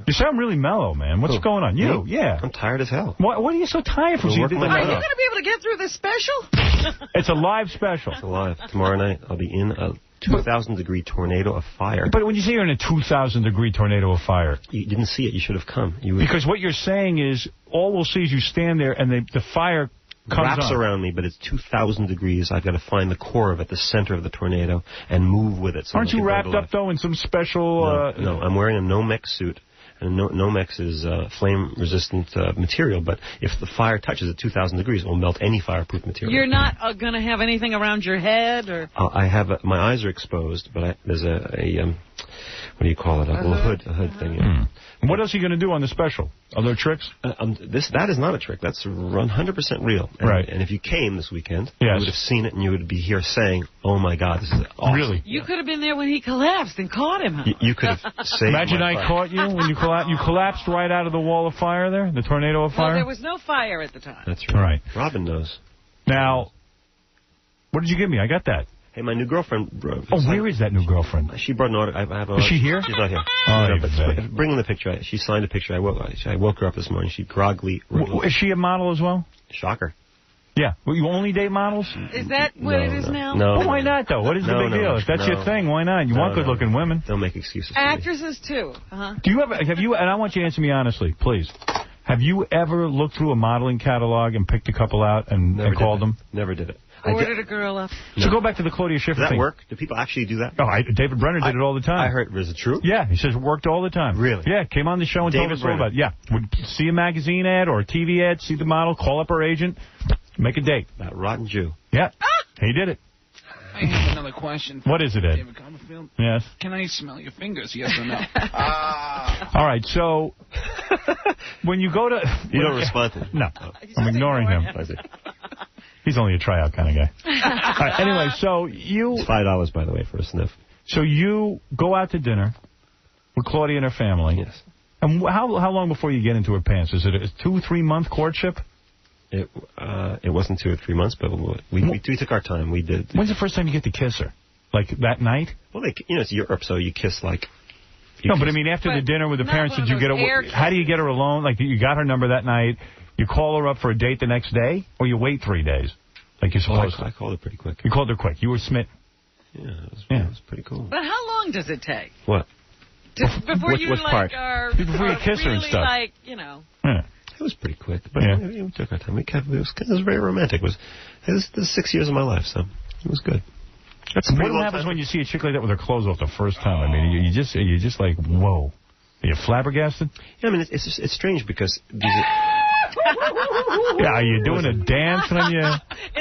You sound really mellow, man. What's going on? You? Me? Yeah. I'm tired as hell. What are you so tired from? Are you going to be able to get through this special? It's a live special. It's live. Tomorrow night, I'll be in a 2,000-degree tornado of fire. But when you say you're in a 2,000-degree tornado of fire... You didn't see it. You should have come. Because what you're saying is, all we'll see is you stand there and the fire comes wraps on. around me, but it's 2,000 degrees. I've got to find the core of it, the center of the tornado, and move with it. So Aren't you wrapped up, though, in some special... No, I'm wearing a Nomex suit. And Nomex is flame-resistant material, but if the fire touches at 2,000 degrees, it will melt any fireproof material. You're not going to have anything around your head? Or I have my eyes are exposed, but there's a what do you call it? A hood thing. Yeah. What else are you going to do on the special? Other tricks? That is not a trick. That's 100% real. And, right. And if you came this weekend, yes. you would have seen it, and you would be here saying, "Oh my God, this is awesome." Really? You could have been there when he collapsed and caught him. Huh? You could have saved. Imagine I caught you when you collapsed. You collapsed right out of the wall of fire there, the tornado of fire. Well, there was no fire at the time. That's right. Robin knows. Now, what did you give me? I got that. Hey, my new girlfriend... where is that new girlfriend? She brought an order. I have is she here? She's not here. Bring in the picture. She signed a picture. I woke her up this morning. She groggily... Is she a model as well? Shocker. Yeah. Well, you only date models? Is that what it is now? No. Well, why not, though? What is the big deal? If that's your thing, why not? You want good-looking women. Don't make excuses. Actresses, too. Do you ever... And I want you to answer me honestly, please. Have you ever looked through a modeling catalog and picked a couple out and called them? Never did it. Ordered a girl up. So go back to the Claudia Schiffer thing. Does that work? Do people actually do that? Oh, David Brenner did it all the time. I heard. Is it true? Yeah, he says it worked all the time. Really? Yeah, came on the show and told us all about it. Yeah, would see a magazine ad or a TV ad, see the model, call up her agent, make a date. That rotten Jew. Yeah, he did it. I have another question. What is it, Ed? David Copperfield? Yes. Can I smell your fingers, yes or no? All right, so when you go to... You don't respond to him. No, I'm ignoring him. He's only a tryout kind of guy. All right, anyway, so you... It's $5, by the way, for a sniff. So you go out to dinner with Claudia and her family. Yes. And how long before you get into her pants? Is it a 2-3 month courtship? It wasn't 2 or 3 months, but we took our time. We did. When's the first time you get to kiss her? Like that night? Well, it's Europe, so you kiss like... But I mean, after the dinner with the parents, did you get her? How do you get her alone? Like, you got her number that night, you call her up for a date the next day, or you wait 3 days? Like you're supposed to? I called her pretty quick. You called her quick. You were smitten. Yeah, it was pretty cool. But how long does it take? What? Before you Before you kiss her and stuff. Like, you know. Yeah. It was pretty quick, but we took our time. It was very romantic. It was the 6 years of my life, so it was good. What happens when you see a chick like that with her clothes off the first time? I mean, you just like, whoa. Are you flabbergasted? Yeah, I mean, it's strange because... Yeah, are you doing a dance when you...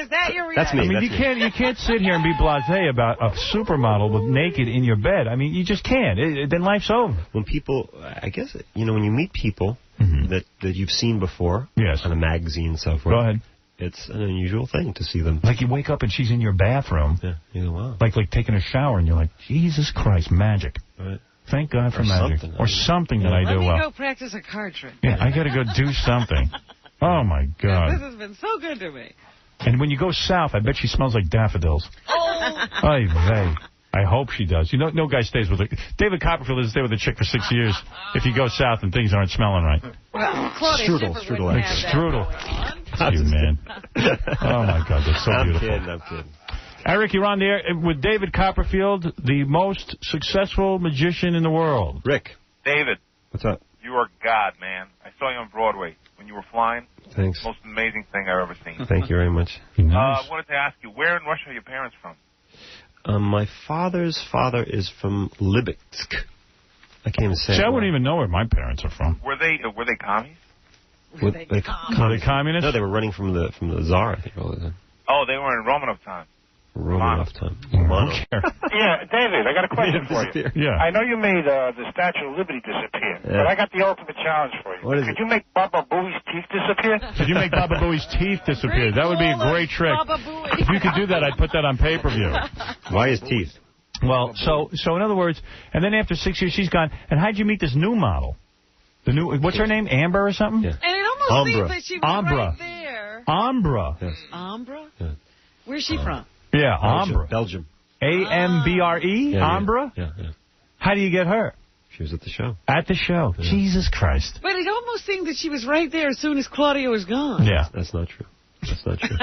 Is that your reaction? That's me. I mean, you can't sit here and be blasé about a supermodel with naked in your bed. I mean, you just can't. Then life's over. When people, I guess, when you meet people that you've seen before, yes, on a magazine and so forth. Go ahead. It's an unusual thing to see them. Like you wake up and she's in your bathroom. Yeah, you go, wow. Like taking a shower and you're like, Jesus Christ, magic. Right. Thank God for magic. Or something that I do well. Let me go practice a card trick. Yeah, I got to go do something. Oh, my God. This has been so good to me. And when you go south, I bet she smells like daffodils. Oh. Ay vey. I hope she does. You know, no guy stays with her. David Copperfield doesn't stay with a chick for 6 years if you go south and things aren't smelling right. Well, Strudel. Strudel. You, man. Oh, my God, that's so beautiful. I'm kidding. Eric, you're on the air with David Copperfield, the most successful magician in the world. Rick. David. What's up? You are God, man. I saw you on Broadway when you were flying. Thanks. Most amazing thing I've ever seen. Thank you very much. I wanted to ask you, where in Russia are your parents from? My father's father is from Lipetsk. I can't even say it. See, I wouldn't even know where my parents are from. Were they commies? Were they communists? No, they were running from the Tsar, I think, all the time. Oh, they were in Romanov time. Romanov time. Yeah, David, I got a question for you. Yeah. I know you made the Statue of Liberty disappear, but I got the ultimate challenge for you. What is Could you make Baba Booey's teeth disappear? Could you make Baba Booey's teeth disappear? That would be a great trick. If you could do that, I'd put that on pay-per-view. Why his teeth? Well, so in other words, and then after 6 years, she's gone. And how'd you meet this new model? What's her name? Amber or something? Yeah. And it almost seems that she was right there. Ambra. Yes. Ambra? Yeah. Where's she from? Yeah, Ambra. Belgium. A-M-B-R-E? Ambra? Yeah. How do you get her? She was at the show. At the show. Yeah. Jesus Christ. But it almost seemed that she was right there as soon as Claudia was gone. Yeah. That's not true. That's not true.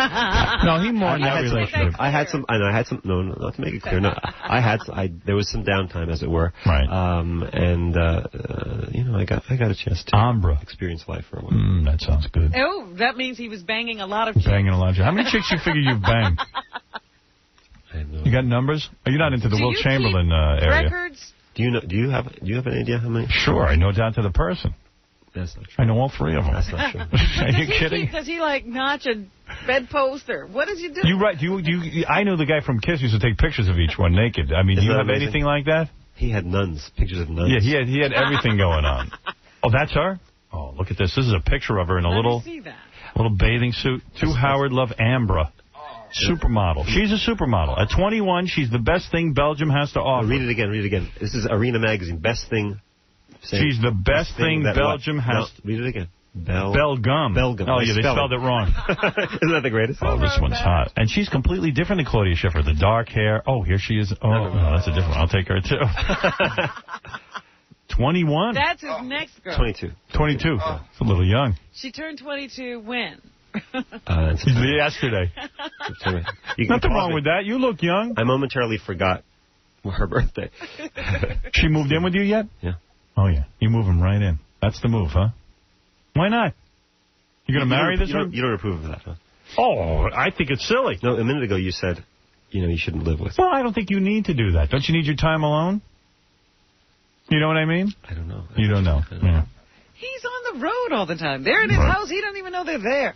No, he mourned that relationship. I had some. No, not to make it clear. No, there was some downtime, as it were. Right. I got a chance to experience life for a while. That sounds good. Oh, that means he was banging a lot of chicks. Banging a lot of chicks. How many chicks you figure you've banged? I have no You got numbers? Are you not into the Will Chamberlain area? Records? Do you have an idea how many? Sure, I know down to the person. That's not true. I know all three of them. That's not true. Are you kidding? Does he like notch a bedpost or what does he do? You right? I know the guy from Kiss used to take pictures of each one naked. I mean, do you have anything like that? He had pictures of nuns. Yeah, he had everything going on. Oh, that's her? Oh, look at this. This is a picture of her in a little bathing suit. To Howard Love Ambra. Supermodel. She's a supermodel. At 21, she's the best thing Belgium has to offer. Read it again. This is Arena Magazine. Best thing. She's the best thing Belgium has. Read it again. Belgium. Belgium. Oh, yeah, they spelled it wrong. Isn't that the greatest? Oh, this one's hot. And she's completely different than Claudia Schiffer. The dark hair. Oh, here she is. Oh, no, that's a different one. I'll take her, too. 21. That's his next girl. 22. 22. It's a little young. She turned 22 when? Yesterday. Nothing wrong with that. You look young. I momentarily forgot her birthday. She moved in with you yet? Yeah. Oh, yeah. You move him right in. That's the move, huh? Why not? You going to marry this one? You don't approve of that, huh? Oh, I think it's silly. No, a minute ago you said, you shouldn't live with. Well, I don't think you need to do that. Don't you need your time alone? You know what I mean? I don't know. You don't know. Yeah. He's on the road all the time. They're in his house. He doesn't even know they're there.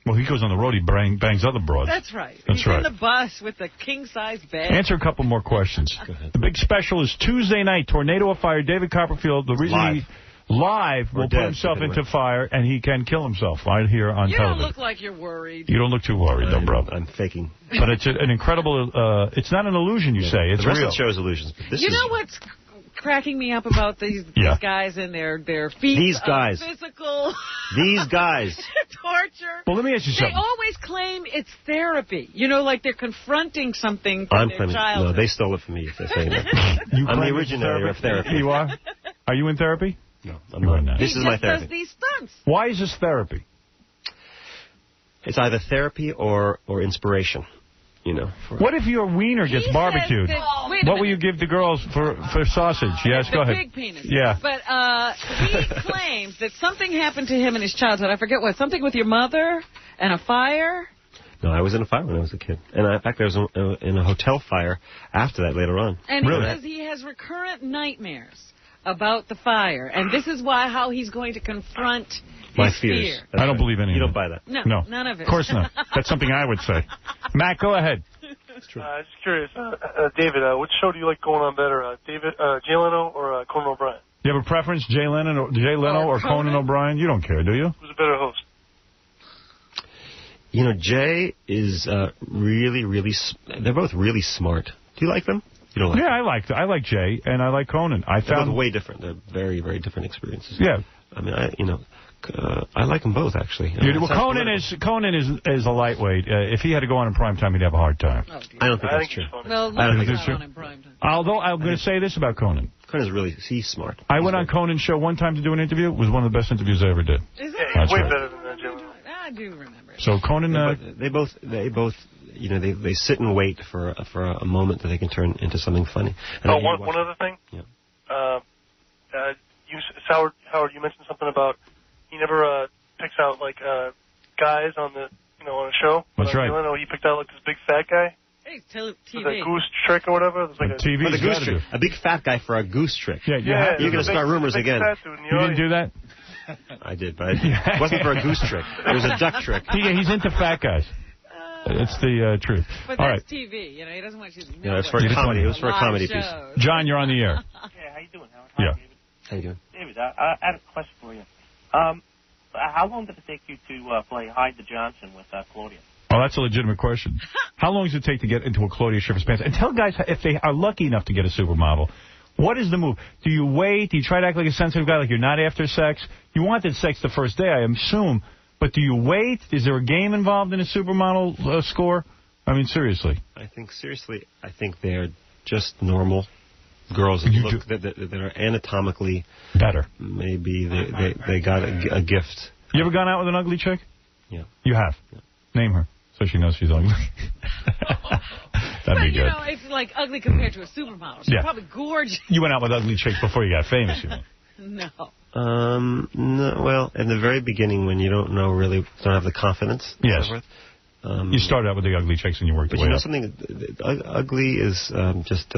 Well, he goes on the road. He bangs other broads. That's right. He's in the bus with the king-size bed. Answer a couple more questions. Go ahead. The big special is Tuesday night. Tornado of Fire. David Copperfield. The reason he will put himself into fire, and he can kill himself right here on television. You don't look like you're worried. You don't look too worried, though, bro. I'm faking. But it's an incredible... it's not an illusion, you say. It's real. The rest real. of the show is illusions. But this know what's cracking me up about these guys and their feet? These guys. Physical... These guys. torture. Well, let me ask you something. They always claim it's therapy. Like they're confronting something from their childhood. No, they stole it from me if they're saying that. I'm the originator of therapy. You are? Are you in therapy? No, I'm not. This is my therapy. He does these stunts. Why is this therapy? It's either therapy or inspiration. What if your wiener gets barbecued? What will you give the girls for sausage? Yes, go ahead. Big penis. Yeah. But he claims that something happened to him in his childhood. I forget what. Something with your mother and a fire? No, I was in a fire when I was a kid. And in fact, I was in a hotel fire after that later on. And he says he has recurrent nightmares about the fire. And this is how he's going to confront my his fears. fear. I don't believe any of it. You don't buy that? No, none of it. Of course not. That's something I would say. Matt, go ahead. It's true. Just curious, David, which show do you like going on better, Jay Leno or Conan O'Brien? You have a preference, Jay Leno or Conan O'Brien? You don't care, do you? Who's a better host? Jay is really, really... They're both really smart. Do you like them? You don't like them? I like Jay, and I like Conan. They're both way different. They're very, very different experiences. Yeah. I mean, I like them both, actually. Conan is a lightweight. If he had to go on in prime time, he'd have a hard time. Oh, I don't think that's true. Well, I don't think that's true. On in prime time. Although I'm going to say this about Conan. He's smart. I went on Conan's show one time to do an interview. It was one of the best interviews I ever did. Is it? Way better than that, Jim. I do remember. So Conan... They both they sit and wait for a moment that they can turn into something funny. And one other thing. Yeah. Howard, you mentioned something about he never picks out guys on the on a show. That's right. He picked out this big fat guy. Hey, TV. The goose trick or whatever. TV. For the goose trick. A big fat guy for a goose trick. Yeah. You're going to start rumors again. You didn't do that? I did, but it wasn't for a goose trick. It was a duck trick. He's into fat guys. It's the truth. But all that's right. TV. He doesn't want you to know. Yeah, it's for a comedy. It was for a comedy piece. John, you're on the air. Yeah, how you doing, Howard? Yeah. David. How you doing? David, I had a question for you. How long did it take you to play Hide the Johnson with Claudia? Oh, that's a legitimate question. How long does it take to get into a Claudia Schiffer's pants? And tell guys, if they are lucky enough to get a supermodel, what is the move? Do you wait? Do you try to act like a sensitive guy, like you're not after sex? You wanted sex the first day, I assume. But do you wait? Is there a game involved in a supermodel score? I mean, seriously. I think they're just normal girls that are anatomically better. Maybe they got a gift. You ever gone out with an ugly chick? Yeah. You have? Yeah. name her so she knows she's ugly. That'd be good. You know, it's like ugly compared to a supermodel. She's probably gorgeous. You went out with ugly chicks before you got famous, you know? No. No. Well, in the very beginning, when you don't know really, don't have the confidence. Yes. So forth, you started out with the ugly chicks and you worked your way up. But you know something? Ugly is just.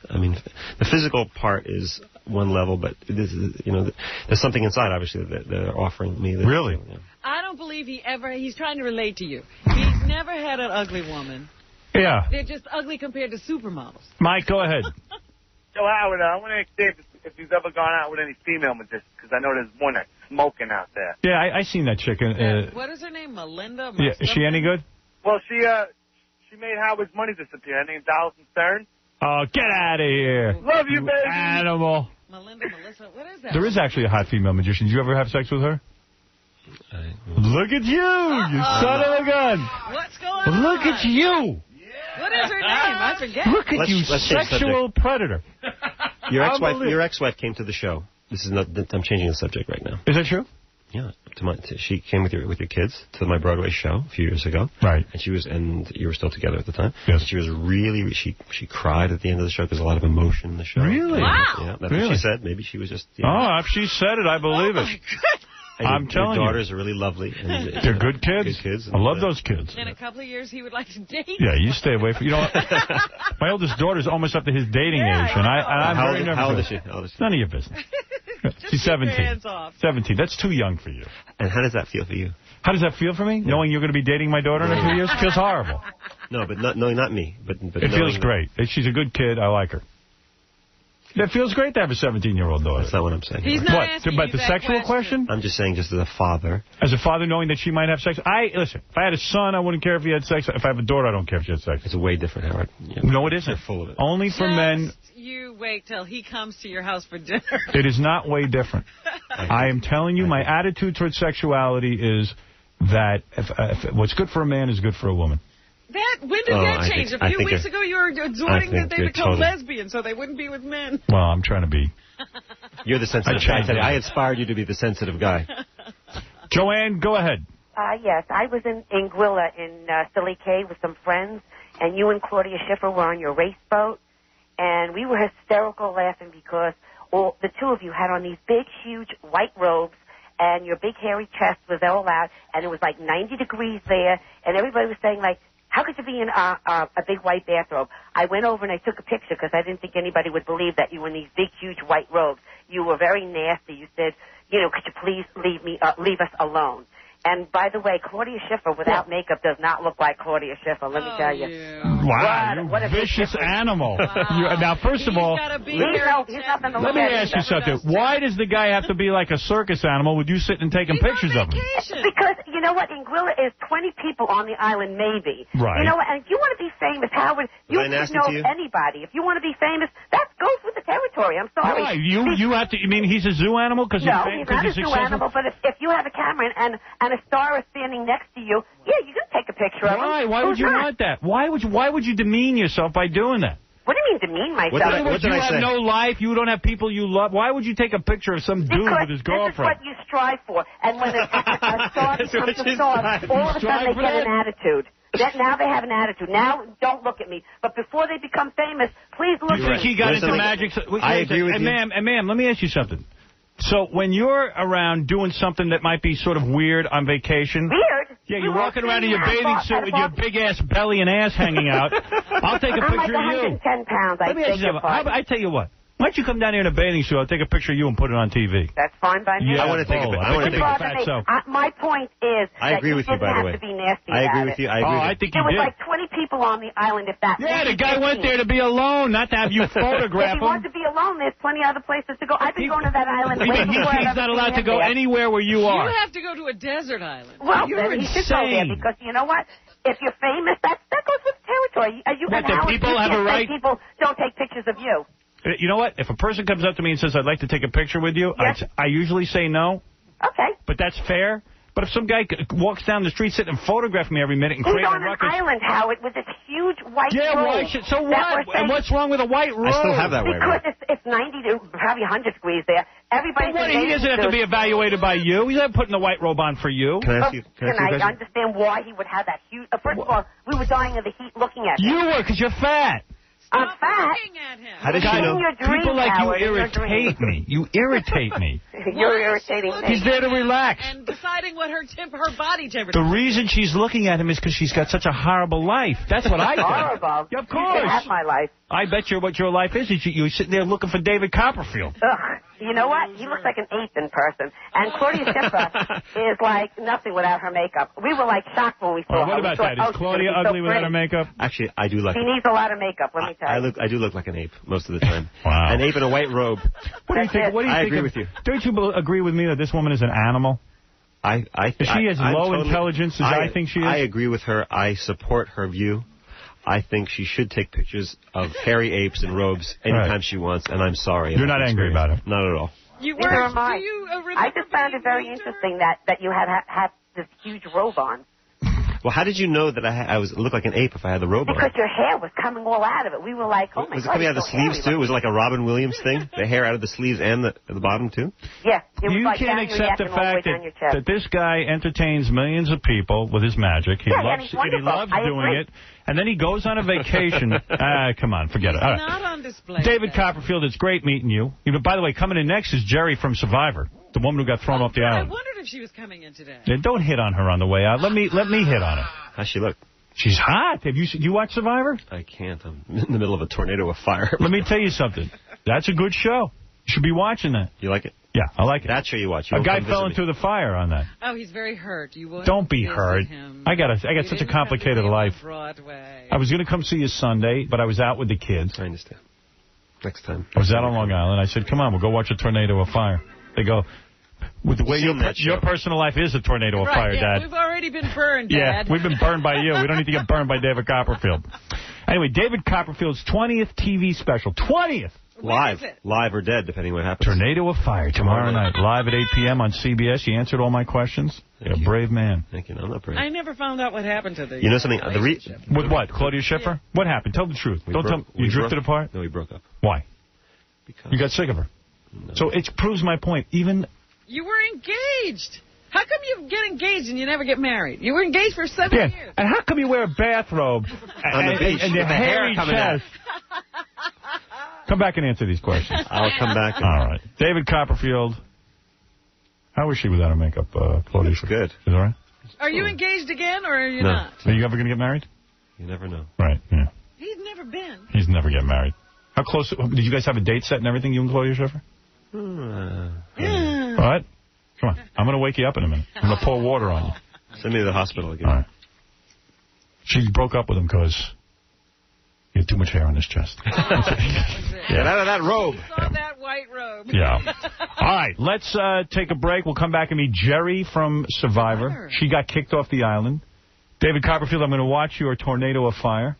I mean, the physical part is one level, but this is, you know, there's something inside, obviously, that they're offering me. Really? Yeah. I don't believe he's trying to relate to you. He's never had an ugly woman. Yeah. They're just ugly compared to supermodels. Mike, go ahead. So, Howard, I want to ask if he's ever gone out with any female magicians, because I know there's one that's smoking out there. Yeah, I seen that chick. What is her name? Melinda? Yeah, is she any good? Well, she made Howard's money disappear. Her name's Allison Stern. Oh, get out of here. Love you, baby. Animal. Melinda, Melissa, what is that? There is actually a hot female magician. Did you ever have sex with her? Look at you, you son of a gun. What's going on? Look at you. What is her name? I forget. Look at you, sexual predator. Your ex-wife came to the show. This is not. I'm changing the subject right now. Is that true? Yeah. She came with your kids to my Broadway show a few years ago. Right. And you were still together at the time. Yes. And she was really. She cried at the end of the show because a lot of emotion in the show. Really? Wow. Yeah. That's what she said. Maybe she was just. You know, Oh, if she said it, I believe it. I'm telling you. Your daughters are really lovely. And, they're good kids. Good kids. I love those kids. In a couple of years, he would like to date. Yeah, you stay away from. You know what? My oldest daughter's almost up to his dating age, and I'm very nervous. How old is she? None of your business. She's 17. 17. That's too young for you. And how does that feel for you? How does that feel for me? Knowing you're going to be dating my daughter in 2 years? It feels horrible. No, but not me. But it feels great. She's a good kid. I like her. It feels great to have a 17-year-old daughter. That's not what I'm saying. He's not asking about you the sexual question? I'm just saying, just as a father. As a father, knowing that she might have sex. Listen, if I had a son, I wouldn't care if he had sex. If I have a daughter, I don't care if she had sex. It's way different, Howard. Yeah. No, it isn't. They're full of it. Only for men. You wait till he comes to your house for dinner. It is not way different. I am telling you, my attitude towards sexuality is that if what's good for a man is good for a woman. When did that change? A few weeks ago, you were exhorting that they become lesbian so they wouldn't be with men. Well, I'm trying to be. You're the sensitive guy. I inspired you to be the sensitive guy. Joanne, go ahead. Yes, I was in Anguilla in Silly Cay with some friends, and you and Claudia Schiffer were on your race boat, and we were hysterical laughing because the two of you had on these big, huge white robes, and your big, hairy chest was all out, and it was like 90 degrees there, and everybody was saying, like, how could you be in a big white bathrobe? I went over and I took a picture because I didn't think anybody would believe that you were in these big, huge white robes. You were very nasty. You said, you know, could you please leave us alone? And by the way, Claudia Schiffer without makeup does not look like Claudia Schiffer, let me tell you. Yeah. Wow, what a vicious animal. Wow. Now, first of all, let me ask you something. Why does the guy have to be like a circus animal with you sitting and taking pictures of him? Because, you know what, Anguilla is 20 people on the island, maybe. Right. You know what, and if you want to be famous, Howard, you can know anybody. If you want to be famous, that goes with the territory. I'm sorry. Why? You have to, you mean he's a zoo animal? No, he's not a zoo animal, but if you have a camera and a star is standing next to you, yeah, you can take a picture of him. Why? Why would you want that? Why would you demean yourself by doing that? What do you mean demean myself? What did you have no life. You don't have people you love. Why would you take a picture of some dude with his girlfriend? This is what you strive for. And when a star becomes a star, all of a sudden they get an attitude. Now they have an attitude. Now, don't look at me. But before they become famous, please look at me. You think he got into magic? I agree with you. Ma'am, let me ask you something. So when you're around doing something that might be sort of weird on vacation... Weird? Yeah, you're walking around in your bathing suit with your big-ass belly and ass hanging out. I'll take a picture of you. I'm like 110 pounds. I tell you what. Why don't you come down here in a bathing suit? I'll take a picture of you and put it on TV. That's fine by me. Yeah, I want to take a picture. My point is I agree with you, by the way. To be nasty I agree with you. I think you did. There was like 20 people on the island, if that. Yeah, the guy went there to be alone, not to have you photograph him. If he wants to be alone, there's plenty of other places to go. I've been going to that island. He's not allowed to go anywhere where you are. You have to go to a desert island. Well, you're he should go there because you know what? If you're famous, that goes with the territory. People have a right. People don't take pictures of you. You know what? If a person comes up to me and says, I'd like to take a picture with you, yes. I usually say no. Okay. But that's fair But if some guy walks down the street sitting and photographing me every minute and creating a ruckus... He's on an island, Howard, with this huge white robe. So what? And what's wrong with a white robe? I still have that white robe. Because it's 90 to probably 100 degrees there. Everybody's he doesn't have to be evaluated by you. He's not putting the white robe on for you. Can I ask you? Can I understand why he would have that huge... first of all, we were dying of the heat looking at him. You were, because you're fat. I'm fat. How did you know? People like you irritate me. You irritate me. You're irritating me. He's there to relax. And deciding what her body temperature The reason she's looking at him is because she's got such a horrible life. That's what I think. Horrible. Yeah, of course. You can have my life. I bet you what your life is you're sitting there looking for David Copperfield. Ugh. You know what? He looks like an ape in person. And Claudia Schiffer is like nothing without her makeup. We were like shocked when we saw her. What about that? Is Claudia ugly without her makeup? Actually, I do like She needs a lot of makeup, let me tell you. I do look like an ape most of the time. Wow. An ape in a white robe. What do you think? I agree with you. Don't you agree with me that this woman is an animal? Is she as low intelligence as I think she is? I agree with her. I support her view. I think she should take pictures of hairy apes in robes anytime she wants, and I'm sorry. You're not angry about it? Not at all. You Neither were. am I. I just found it very interesting that you had this huge robe on. Well, how did you know that I looked like an ape if I had the robe on? Because your hair was coming all out of it. We were like, oh, my God. Was it coming out of the sleeves, too? Was it like a Robin Williams thing? The hair out of the sleeves and the bottom, too? Yeah. It was you like can't accept the fact that this guy entertains millions of people with his magic. He loves doing it. And then he goes on a vacation. Come on, forget it. All right. Not on display. David Copperfield, it's great meeting you. By the way, coming in next is Jerry from Survivor, the woman who got thrown off the island. I wondered if she was coming in today. Yeah, don't hit on her on the way out. Let me hit on her. How's she look? She's hot. Have you watch Survivor? I can't. I'm in the middle of a tornado of fire. Let me tell you something. That's a good show. You should be watching that. You like it? Yeah, I like it. That show you watch. A guy fell into the fire on that. Oh, he's very hurt. You won't Don't be hurt. I got such a complicated life. Broadway. I was going to come see you Sunday, but I was out with the kids. I understand. Next time. I was out on Long Island. I said, come on, we'll go watch a tornado of fire. They go, with the way your personal life is a tornado of fire, Dad. We've already been burned, Dad. Yeah, we've been burned by you. We don't need to get burned by David Copperfield. Anyway, David Copperfield's 20th TV special. 20th! Live or dead, depending what happens. Tornado of Fire, tomorrow night, live at 8 p.m. on CBS. You answered all my questions. You're a brave man. Thank you. No, I'm not brave. I never found out what happened to the You know something? With what? Claudia Schiffer? What happened? Tell the truth. Don't tell me. You drifted apart? No, we broke up. Why? Because you got sick of her. No. So it proves my point. Even... You were engaged. How come you get engaged and you never get married? You were engaged for 7 years. And how come you wear a bathrobe on the beach and your hairy chest? Come back and answer these questions. I'll come back. All right. David Copperfield. How is she without her makeup, Claudia? Looks good. Is that right? Are you engaged again, or are you not? Are you ever going to get married? You never know. Right, yeah. He's never been. He's never get married. How close? Did you guys have a date set and everything, you and Claudia Schiffer? What? Come on. I'm going to wake you up in a minute. I'm going to pour water on you. Send me to the hospital again. All right. She broke up with him because he had too much hair on his chest. Get out of that robe. Saw that white robe. Yeah. All right. Let's take a break. We'll come back and meet Jerry from Survivor. She got kicked off the island. David Copperfield, I'm going to watch your Tornado of Fire.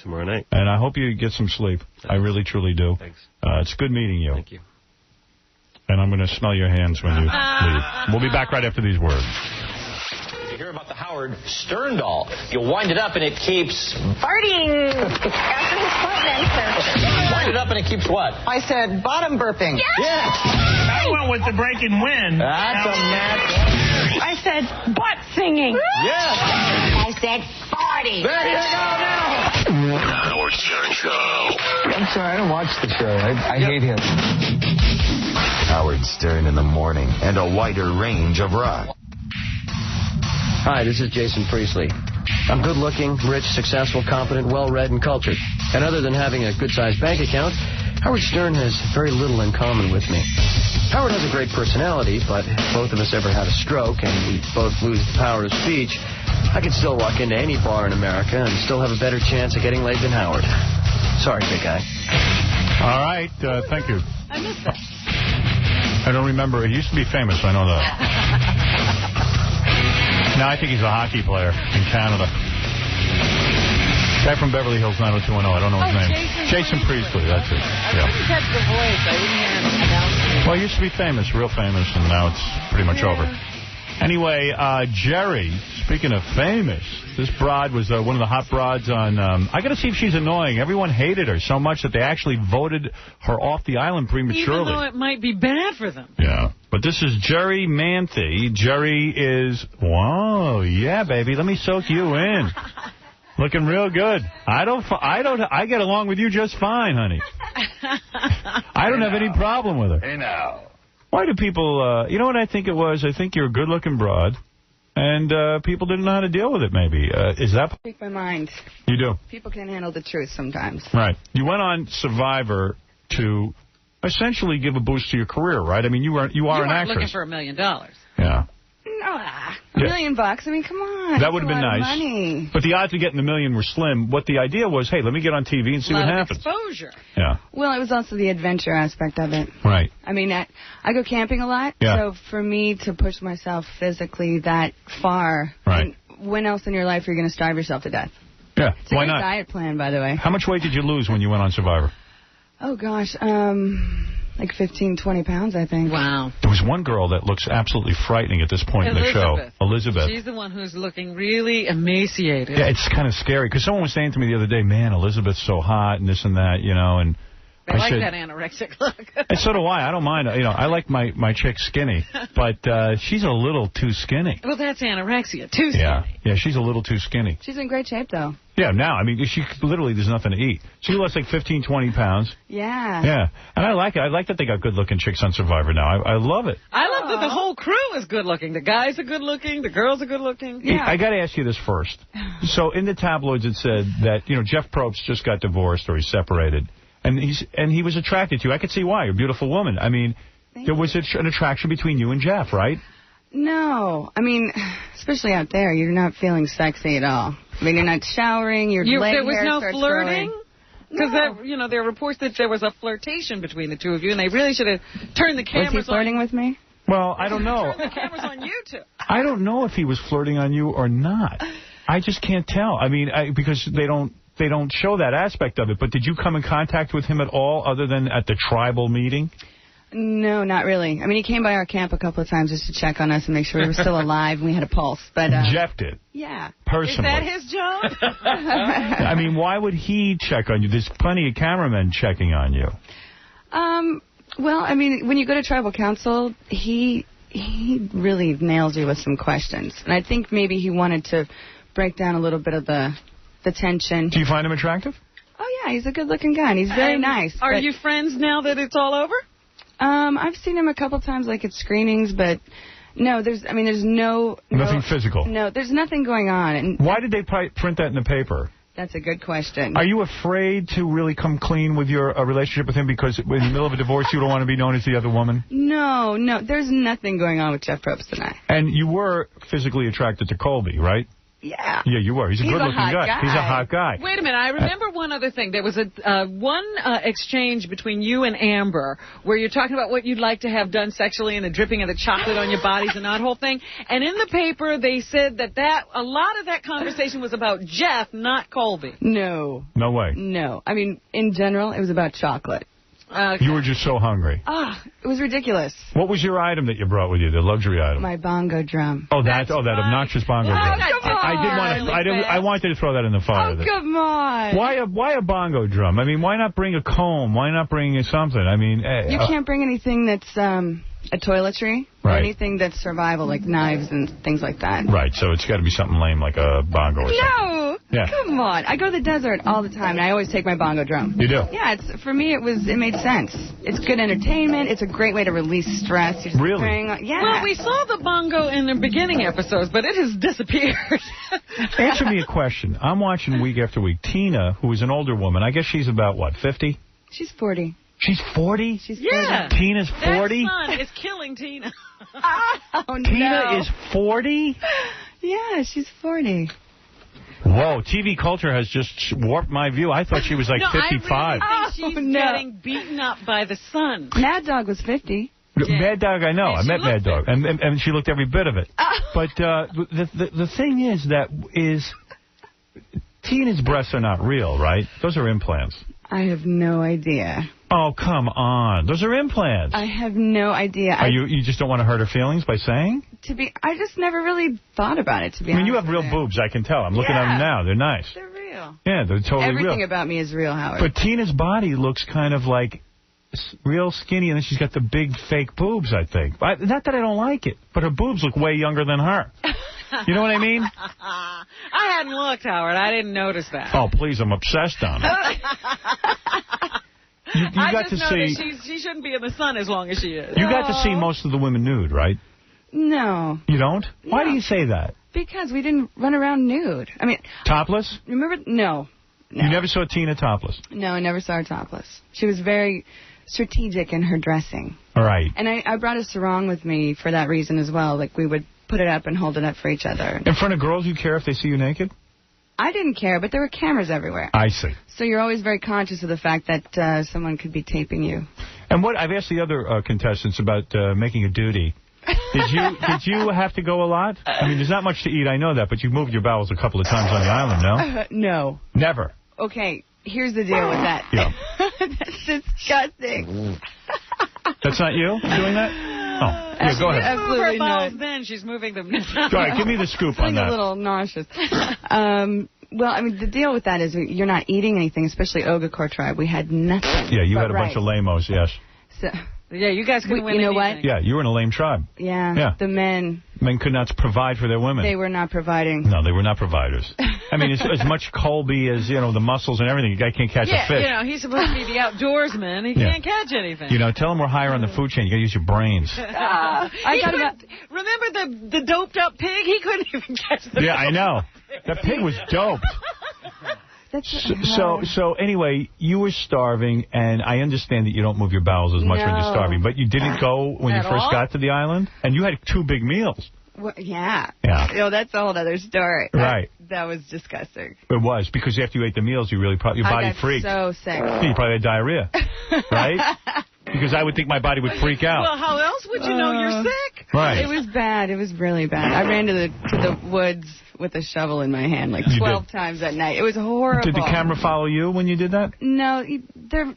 Tomorrow night. And I hope you get some sleep. Thanks. I really, truly do. Thanks. It's good meeting you. Thank you. And I'm going to smell your hands when you leave. We'll be back right after these words. You hear about the Howard Stern doll. You wind it up and it keeps... farting. After his foot answer. Wind it up and it keeps what? I said bottom burping. Yeah. I went with the breaking wind. That's a match. I said butt singing. Yeah. I said farting. There you go now. The Howard Stern Show. I'm sorry, I don't watch the show. I hate him. Howard Stern in the morning and a wider range of rock. Hi, this is Jason Priestley. I'm good-looking, rich, successful, competent, well-read, and cultured. And other than having a good-sized bank account, Howard Stern has very little in common with me. Howard has a great personality, but if both of us ever had a stroke and we both lose the power of speech, I could still walk into any bar in America and still have a better chance of getting laid than Howard. Sorry, big guy. All right, thank you. I missed that. I don't remember. He used to be famous. I know that. Now I think he's a hockey player in Canada. Guy from Beverly Hills 90210. I don't know his name. Jason Priestley. That's it. I couldn't catch the voice. I didn't hear him announce it. Well, he used to be famous, real famous, and now it's pretty much over. Anyway, Jerry, speaking of famous, this broad was one of the hot broads on... I got to see if she's annoying. Everyone hated her so much that they actually voted her off the island prematurely. Even though it might be bad for them. Yeah. But this is Jerry Manthe. Jerry is... Whoa, yeah, baby. Let me soak you in. Looking real good. I get along with you just fine, honey. I don't have any problem with her. Hey, now. Why do people, you know what I think it was? I think you're a good-looking broad, and people didn't know how to deal with it, maybe. Is that... Speak my mind. You do? People can't handle the truth sometimes. Right. You went on Survivor to essentially give a boost to your career, right? I mean, you are an actress. Looking for $1 million. Yeah. No, $1 million bucks. I mean, come on. That would have been nice. Money. But the odds of getting $1 million were slim. What the idea was, hey, let me get on TV and see what happens. Exposure. Yeah. Well, it was also the adventure aspect of it. Right. I mean, I go camping a lot. Yeah. So for me to push myself physically that far, right. When else in your life are you going to starve yourself to death? Yeah. It's a Why great not? diet plan, by the way. How much weight did you lose when you went on Survivor? Oh, gosh. Like 15, 20 pounds, I think. Wow. There was one girl that looks absolutely frightening at this point in the show. Elizabeth. She's the one who's looking really emaciated. Yeah, it's kind of scary, because someone was saying to me the other day, man, Elizabeth's so hot and this and that, you know, and I like that anorexic look. And so do I. I don't mind. You know, I like my chick skinny, but she's a little too skinny. Well, that's anorexia, too skinny. Yeah, she's a little too skinny. She's in great shape, though. Yeah, now. I mean, she literally, there's nothing to eat. She lost like 15, 20 pounds. Yeah. Yeah, and I like it. I like that they got good-looking chicks on Survivor now. I love it. I love that the whole crew is good-looking. The guys are good-looking. The girls are good-looking. Yeah. I got to ask you this first. So in the tabloids it said that, you know, Jeff Probst just got divorced or he's separated. And he was attracted to you. I could see why. You're a beautiful woman. I mean, there was an attraction between you and Jeff, right? No. I mean, especially out there, you're not feeling sexy at all. I mean, you're not showering. There was no flirting? Because there are reports that there was a flirtation between the two of you, and they really should have turned the cameras on. Was he flirting with me? Well, I don't know. Turn the cameras on you two. I don't know if he was flirting on you or not. I just can't tell. I mean, because they don't show that aspect of it. But did you come in contact with him at all other than at the tribal meeting? No, not really. I mean, he came by our camp a couple of times just to check on us and make sure we were still alive and we had a pulse. But Jeff did? Yeah. Personally. Is that his job? I mean, why would he check on you? There's plenty of cameramen checking on you. Well, I mean, when you go to tribal council, he really nails you with some questions. And I think maybe he wanted to break down a little bit of the tension. Do you find him attractive? Oh, yeah, he's a good-looking guy, and he's very nice. Are you friends now that it's all over? I've seen him a couple times, like at screenings, but no, there's no... Nothing physical? No, there's nothing going on. And why did they print that in the paper? That's a good question. Are you afraid to really come clean with your relationship with him because in the middle of a divorce you don't want to be known as the other woman? No, there's nothing going on with Jeff Probst and I. And you were physically attracted to Colby, right? Yeah. Yeah, you were. He's a good-looking guy. He's a hot guy. Wait a minute. I remember one other thing. There was one exchange between you and Amber where you're talking about what you'd like to have done sexually and the dripping of the chocolate on your bodies and that whole thing. And in the paper, they said that a lot of that conversation was about Jeff, not Colby. No. No way. No. I mean, in general, it was about chocolate. Okay. You were just so hungry. It was ridiculous. What was your item that you brought with you, the luxury item? My bongo drum. Oh, that obnoxious bongo drum. I wanted to throw that in the fire. Oh, come on. Why a bongo drum? I mean, why not bring a comb? Why not bring something? I mean, you can't bring anything that's a toiletry or anything that's survival, like knives and things like that. Right, so it's got to be something lame like a bongo or something. No, come on. I go to the desert all the time, and I always take my bongo drum. You do? Yeah, for me, it made sense. It's good entertainment. It's a great way to release stress. Really? Yeah. Well, we saw the bongo in the beginning episodes, but it has disappeared. Answer me a question. I'm watching week after week. Tina, who is an older woman, I guess she's about, 50? She's 40. She's 40? She's 40. Yeah. Tina's 40? That son is killing Tina. Oh, no. Tina is 40? Yeah, she's 40. Whoa, TV culture has just warped my view. I thought she was like 55. I really think she's getting beaten up by the sun. Mad Dog was 50. Yeah. Mad Dog, I know. I met Mad Dog, and she looked every bit of it. But the thing is Tina's breasts are not real, right? Those are implants. I have no idea. Oh, come on. Those are implants. I have no idea. You just don't want to hurt her feelings by saying? I just never really thought about it, to be honest. I mean, you have real boobs, I can tell. I'm looking at them now. They're nice. They're real. Yeah, they're totally real. Everything about me is real, Howard. But Tina's body looks kind of like real skinny, and then she's got the big fake boobs, I think. Not that I don't like it, but her boobs look way younger than her. You know what I mean? I hadn't looked, Howard. I didn't notice that. Oh, please, I'm obsessed on it. You got to see. She shouldn't be in the sun as long as she is. You got to see most of the women nude, right? No. You don't? No. Why do you say that? Because we didn't run around nude. I mean, topless? Remember? No. You never saw Tina topless? No, I never saw her topless. She was very strategic in her dressing. All right. And I brought a sarong with me for that reason as well. Like, we would put it up and hold it up for each other. In front of girls, you care if they see you naked? I didn't care, but there were cameras everywhere. I see. So you're always very conscious of the fact that someone could be taping you. And I've asked the other contestants about making a duty. Did you have to go a lot? I mean, there's not much to eat, I know that, but you've moved your bowels a couple of times on the island, no? No. Never. Okay, here's the deal with that. Yeah. That's disgusting. That's not you doing that? Oh, yeah, go ahead. Absolutely not. Then she's moving them. All right, give me the scoop on that. I'm a little nauseous. Well, I mean, the deal with that is you're not eating anything, especially Ogakor tribe. We had nothing. Yeah, you had a bunch of lamos, yes. So, yeah, you guys couldn't win You know anything. what? Yeah, you were in a lame tribe. Yeah, the men. Men could not provide for their women. They were not providing. No, they were not providers. I mean, as much Colby as, the muscles and everything, a guy can't catch a fish. Yeah, he's supposed to be the outdoorsman. He can't catch anything. Tell him we're higher on the food chain. You got to use your brains. Remember the doped up pig? He couldn't even catch the Yeah, I know. That pig was doped. So anyway, you were starving, and I understand that you don't move your bowels as much when you're starving, but you didn't go when you first got to the island, and you had 2 big meals. Well, yeah. Yeah. That's a whole other story. Right. That was disgusting. It was, because after you ate the meals, your body freaked. So sick. You probably had diarrhea, right? Because I would think my body would freak out. Well, how else would you know you're sick? Right. It was bad. It was really bad. I ran to the woods with a shovel in my hand like 12 times that night. It was horrible. Did the camera follow you when you did that? No, they're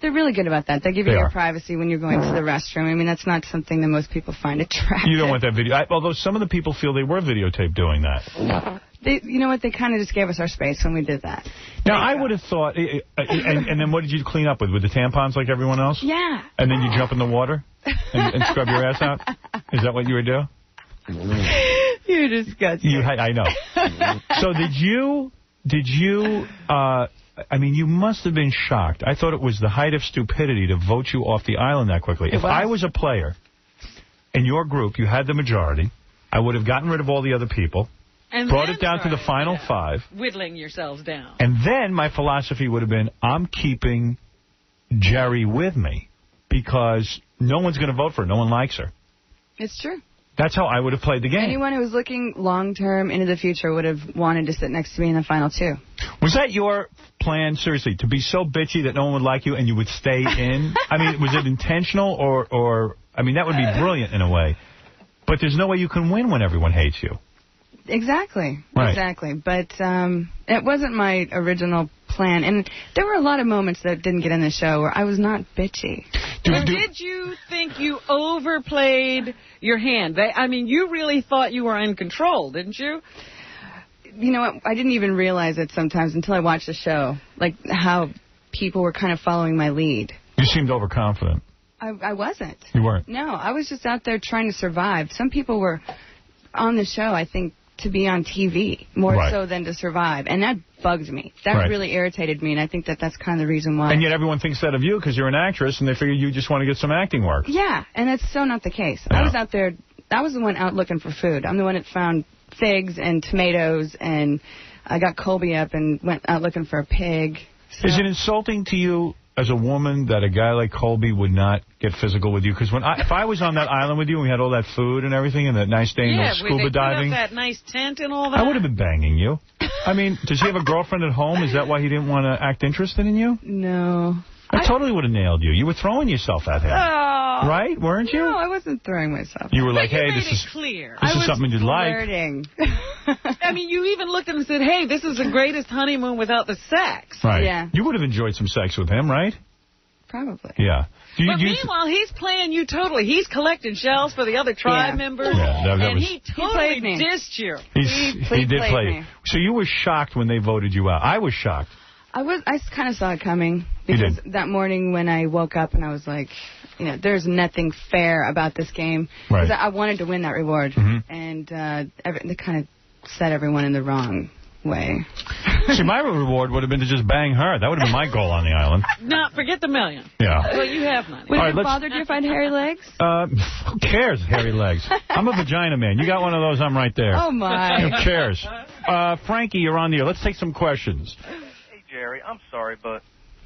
really good about that. They give you your privacy when you're going to the restroom. I mean, that's not something that most people find attractive. You don't want that video. Although some of the people feel they were videotaped doing that. You know what? They kind of just gave us our space when we did that. Now, I would have thought, and then what did you clean up with? With the tampons like everyone else? Yeah. And then you jump in the water and scrub your ass out? Is that what you would do? You're disgusting. I know. So did you, I mean, you must have been shocked. I thought it was the height of stupidity to vote you off the island that quickly. If I was a player in your group, you had the majority, I would have gotten rid of all the other people, and brought it down to the final 5. Whittling yourselves down. And then my philosophy would have been, I'm keeping Jerry with me because no one's going to vote for her. No one likes her. It's true. That's how I would have played the game. Anyone who was looking long-term into the future would have wanted to sit next to me in the final 2. Was that your plan, seriously, to be so bitchy that no one would like you and you would stay in? I mean, was it intentional or I mean, that would be brilliant in a way. But there's no way you can win when everyone hates you. Exactly. Right. Exactly. But it wasn't my original plan. And there were a lot of moments that didn't get in the show where I was not bitchy. Did you think you overplayed your hand? I mean, you really thought you were in control, didn't you? You know what? I didn't even realize it sometimes until I watched the show, like how people were kind of following my lead. You seemed overconfident. I wasn't. You weren't? No, I was just out there trying to survive. Some people were on the show, I think, to be on TV more so than to survive. And that bugged me. That really irritated me, and I think that's kind of the reason why. And yet everyone thinks that of you because you're an actress, and they figure you just want to get some acting work. Yeah, and that's so not the case. Yeah. I was out there. I was the one out looking for food. I'm the one that found figs and tomatoes, and I got Colby up and went out looking for a pig. So. Is it insulting to you as a woman that a guy like Colby would not get physical with you? Because if I was on that island with you and we had all that food and everything and that nice day and scuba diving, that nice tent and all that, I would have been banging you. I mean, does he have a girlfriend at home? Is that why he didn't want to act interested in you? No. I totally would have nailed you. You were throwing yourself at him. Oh, Right? Weren't you? No, I wasn't throwing myself. You were like, But you hey, made this it is clear. This is something you'd like. Flirting. I mean, you even looked at him and said, hey, this is the greatest honeymoon without the sex. Right. Yeah. You would have enjoyed some sex with him, right? Probably. Yeah. But meanwhile, he's playing you totally. He's collecting shells for the other tribe members. Yeah, that and was, he totally dissed you. he did play you. So you were shocked when they voted you out. I was shocked. I kind of saw it coming because that morning when I woke up and I was like, you know, there's nothing fair about this game. Right. Because I wanted to win that reward. And they kind of set everyone in the wrong way. See, my reward would have been to just bang her. That would have been my goal on the island. No, forget the million. Yeah. Well, you have money. Would it have bothered you if I had hairy legs? Who cares, hairy legs? I'm a vagina man. You got one of those, I'm right there. Oh, my. Who cares? Frankie, you're on the air. Let's take some questions. Hey, Jerry, I'm sorry, but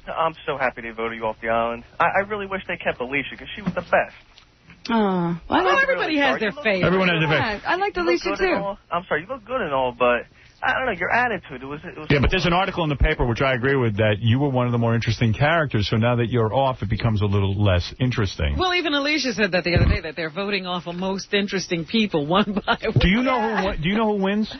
I'm so happy they voted you off the island. I really wish they kept Alicia, because she was the best. Oh, well, everybody has their favorite. Everyone has their favorite. I liked Alicia, too. I'm sorry, you look good and all, but I don't know, your attitude, it was Yeah, but there's an article in the paper, which I agree with, that you were one of the more interesting characters, so now that you're off, it becomes a little less interesting. Well, even Alicia said that the other day, that they're voting off of most interesting people one by one. Do you know who wins?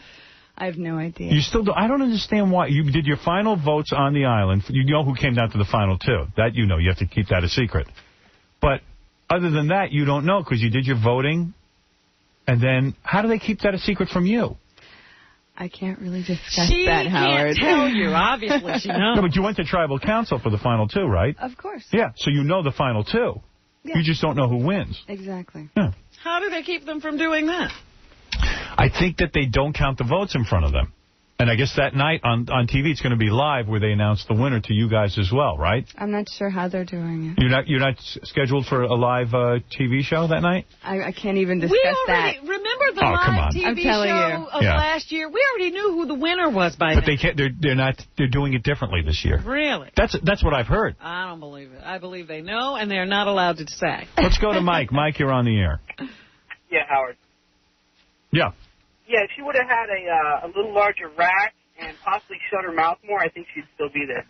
I have no idea. You still do. I don't understand why. You did your final votes on the island. You know who came down to the final two. That you know. You have to keep that a secret. But other than that, you don't know because you did your voting. And then how do they keep that a secret from you? I can't really discuss she that, Howard. She can't tell you. Obviously, she knows. No, but you went to tribal council for the final two, right? Of course. Yeah, so you know the final two. Yeah. You just don't know who wins. Exactly. Yeah. How do they keep them from doing that? I think that they don't count the votes in front of them. And I guess that night on TV it's going to be live where they announce the winner to you guys as well, right? I'm not sure how they're doing it. You're not scheduled for a live TV show that night? I can't even discuss that. Remember the come live on. TV I'm telling show you. of last year? We already knew who the winner was by But then. they can't. They're doing it differently this year. Really? That's what I've heard. I don't believe it. I believe they know, and they're not allowed to say. Let's go to Mike. Mike, you're on the air. Yeah, Howard. Yeah. Yeah, if she would have had a little larger rack and possibly shut her mouth more, I think she'd still be there.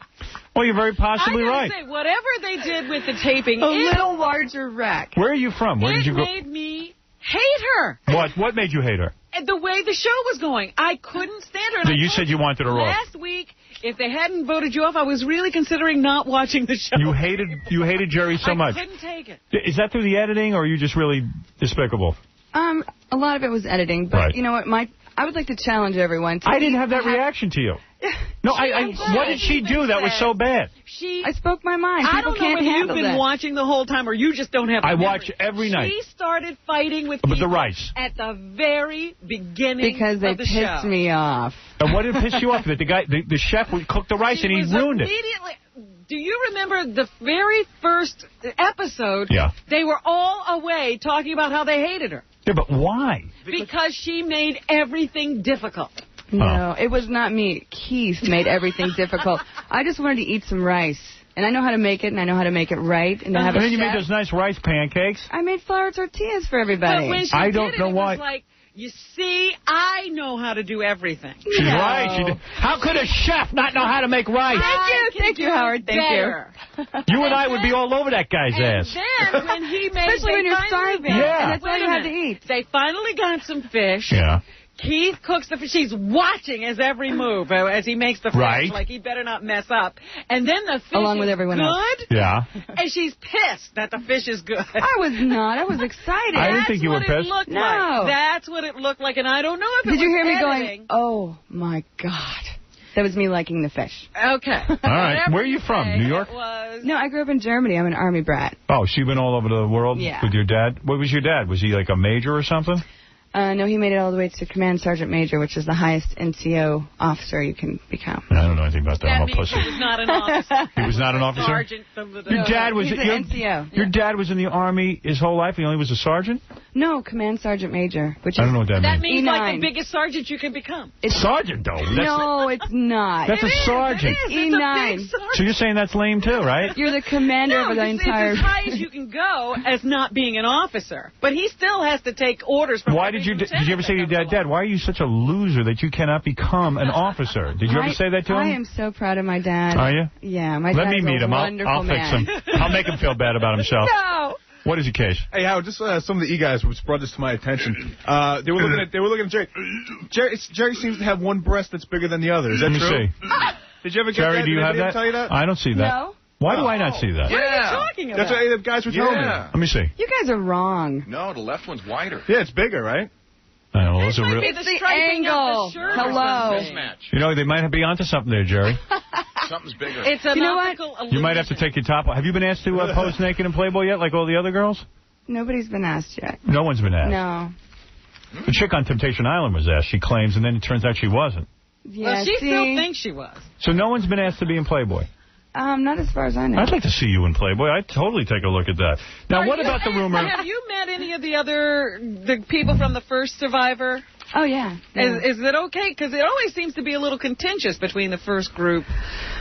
Well, you're very possibly right. Say, whatever they did with the taping, a little larger rack. Where are you from? Where did you go? It made me hate her. What made you hate her? The way the show was going. I couldn't stand her. You said you wanted her off. Last week, if they hadn't voted you off, I was really considering not watching the show. You hated Jerry so much. I couldn't take it. Is that through the editing, or are you just really despicable? A lot of it was editing, but you know what, Mike? I would like to challenge everyone. I didn't have that reaction to you. No, what did she do that was so bad? I spoke my mind. I People don't know can't whether handle you've been that. watching the whole time or you just don't have. I watch every night. She started fighting with the rice at the very beginning because they of the pissed show. me off. And what did piss you off? That the chef would cook the rice and he ruined it. Do you remember the very first episode? Yeah. They were all away talking about how they hated her. Yeah, but why? Because she made everything difficult. No, it was not me. Keith made everything difficult. I just wanted to eat some rice. And I know how to make it, and I know how to make it right. And, and then you made those nice rice pancakes. I made flour tortillas for everybody. But when she I did don't know why. It was like, you see, I know how to do everything. She's right. How could a chef not know how to make rice? Thank you, Howard. Thank you. You and I would be all over that guy's ass. Then when he made, especially when you're starving, and that's all you had to eat. They finally got some fish. Yeah. Keith cooks the fish. She's watching his every move as he makes the fish. Right. Like he better not mess up. And then the fish along is with everyone good. else. Yeah. And she's pissed that the fish is good. I was not. I was excited. I didn't think you were pissed. No. Like. That's what it looked like. And I don't know if it Did you hear me editing. going, oh, my God. That was me liking the fish. Okay. All right. Where are you from? New York? No, I grew up in Germany. I'm an Army brat. Oh, so you've been all over the world Yeah. with your dad? What was your dad? Was he like a major or something? No, he made it all the way to Command Sergeant Major, which is the highest NCO officer you can become. I don't know anything about that. That I'm a means pussy. he was not an officer. He was not an officer? Sergeant. Your dad was He's an NCO. Your dad was in the Army his whole life. He only was a sergeant? No, Command Sergeant Major. Which I don't know what that That means. means like the biggest sergeant you can become. It's sergeant, though. No, it's not. That's a sergeant. E9. So you're saying that's lame, too, right? You're the commander of the entire... It's as high as you can go as not being an officer. But he still has to take orders from Why did you ever say to your dad, why are you such a loser that you cannot become an officer? Did you ever say that to him? I am so proud of my dad. Are you? Yeah, my Let dad's me meet a him. wonderful I'll fix man. him. I'll make him feel bad about himself. No. What is the case? Hey, Howard, just some of the E-guys brought this to my attention. They were looking at Jerry. Jerry seems to have one breast that's bigger than the other. Is that true? Let me see. Did you ever get Jerry, that? do you have that? Tell you that? I don't see that. No. Why do I not see that? What are you talking about? That's what the guys were telling me. Let me see. You guys are wrong. No, the left one's wider. Yeah, it's bigger, right? Well, those are real. It's the angle. Hello. You know, they might be onto something there, Jerry. Something's bigger. It's an optical illusion. You might have to take your top off. Have you been asked to pose naked in Playboy yet, like all the other girls? Nobody's been asked yet. No one's been asked. No. The chick on Temptation Island was asked, she claims, and then it turns out she wasn't. Yeah, well, she still thinks she was. So no one's been asked to be in Playboy? Not as far as I know. I'd like to see you in Playboy. I'd totally take a look at that. Now, what about the rumor? Have you met any of the people from the first Survivor? Oh, yeah. Is it okay? Because it always seems to be a little contentious between the first group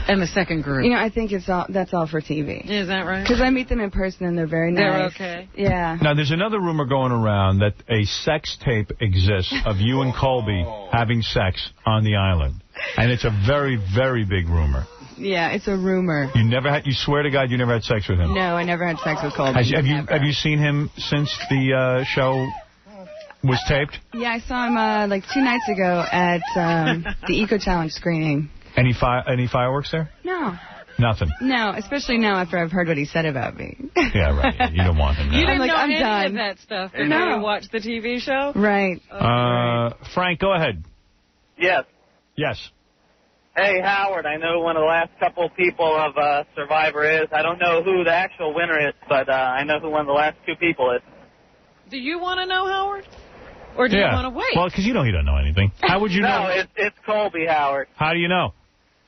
and the second group. You know, I think that's all for TV. Is that right? Because I meet them in person and they're very nice. They're okay. Yeah. Now, there's another rumor going around that a sex tape exists of you and Colby having sex on the island. And it's a very, very big rumor. Yeah, it's a rumor. You swear to God you never had sex with him? No, I never had sex with Colby. Have you seen him since the show was taped? Yeah, I saw him like 2 nights ago at the Eco Challenge screening. Any fireworks there? No. Nothing. No, especially now after I've heard what he said about me. Yeah, right. You don't want him now. You didn't know I'm any done. of that stuff before you watched the TV show? Right. Frank, go ahead. Yes. Yes. Hey, Howard, I know one of the last couple people of Survivor is. I don't know who the actual winner is, but I know who one of the last 2 people is. Do you want to know, Howard? Or do you want to wait? Well, because you know he doesn't know anything. How would you know? No, it's Colby, Howard. How do you know?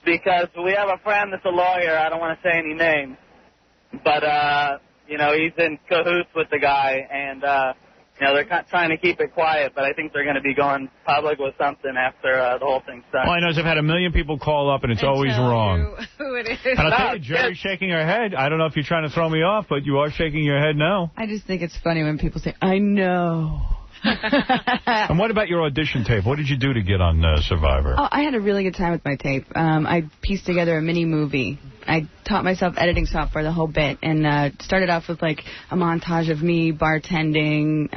Because we have a friend that's a lawyer. I don't want to say any names. But, he's in cahoots with the guy, and, they're trying to keep it quiet, but I think they're going to be going public with something after the whole thing's done. All I know is I've had a million people call up, and it's always wrong. Who it is. And I'll tell you, Jerry's shaking her head. I don't know if you're trying to throw me off, but you are shaking your head no. I just think it's funny when people say, I know. And what about your audition tape? What did you do to get on Survivor? Oh, I had a really good time with my tape. I pieced together a mini movie. I taught myself editing software the whole bit and started off with like a montage of me bartending,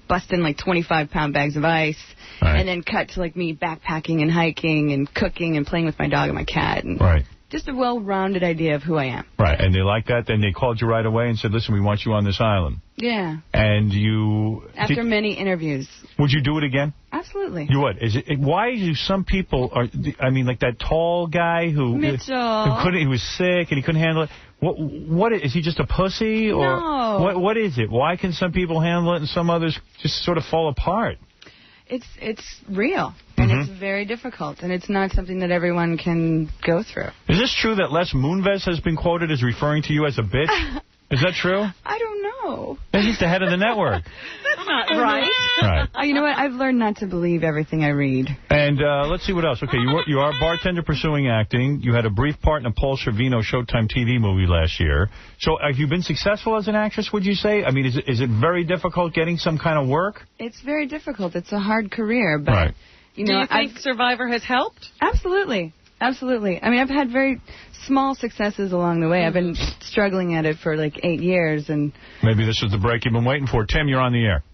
busting like 25-pound bags of ice, and then cut to like me backpacking and hiking and cooking and playing with my dog and my cat. And just a well-rounded idea of who I am. Right, and they liked that. Then they called you right away and said, listen, we want you on this island. Yeah. And you... After many interviews. Would you do it again? Absolutely. You would. Why do some people... like that tall guy who... Mitchell. He was sick and he couldn't handle it. What is he just a pussy? Or No. What is it? Why can some people handle it and some others just sort of fall apart? It's real, and it's very difficult, and it's not something that everyone can go through. Is this true that Les Moonves has been quoted as referring to you as a bitch? Is that true? I don't know. He's the head of the network. That's not right. Right. You know what? I've learned not to believe everything I read. And let's see what else. Okay, you are a bartender pursuing acting. You had a brief part in a Paul Sorvino Showtime TV movie last year. So have you been successful as an actress, would you say? I mean, is it very difficult getting some kind of work? It's very difficult. It's a hard career. But, Do you think Survivor has helped? Absolutely. Absolutely. I mean, I've had very small successes along the way. I've been struggling at it for like 8 years. And maybe this is the break you've been waiting for. Tim, you're on the air.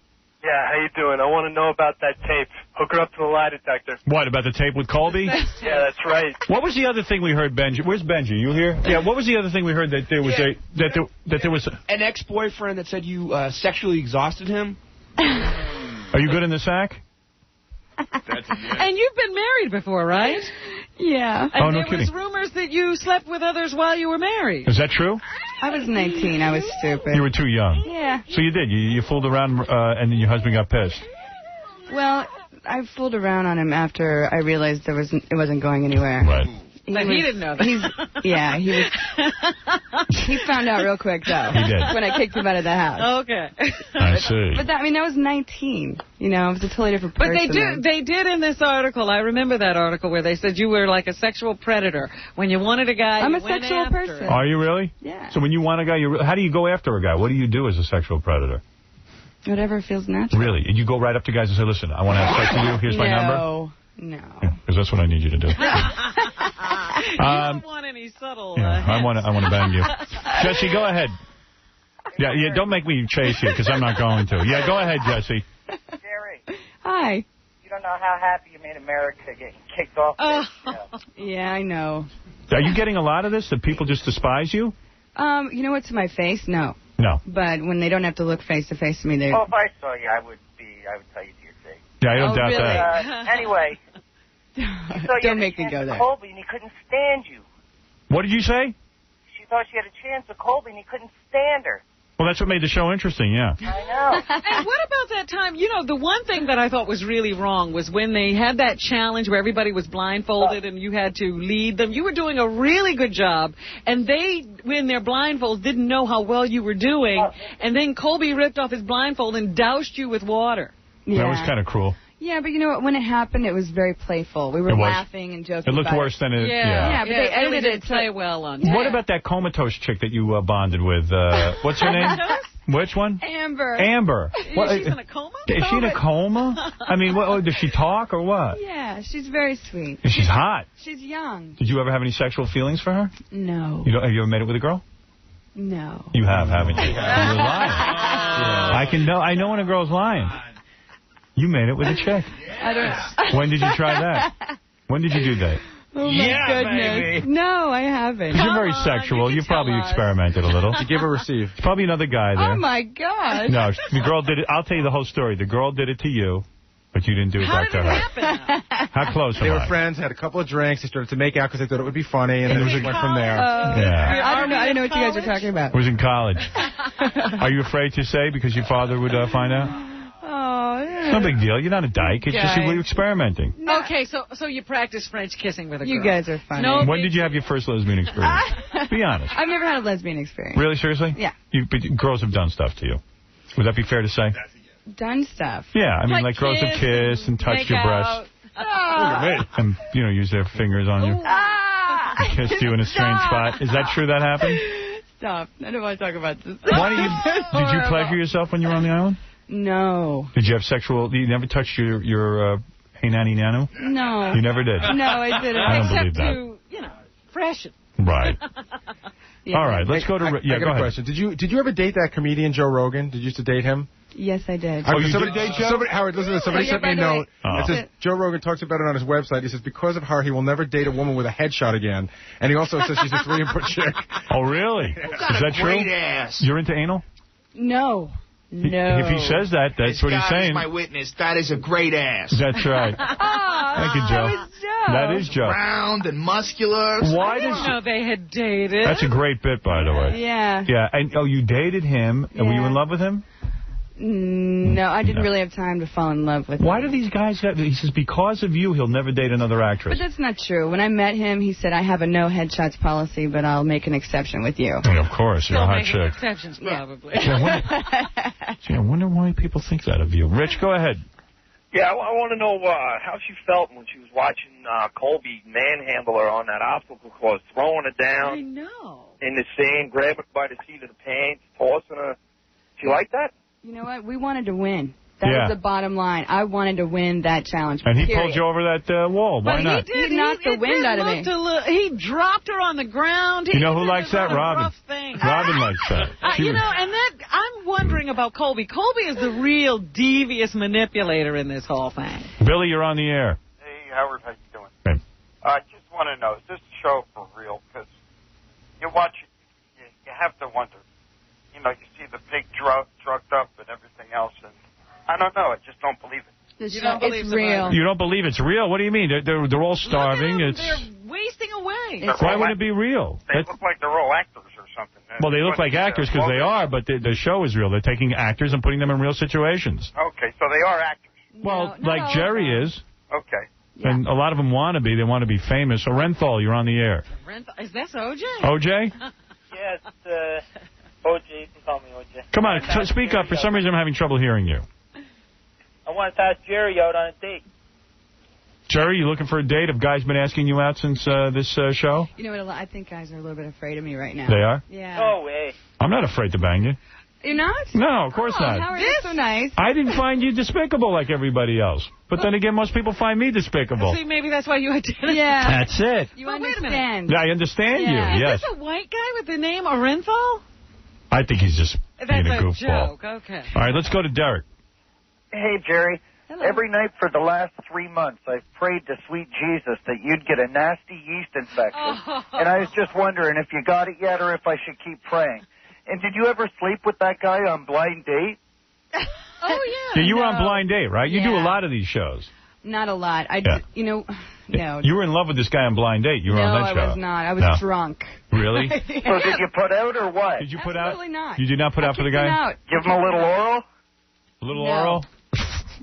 Yeah, how you doing? I want to know about that tape. Hook her up to the lie detector. What, about the tape with Colby? Yeah, that's right. What was the other thing we heard, Benji? Where's Benji? You here? Yeah, what was the other thing we heard that there was there was an ex-boyfriend that said you sexually exhausted him? Are you good in the sack? And you've been married before, right? Yeah. And no there was kidding. rumors that you slept with others while you were married. Is that true? I was 19. I was stupid. You were too young. Yeah. So you did. You fooled around, and then your husband got pissed. Well, I fooled around on him after I realized it wasn't going anywhere. Right. But he didn't know that. He found out real quick, though. He did. When I kicked him out of the house. Okay. I see. But that was 19. You know, I was a totally different But person. they did in this article. I remember that article where they said you were like a sexual predator. When you wanted a guy, I'm you a went sexual after person. him. Are you really? Yeah. So when you want a guy, how do you go after a guy? What do you do as a sexual predator? Whatever feels natural. Really? And you go right up to guys and say, listen, I want to have sex with you. Here's my number. No. Because that's what I need you to do. You don't want any subtle... I want to bang you. Jesse, go ahead. Yeah, don't make me chase you, because I'm not going to. Yeah, go ahead, Jesse. Jerry, Hi. you don't know how happy you made America getting kicked off this show. Yeah, I know. Are you getting a lot of this, that people just despise you? You know what, to my face? No. No. But when they don't have to look face to face to me, they... Well, if I saw you, I would tell you to your face. Yeah, I don't doubt really? that. Anyway, don't make me go there. Colby, and he couldn't stand you. What did you say? She thought she had a chance with Colby, and he couldn't stand her. Well, that's what made the show interesting, yeah. I know. And what about that time? You know, the one thing that I thought was really wrong was when they had that challenge where everybody was blindfolded and you had to lead them. You were doing a really good job, and they, in their blindfolds, didn't know how well you were doing, and then Colby ripped off his blindfold and doused you with water. That was kind of cruel. Yeah, but you know what? When it happened, it was very playful. We were laughing and joking. It looked worse than it. Yeah, but they edited it play well on. What about that comatose chick that you bonded with? What's her name? Which one? Amber. Amber. She's in a coma? Is she in a coma? I mean, does she talk or what? Yeah, she's very sweet. She's hot. She's young. Did you ever have any sexual feelings for her? No. Have you ever made it with a girl? No. You have, haven't you? You're lying. I know when a girl's lying. You made it with a chick. I don't. When did you try that? When did you do that? Oh, my goodness. Baby. No, I haven't. You're very sexual. You probably experimented a little. Did you give or receive? There's probably another guy there. Oh, my gosh. No, the girl did it. I'll tell you the whole story. The girl did it to you, but you didn't do it back to her. How close They am were I? friends, had a couple of drinks, they started to make out because they thought it would be funny, and then it went from there. Yeah. I didn't know what you guys were talking about. It was in college. Are you afraid to say because your father would find out? Oh, yeah. No big deal. You're not a dyke. It's just you were experimenting. Okay, so you practice French kissing with a girl. You guys are funny. No, when did you have your first lesbian experience? Be honest. I've never had a lesbian experience. Really, seriously? Yeah. But girls have done stuff to you. Would that be fair to say? Done stuff. Yeah, I mean, like girls have kissed and touched your breasts. And, use their fingers on you. And kissed you in a strange spot. Is that true that happened? Stop. I don't want to talk about this. Did you pleasure yourself when you were on the island? No. Did you have you never touched your hey nanny nanu? No. You never did? No, I didn't. I don't believe Except that. to, freshen. Right. Yeah. All right, let's go to... I got go a ahead. question. Did you ever date that comedian Joe Rogan? Did you used to date him? Yes, I did. Oh, Howard, listen to this. Somebody sent me a note. It says, Oh. Joe Rogan talks about it on his website. He says, because of her, he will never date a woman with a headshot again. And he also says she's a 3-inch chick. Oh, really? Is that true? Great ass. You're into anal? No. No. If he says that, that's what he's saying. Is my witness. That is a great ass. That's right. Thank you, Joe. That is Joe. Round and muscular. Why I didn't know they had dated. That's a great bit, by the way. Yeah. Yeah, and you dated him, and were you in love with him? No, I didn't really have time to fall in love with him. Why do these guys have... He says, because of you, he'll never date another actress. But that's not true. When I met him, he said, I have a no headshots policy, but I'll make an exception with you. Yeah, of course, you're a hot chick. Exceptions, probably. I wonder why people think that of you. Rich, go ahead. Yeah, I want to know how she felt when she was watching Colby manhandle her on that obstacle course, throwing her down I know. in the sand, grabbing her by the seat of the pants, tossing her. She like that? You know what? We wanted to win. That was the bottom line. I wanted to win that challenge. And he period. pulled you over that wall. Why not? He knocked the wind out of me. He dropped her on the ground. You know who likes that? Robin. Robin likes that. And I'm wondering about Colby. Colby is the real devious manipulator in this whole thing. Billy, you're on the air. Hey, Howard, how you doing? Hey. I just want to know, is this show for real? Because you watch it, you have to wonder. You see the pig drugged up and everything else, and I don't know. I just don't believe it. You don't believe it's real. You don't believe it's real? What do you mean? They're all starving. They're wasting away. Why would it be real? They look like they're all actors or something. Well, they look like actors because they are, but the show is real. They're taking actors and putting them in real situations. Okay, so they are actors. Well, like Jerry is. Okay. And a lot of them want to be. They want to be famous. Orenthal, you're on the air. Is that OJ? OJ? Yes, OJ. You can call me OJ. Come on, speak up. For some reason, I'm having trouble hearing you. I want to ask Jerry out on a date. Jerry, you looking for a date? Have guys been asking you out since this show? You know what? I think guys are a little bit afraid of me right now. They are? Yeah. No way. I'm not afraid to bang you. You're not? No, of course not. Howard, that's so nice. I didn't find you despicable like everybody else. But then again, most people find me despicable. See, maybe that's why you identify. Yeah. That's it. You understand. I understand you, yes. Is this a white guy with the name Orenthal? I think he's just being a That's a goofball. joke. Okay. All right, let's go to Derek. Hey, Jerry. Hello. Every night for the last 3 months, I've prayed to sweet Jesus that you'd get a nasty yeast infection. And I was just wondering if you got it yet or if I should keep praying. And did you ever sleep with that guy on Blind Date? Oh, yeah. You were on Blind Date, right? You do a lot of these shows. Not a lot. No. You were in love with this guy on Blind Date. You were on that show. No, I was not. I was drunk. Really? So did you put out or what? Did you put out? Absolutely not. You did not put out for the guy? Out. Give him a little oral? A little oral?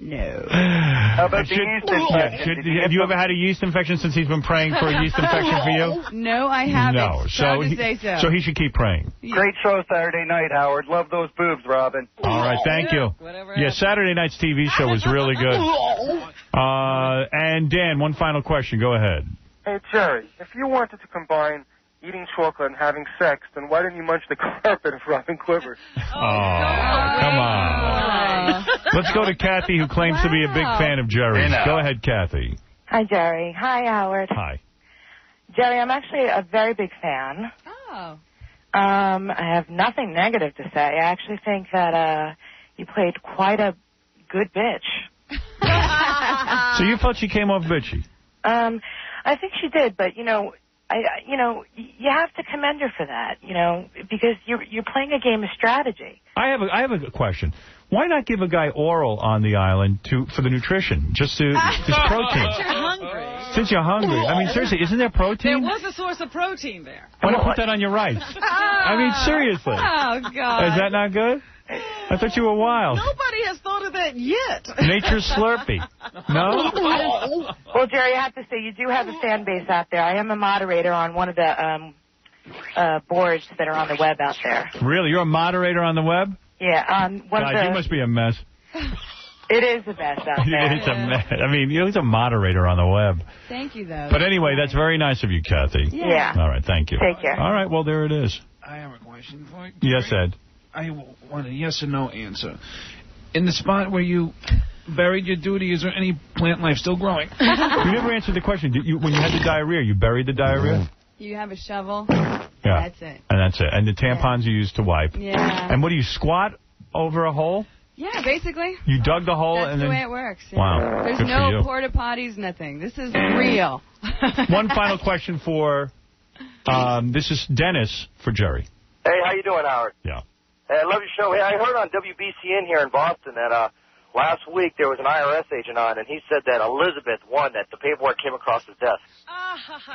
No. How about the yeast infection? Have you ever had a yeast infection since he's been praying for a yeast infection for you? No, I haven't. No. Proud to say so. So he should keep praying. Great show Saturday night, Howard. Love those boobs, Robin. All right, thank you. Yeah, Saturday night's TV show was really good. And Dan, one final question. Go ahead. Hey, Jerry, if you wanted to combine eating chocolate and having sex, then why didn't you munch the carpet of Robin Quivers? Oh, come on. Let's go to Kathy, who claims to be a big fan of Jerry's. Go ahead, Kathy. Hi, Jerry. Hi, Howard. Hi. Jerry, I'm actually a very big fan. Oh. I have nothing negative to say. I actually think that you played quite a good bitch. So you felt she came off bitchy? I think she did, but you have to commend her for that, because you're playing a game of strategy. I have a question. Why not give a guy oral on the island for the nutrition, just protein? Since you're hungry. Since you're hungry. I mean, seriously, isn't there protein? There was a source of protein there. Why not put that on your rice? I mean, seriously. Oh, God. Is that not good? I thought you were wild. Nobody has thought of that yet. Nature's Slurpee. No? Well, Jerry, I have to say, you do have a fan base out there. I am a moderator on one of the boards that are on the web out there. Really? You're a moderator on the web? Yeah, on one of the... you must be a mess. It is a mess out there. It's a mess. I mean, you're a moderator on the web. Thank you, though. But anyway, that's very nice of you, Kathy. Yeah. All right, thank you. Take care. All right, well, there it is. I have a question for you. Yes, Ed. I want a yes or no answer. In the spot where you buried your duty, is there any plant life still growing? You never answered the question. When you had the diarrhea, you buried the diarrhea? You have a shovel. Yeah. That's it. And that's it. And the tampons you used to wipe. Yeah. And what do you squat over a hole? Yeah, basically. You dug the hole That's and then... the way it works. Yeah. Wow. There's Good for no you. porta potties, nothing. This is real. One final question for... this is Dennis for Jerry. Hey, how you doing, Howard? Yeah. Hey, I love your show. Hey, I heard on WBCN here in Boston that last week there was an IRS agent on, and he said that Elizabeth won, that the paperwork came across his desk.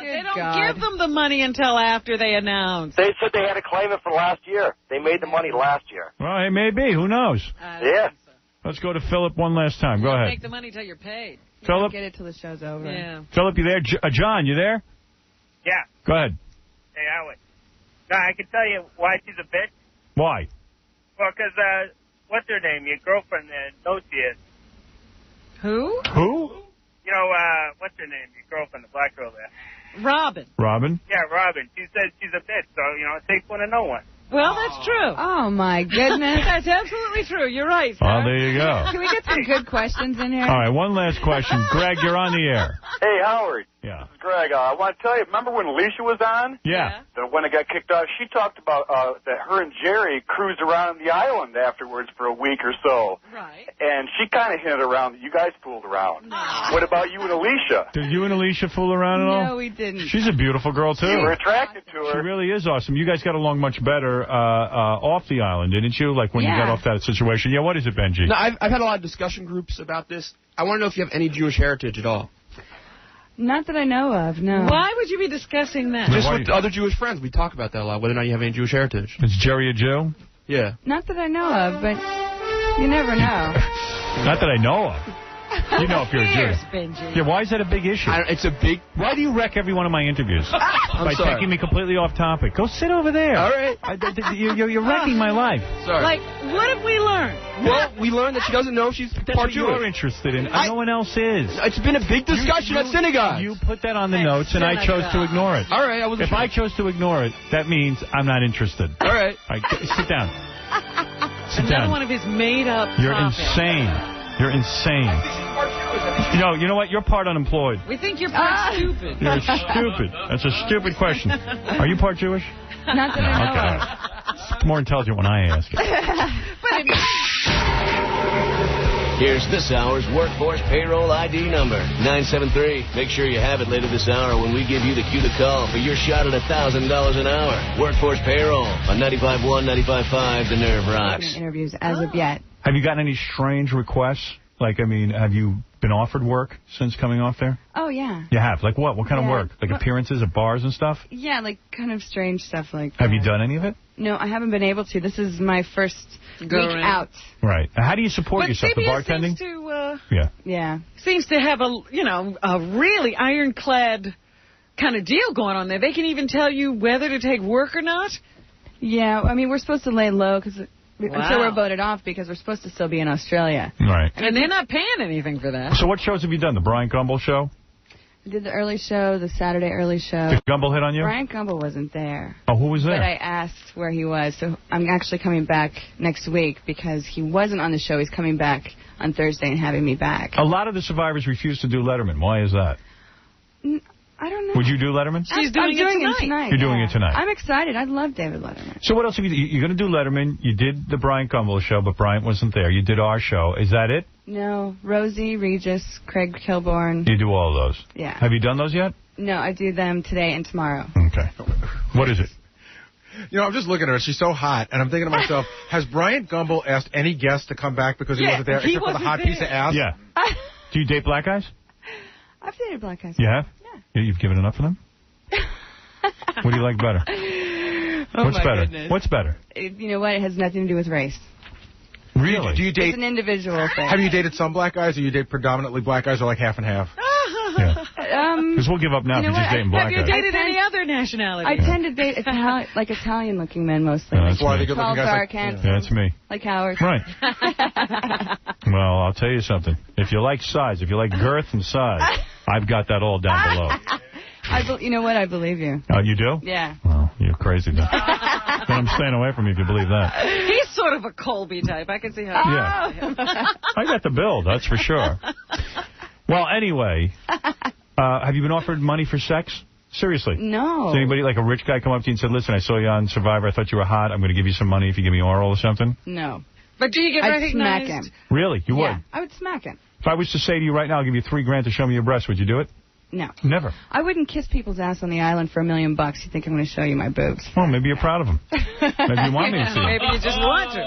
They don't give them the money until after they announce. They said they had to claim it for last year. They made the money last year. Well, it may be. Who knows? Yeah. Let's go to Philip one last time. Go ahead. Take the money till you're paid. Philip? Get it till the show's over. Yeah. Philip, you there? John, you there? Yeah. Go ahead. Hey, Howard. No, I can tell you why she's a bitch. Why? Well, because, what's her name? Your girlfriend knows she is. Who? Who? You know, what's her name? Your girlfriend, the black girl there. Robin. Robin? Yeah, Robin. She said she's a bitch, so, it takes one to know one. Well, that's true. Oh, my goodness. That's absolutely true. You're right, sir. Oh, there you go. Can we get some good questions in here? All right, one last question. Greg, you're on the air. Hey, Howard. Yeah. This is Greg. I want to tell you, remember when Alicia was on? Yeah. When it got kicked off, she talked about that her and Jerry cruised around the island afterwards for a week or so. Right. And she kind of hinted around that you guys fooled around. No. What about you and Alicia? Did you and Alicia fool around at all? No, we didn't. She's a beautiful girl, too. You were attracted to her. She really is awesome. You guys got along much better off the island, didn't you? Like when you got off that situation. Yeah, what is it, Benji? No, I've had a lot of discussion groups about this. I want to know if you have any Jewish heritage at all. Not that I know of, no. Why would you be discussing that? Just with other Jewish friends. We talk about that a lot, whether or not you have any Jewish heritage. Is Jerry a Jew? Yeah. Not that I know of, but you never know. Not that I know of. You know if you're a Jew. Benji. Yeah, why is that a big issue? It's a big... Why do you wreck every one of my interviews? By sorry. taking me completely off topic. Go sit over there. All right. You're wrecking my life. Sorry. Like, what have we learned? Well, we learned that she doesn't know she's That's part what Jewish. you're interested in. No one else is. It's been a big discussion at synagogue. You put that on the notes, and I chose to ignore it. All right, I wasn't If I chose to ignore it, that means I'm not interested. All right. Sit down. Sit Another down. one of his made-up You're topics. insane. You're insane. You know what? You're part unemployed. We think you're part stupid. You're stupid. That's a stupid question. Are you part Jewish? Not that I know Okay. of. It's more intelligent when I ask it. Here's this hour's Workforce Payroll ID number, 973. Make sure you have it later this hour when we give you the cue to call for your shot at $1,000 an hour. Workforce Payroll on 95.1, 95.5, The Nerve Rocks. Interviews as of yet. Have you gotten any strange requests? Like, I mean, have you been offered work since coming off there? Oh, yeah. You have? Like what? What kind of Yeah. work? Like appearances at bars and stuff? Yeah, like kind of strange stuff like Have you done any of it? No, I haven't been able to. This is my first Go week around. out. Right. How do you support But yourself? The CBS bartending? seems to, Yeah. Yeah. seems to have a really ironclad kind of deal going on there. They can even tell you whether to take work or not. Yeah, I mean, we're supposed to lay low until Wow. we're voted off because we're supposed to still be in Australia. Right. And they're not paying anything for that. So what shows have you done? The Brian Gumbel show? I did the early show, the Saturday early show. Did Gumbel hit on you? Brian Gumbel wasn't there. Oh, who was there? But I asked where he was, so I'm actually coming back next week because he wasn't on the show. He's coming back on Thursday and having me back. A lot of the survivors refuse to do Letterman. Why is that? I don't know. Would you do Letterman? I'm doing it tonight. You're doing it tonight. I'm excited. I love David Letterman. So what else have you? You're going to do Letterman. You did the Brian Gumbel show, but Bryant wasn't there. You did our show. Is that it? No, Rosie, Regis, Craig Kilborn. You do all those. Yeah. Have you done those yet? No, I do them today and tomorrow. Okay. What is it? You know, I'm just looking at her. She's so hot. And I'm thinking to myself, has Bryant Gumbel asked any guest to come back because he wasn't there, except for the hot piece of ass? Yeah. Do you date black guys? I've dated black guys. You have? Yeah. You've given enough for them? What do you like better? Oh, What's my better? goodness. What's better? You know what? It has nothing to do with race. Really? Do you date? It's an individual thing. Have you dated some black guys, or you date predominantly black guys, or like half and half? Because we'll give up now if You you're know just what? dating black Have you guys. dated any other nationality? I tend to date Italian-looking men mostly. That's why me. they good looking Tall, guys dark, like, handsome. Yeah, that's me. Like Howard. Right. Well, I'll tell you something. If you like size, if you like girth and size, I've got that all down below. You know what? I believe you. Oh, you do? Yeah. Well, you're crazy then. Then I'm staying away from you if you believe that. He's sort of a Colby type. I can see how. Yeah. I got the build, that's for sure. Well, anyway, have you been offered money for sex? Seriously? No. Does anybody, like a rich guy, come up to you and said, listen, I saw you on Survivor. I thought you were hot. I'm going to give you some money if you give me oral or something? No. But do you get I'd smack recognized? him. Really? You Yeah, would? I would smack him. If I was to say to you right now, I'll give you $3,000 to show me your breasts, would you do it? No. Never. I wouldn't kiss people's ass on the island for $1 million. You think I'm going to show you my boobs? Well, maybe you're proud of them. Maybe you want me to see them. Maybe you just want to.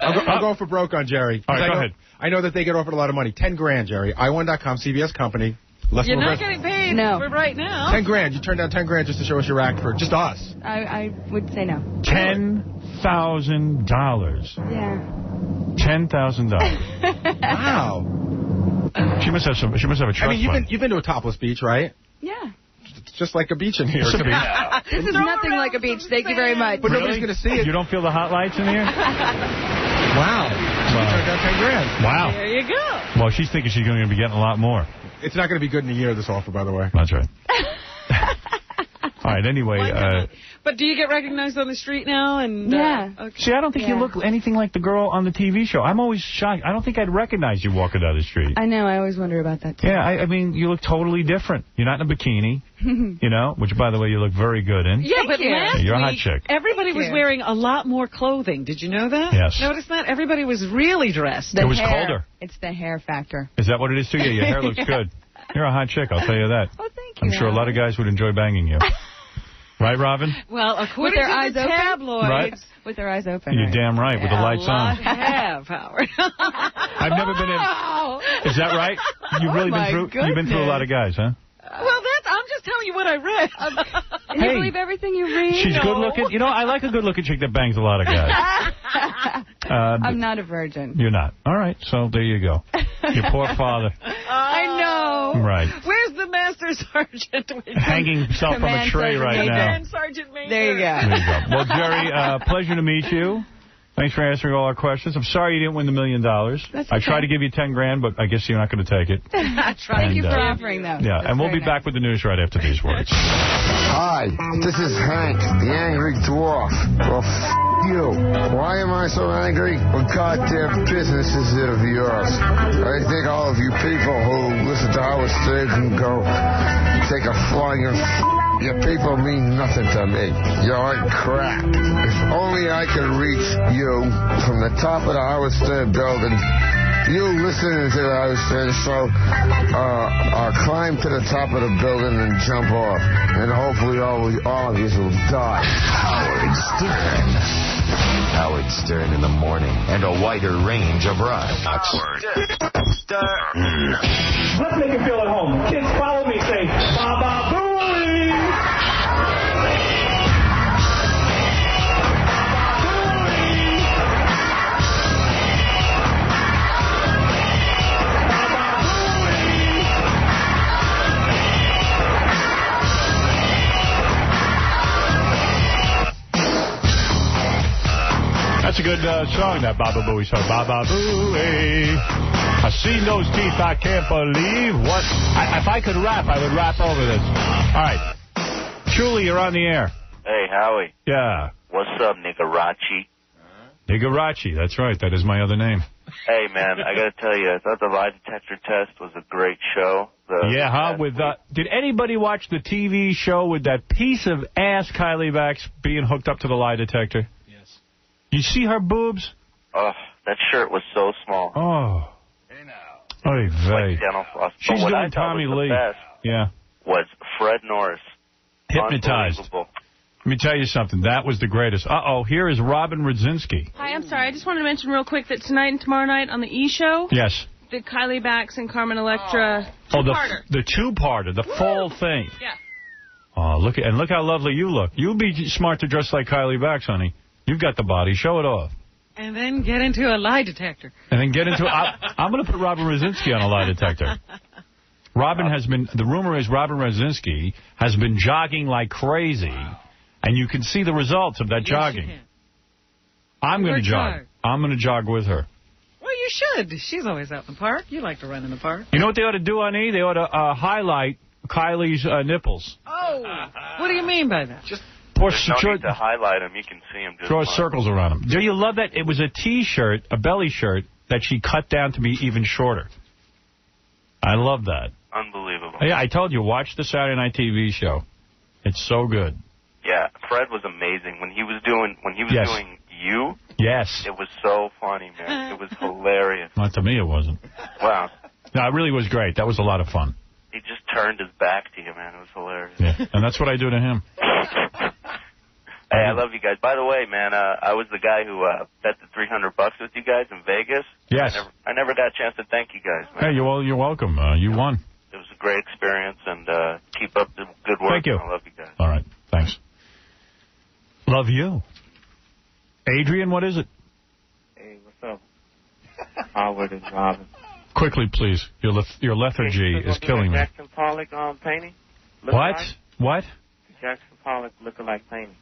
I'll go for broke on Jerry. All right, I go know, ahead. I know that they get offered a lot of money. $10,000, Jerry. I1.com, CBS company. You're not getting paid for right now. $10,000. You turned down $10,000 just to show us your act for just us. I would say no. $10,000. Yeah. $10,000. Wow. She must have a trust I mean, fund. you've been to a topless beach, right? Yeah. It's just like a beach in here. It's a beach. This is nothing like a beach. Thank you very much. But nobody's going to see it. You don't feel the hot lights in here? Wow. So you turned down $10,000. Wow. There you go. Well, she's thinking she's going to be getting a lot more. It's not going to be good in a year, this offer, by the way. That's right. All right, anyway. But do you get recognized on the street now? And Yeah. Okay. See, I don't think you look anything like the girl on the TV show. I'm always shocked. I don't think I'd recognize you walking down the street. I know. I always wonder about that, too. Yeah, I mean, you look totally different. You're not in a bikini, you know, which, by the way, you look very good in. Yeah, but last You're a hot week, chick. everybody was you. wearing a lot more clothing. Did you know that? Yes. Notice that? Everybody was really dressed. The It was hair. colder. It's the hair factor. Is that what it is, too? Yeah, your hair looks good. You're a hot chick, I'll tell you that. Oh, thank you. I'm sure a lot of guys would enjoy banging you. Right, Robin? Well, With according their to eyes the open? tabloids, Right. With their eyes open. You're right? damn right, with the lights a lot on. have, Howard. I've never been in. Is that right? You've really my you've been through a lot of guys, huh? Well, I'm just telling you what I read. And you believe everything you read? She's good looking. You know, I like a good looking chick that bangs a lot of guys. I'm not a virgin. You're not. All right, so there you go. Your poor father. I know. Right. Where's the master sergeant? Hanging himself from a tray right now. Command Sergeant Major. There you go. There you go. Well, Jerry, pleasure to meet you. Thanks for answering all our questions. I'm sorry you didn't win the $1 million. That's I tried okay. to give you $10,000, but I guess you're not going to take it. Thank you for offering, though. Yeah, That's and we'll very be back with the news right after these words. Hi, this is Hank, the Angry Dwarf. Well, you. Why am I so angry? What goddamn business is it of yours? I think all of you people who listen to Howard Stern can go take a flying You people mean nothing to me. You're like crap. If only I could reach you from the top of the Howard Stern building. You listening to the Howard Stern show, climb to the top of the building and jump off. And hopefully all of you will die. Howard Stern. Howard Stern in the morning. And a wider range of rhymes. Howard Stern. Let's make it feel at home. Kids, follow me. Say, Baba Booey! That's a good song, that Baba Booey song. Baba Booey. I seen those teeth, I can't believe what. If I could rap, I would rap over this. All right. Chuli, you're on the air. Hey, Howie. Yeah. What's up, Nigarachi? Nigarachi, that's right. That is my other name. Hey, man, I got to tell you, I thought the lie detector test was a great show. Yeah, huh? Did anybody watch the TV show with that piece of ass Kylie Vax being hooked up to the lie detector? You see her boobs? Oh, that shirt was so small. Oh. Oy vey. Like dental floss. She's doing Tommy Lee. Yeah. Was Fred Norris. Hypnotized. Let me tell you something. That was the greatest. Uh-oh, here is Robin Rodzinski. Hi, I'm sorry. I just wanted to mention real quick that tonight and tomorrow night on the E! Show... Yes. The Kylie Vax and Carmen Electra two-parter. The two-parter, the full thing. Yeah. Oh, look how lovely you look. You'd be smart to dress like Kylie Vax, honey. You've got the body. Show it off. And then get into a lie detector. And then get into... I'm going to put Robin Rodzinski on a lie detector. The rumor is Robin Rodzinski has been jogging like crazy, and you can see the results of that jogging. I'm going to jog. I'm going to jog with her. Well, you should. She's always out in the park. You like to run in the park. You know what they ought to do on E? They ought to highlight Kylie's nipples. Oh, what do you mean by that? There's no need to highlight them. You can see them. Draw circles around them. Do you love that? It was a T-shirt, a belly shirt, that she cut down to be even shorter. I love that. Unbelievable. Yeah, I told you, watch the Saturday Night TV show. It's so good. Yeah, Fred was amazing. When he was doing You, yes, it was so funny, man. It was hilarious. Not to me, it wasn't. Wow. No, it really was great. That was a lot of fun. He just turned his back to you, man. It was hilarious. Yeah, and that's what I do to him. Hey, I love you guys. By the way, man, I was the guy who bet the $300 with you guys in Vegas. Yes. I never got a chance to thank you guys, man. Hey, you're welcome. You won. It was a great experience, and keep up the good work. Thank you. I love you guys. All right. Thanks. Love you. Adrian, what is it? Hey, what's up? Howard and Robin. Quickly, please. Your lethargy is killing me. Jackson Pollock painting? What? Jackson Pollock lookalike painting.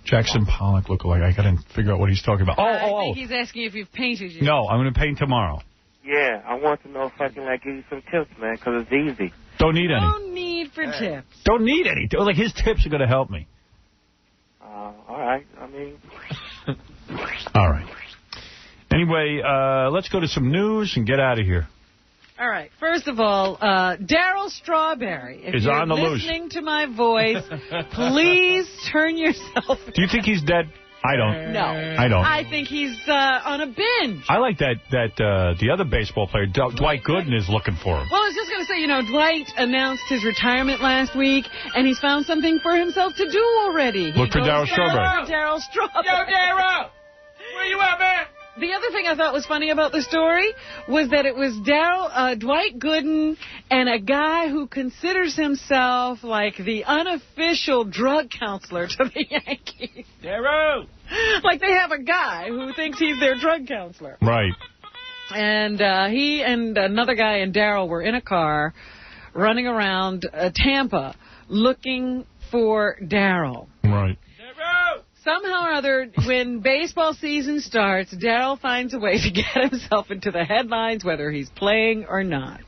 Jackson Pollock lookalike. I got to figure out what he's talking about. I think he's asking if you've painted you. No, I'm going to paint tomorrow. Yeah, I want to know if I can give you some tips, man, because it's easy. Don't need any. No need for tips. Don't need any. Like, his tips are going to help me. All right. I mean... All right. Anyway, let's go to some news and get out of here. All right. First of all, Daryl Strawberry, if you're listening to my voice, please turn yourself... Do you think he's dead? I don't. No. I don't. I think he's on a binge. I like that the other baseball player, Dwight Gooden, is looking for him. Well, I was just going to say, Dwight announced his retirement last week, and he's found something for himself to do already. Look for Daryl Strawberry. Daryl Strawberry. Yo, Daryl! Where you at, man? The other thing I thought was funny about the story was that it was Dwight Gooden and a guy who considers himself like the unofficial drug counselor to the Yankees. Daryl! Like they have a guy who thinks he's their drug counselor. Right. And he and another guy and Daryl were in a car running around Tampa looking for Daryl. Right. Somehow or other, when baseball season starts, Daryl finds a way to get himself into the headlines, whether he's playing or not.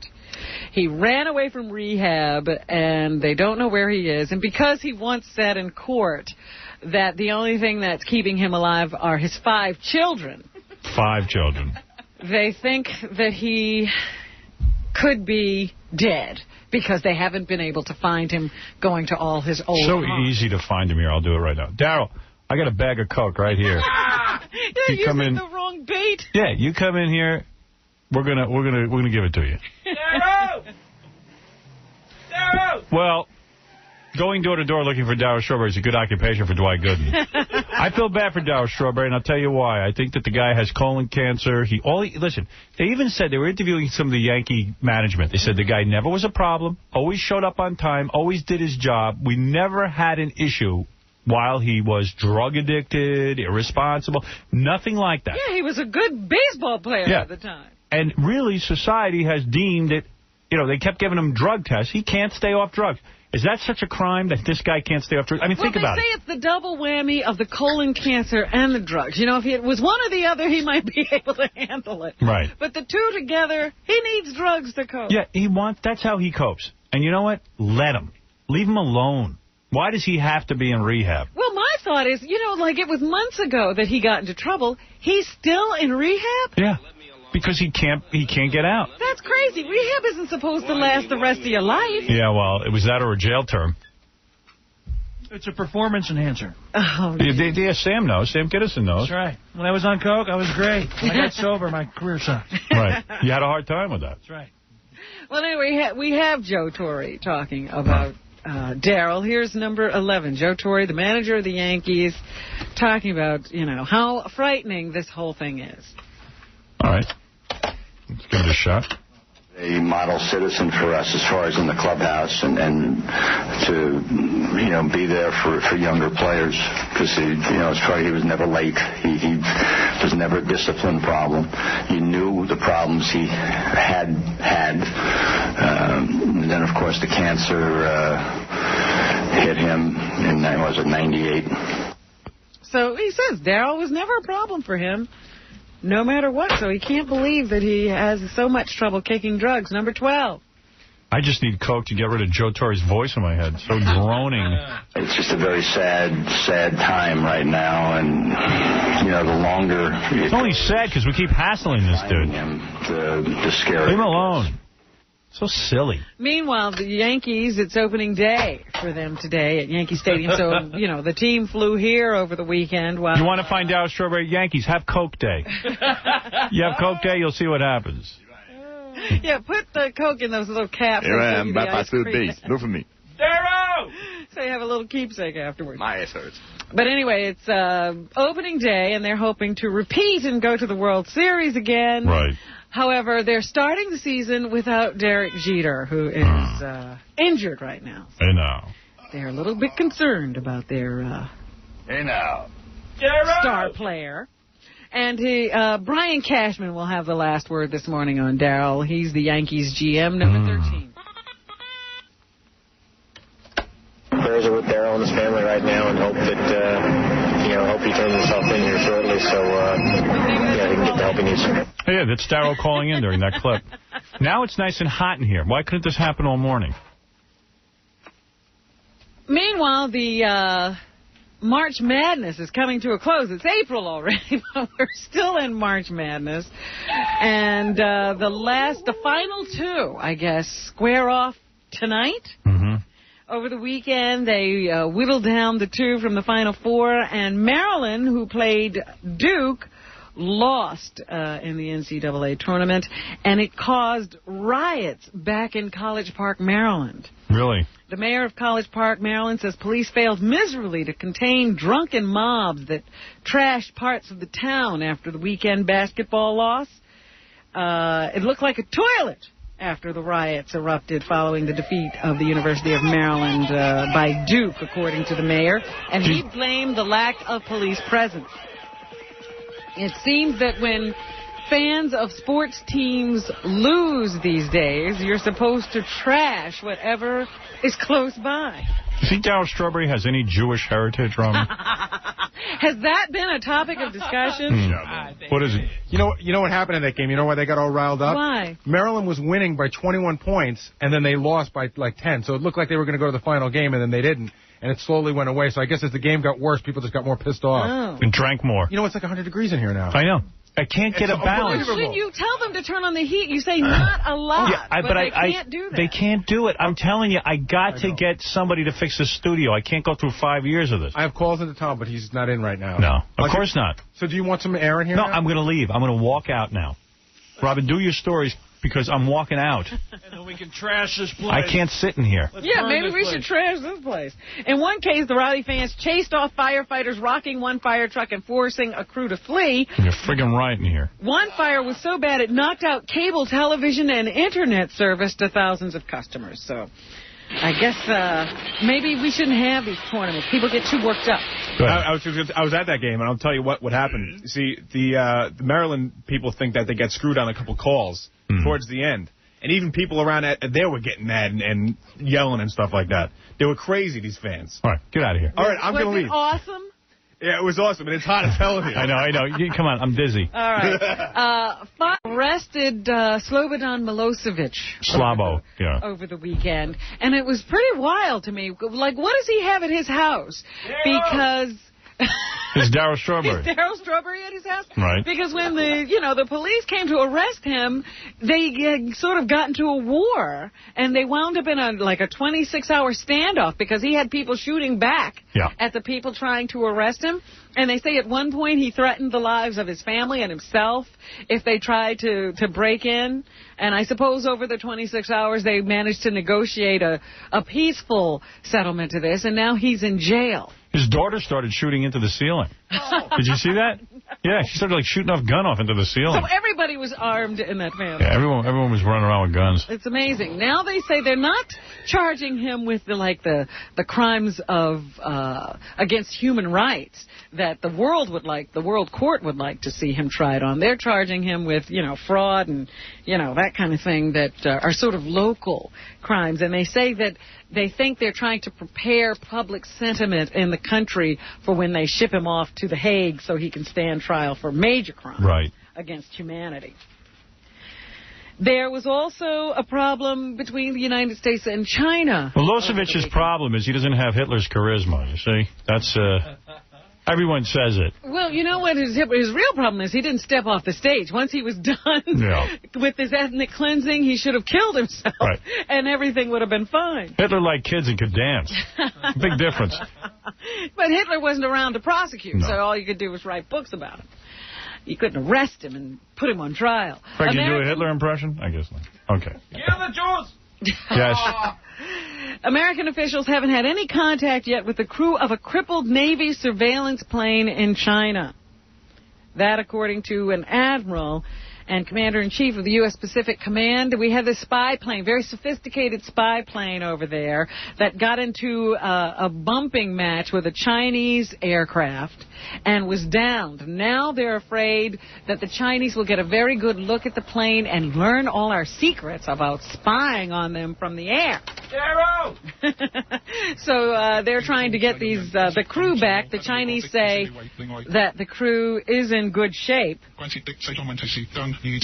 He ran away from rehab, and they don't know where he is. And because he once said in court that the only thing that's keeping him alive are his 5 children. 5 children. They think that he could be dead because they haven't been able to find him going to all his old So haunts. easy to find him here. I'll do it right now. Daryl, I got a bag of Coke right here. You're You come using in- the wrong bait. Yeah, you come in here. We're gonna give it to you. Well, going door to door looking for Darryl Strawberry is a good occupation for Dwight Gooden. I feel bad for Darryl Strawberry, and I'll tell you why. I think that the guy has colon cancer. Listen, they even said they were interviewing some of the Yankee management. They said the guy never was a problem, always showed up on time, always did his job. We never had an issue while he was drug addicted, irresponsible, nothing like that. Yeah, he was a good baseball player at the time. And really, society has deemed it, they kept giving him drug tests. He can't stay off drugs. Is that such a crime that this guy can't stay off drugs? I mean, think about it. They say it's the double whammy of the colon cancer and the drugs. If it was one or the other, he might be able to handle it. Right. But the two together, he needs drugs to cope. Yeah, that's how he copes. And you know what? Let him. Leave him alone. Why does he have to be in rehab? Well, my thought is, it was months ago that he got into trouble. He's still in rehab? Yeah. Because he can't get out. That's crazy. Rehab isn't supposed to last the rest of your life. Yeah, well, it was that or a jail term. It's a performance enhancer. Oh, yeah, Sam knows. Sam Kiddison knows. That's right. When I was on coke, I was great. When I got sober, my career sucked. Right. You had a hard time with that. That's right. Well, anyway, we have Joe Torre talking about Darryl. Here's number 11. Joe Torre, the manager of the Yankees, talking about, how frightening this whole thing is. All right. Let's give it a shot. A model citizen for us as far as in the clubhouse and to be there for younger players because as far as he was never late. He was never a discipline problem. You knew the problems he had. And then of course the cancer hit him in 98. So he says Darryl was never a problem for him. No matter what, so he can't believe that he has so much trouble kicking drugs. Number 12. I just need Coke to get rid of Joe Torre's voice in my head. So droning. It's just a very sad time right now, and, the longer... It's only sad because we keep hassling this dude. The scary... Leave him alone. So silly. Meanwhile, the Yankees, it's opening day for them today at Yankee Stadium. So, the team flew here over the weekend. While you want to find out, Strawberry Yankees, have Coke Day. You have Coke Day, you'll see what happens. Yeah, put the Coke in those little caps. Here I am, back by third base. Look for me. Darryl! So you have a little keepsake afterwards. My ass hurts. But anyway, it's opening day, and they're hoping to repeat and go to the World Series again. Right. However, they're starting the season without Derek Jeter, who is injured right now. I know. They're a little bit concerned about their star player. And Brian Cashman will have the last word this morning on Darryl. He's the Yankees GM, number 13. Prayers are with Darryl and his family right now, and hope that hope he turns himself in here shortly, so he can get the help he needs. Yeah, that's Darryl calling in during that clip. Now it's nice and hot in here. Why couldn't this happen all morning? Meanwhile, the March Madness is coming to a close. It's April already, but we're still in March Madness. And the final two, I guess, square off tonight. Mm-hmm. Over the weekend, they whittled down the two from the Final Four, and Maryland, who played Duke, lost in the NCAA tournament, and it caused riots back in College Park, Maryland. Really? The mayor of College Park, Maryland, says police failed miserably to contain drunken mobs that trashed parts of the town after the weekend basketball loss. It looked like a toilet after the riots erupted following the defeat of the University of Maryland by Duke, according to the mayor. And he blamed the lack of police presence. It seems that when fans of sports teams lose these days, you're supposed to trash whatever is close by. Do you think Darryl Strawberry has any Jewish heritage, Robin? Has that been a topic of discussion? What is it? You know what happened in that game? You know why they got all riled up? Why? Maryland was winning by 21 points, and then they lost by like 10. So it looked like they were going to go to the final game, and then they didn't. And it slowly went away. So I guess as the game got worse, people just got more pissed off. Oh. And drank more. You know, it's like 100 degrees in here now. I know. I can't get a balance. When you tell them to turn on the heat, you say not a lot, but they can't do that. They can't do it. I'm telling you, I got to get somebody to fix the studio. I can't go through 5 years of this. I have calls into Tom, but he's not in right now. No, of course not. So do you want some air in here? No, now? I'm going to leave. I'm going to walk out now. Robin, do your stories because I'm walking out. And then we can trash this place. I can't sit in here. Maybe we should trash this place. In one case, the rowdy fans chased off firefighters, rocking one fire truck and forcing a crew to flee. You're friggin' right in here. One fire was so bad it knocked out cable television and internet service to thousands of customers. So I guess maybe we shouldn't have these tournaments. People get too worked up. I was at that game, and I'll tell you what happened. You see, the Maryland people think that they got screwed on a couple calls towards the end. And even people around there were getting mad and yelling and stuff like that. They were crazy, these fans. All right, get out of here. All right, I'm going to leave. Was it awesome? Yeah, it was awesome, and it's hot as hell in here. I know. Come on, I'm dizzy. All right. Arrested Slobodan Milosevic. Slabo, yeah. Over the weekend. And it was pretty wild to me. Like, what does he have at his house? Because... It's Darryl Strawberry. Is Darryl Strawberry at his house? Right. Because when the police came to arrest him, they sort of got into a war, and they wound up in a 26-hour standoff because he had people shooting back at the people trying to arrest him. And they say at one point he threatened the lives of his family and himself if they tried to break in. And I suppose over the 26 hours they managed to negotiate a peaceful settlement to this, and now he's in jail. His daughter started shooting into the ceiling. Did you see that? Yeah, she started shooting off gun off into the ceiling. So everybody was armed in that family. Yeah, everyone was running around with guns. It's amazing. Now they say they're not charging him with the crimes of against human rights that the world court would like to see him tried on. They're charging him with fraud and that kind of thing that are sort of local crimes. And they say that they think they're trying to prepare public sentiment in the country for when they ship him off to The Hague so he can stand trial for major crimes against humanity. There was also a problem between the United States and China. Milosevic's problem is he doesn't have Hitler's charisma, you see? That's... Everyone says it. Well, you know what his real problem is? He didn't step off the stage. Once he was done with his ethnic cleansing, he should have killed himself, and everything would have been fine. Hitler liked kids and could dance. Big difference. But Hitler wasn't around to prosecute, so all you could do was write books about him. You couldn't arrest him and put him on trial. Frank, can you do a Hitler impression? I guess not. Okay. Yeah, the Jews! Yes. American officials haven't had any contact yet with the crew of a crippled Navy surveillance plane in China. That, according to an admiral and commander-in-chief of the U.S. Pacific Command. We had this spy plane, very sophisticated spy plane over there that got into a bumping match with a Chinese aircraft and was downed. Now they're afraid that the Chinese will get a very good look at the plane and learn all our secrets about spying on them from the air. So they're trying to get the crew back. The Chinese say that the crew is in good shape,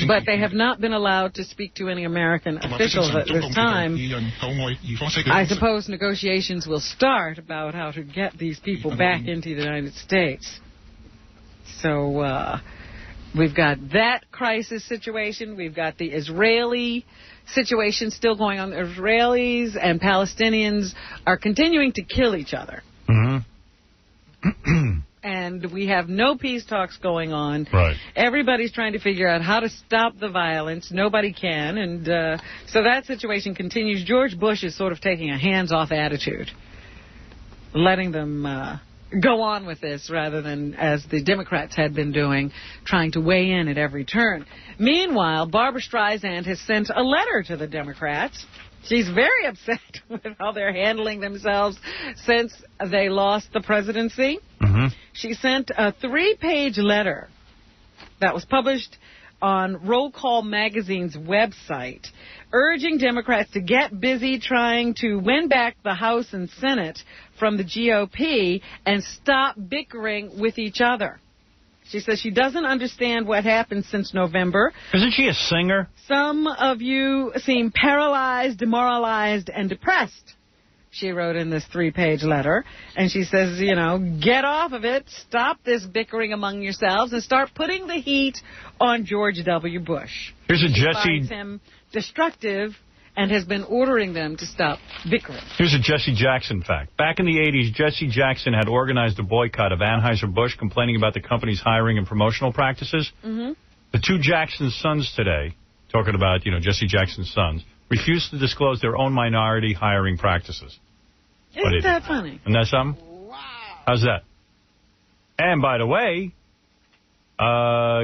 but they have not been allowed to speak to any American officials at this time. I suppose negotiations will start about how to get these people back into the United States. So we've got that crisis situation. We've got the Israeli situation still going on. The Israelis and Palestinians are continuing to kill each other. Mm-hmm. And we have no peace talks going on. Right. Everybody's trying to figure out how to stop the violence. Nobody can. And so that situation continues. George Bush is sort of taking a hands-off attitude, letting them go on with this rather than, as the Democrats had been doing, trying to weigh in at every turn. Meanwhile, Barbra Streisand has sent a letter to the Democrats. She's very upset with how they're handling themselves since they lost the presidency. Mm-hmm. She sent a 3-page letter that was published on Roll Call Magazine's website, urging Democrats to get busy trying to win back the House and Senate from the GOP and stop bickering with each other. She says she doesn't understand what happened since November. Isn't she a singer? Some of you seem paralyzed, demoralized, and depressed. she wrote in this 3-page letter. And she says, you know, get off of it, stop this bickering among yourselves, and start putting the heat on George W. Bush. Here's a She Jesse... finds him destructive and has been ordering them to stop bickering. Here's a Jesse Jackson fact. Back in the 80s, Jesse Jackson had organized a boycott of Anheuser-Busch, complaining about the company's hiring and promotional practices. Mm-hmm. The two Jackson sons today, talking about, you know, Jesse Jackson's sons, refused to disclose their own minority hiring practices. Isn't that funny? Isn't that something? Wow. How's that? And by the way,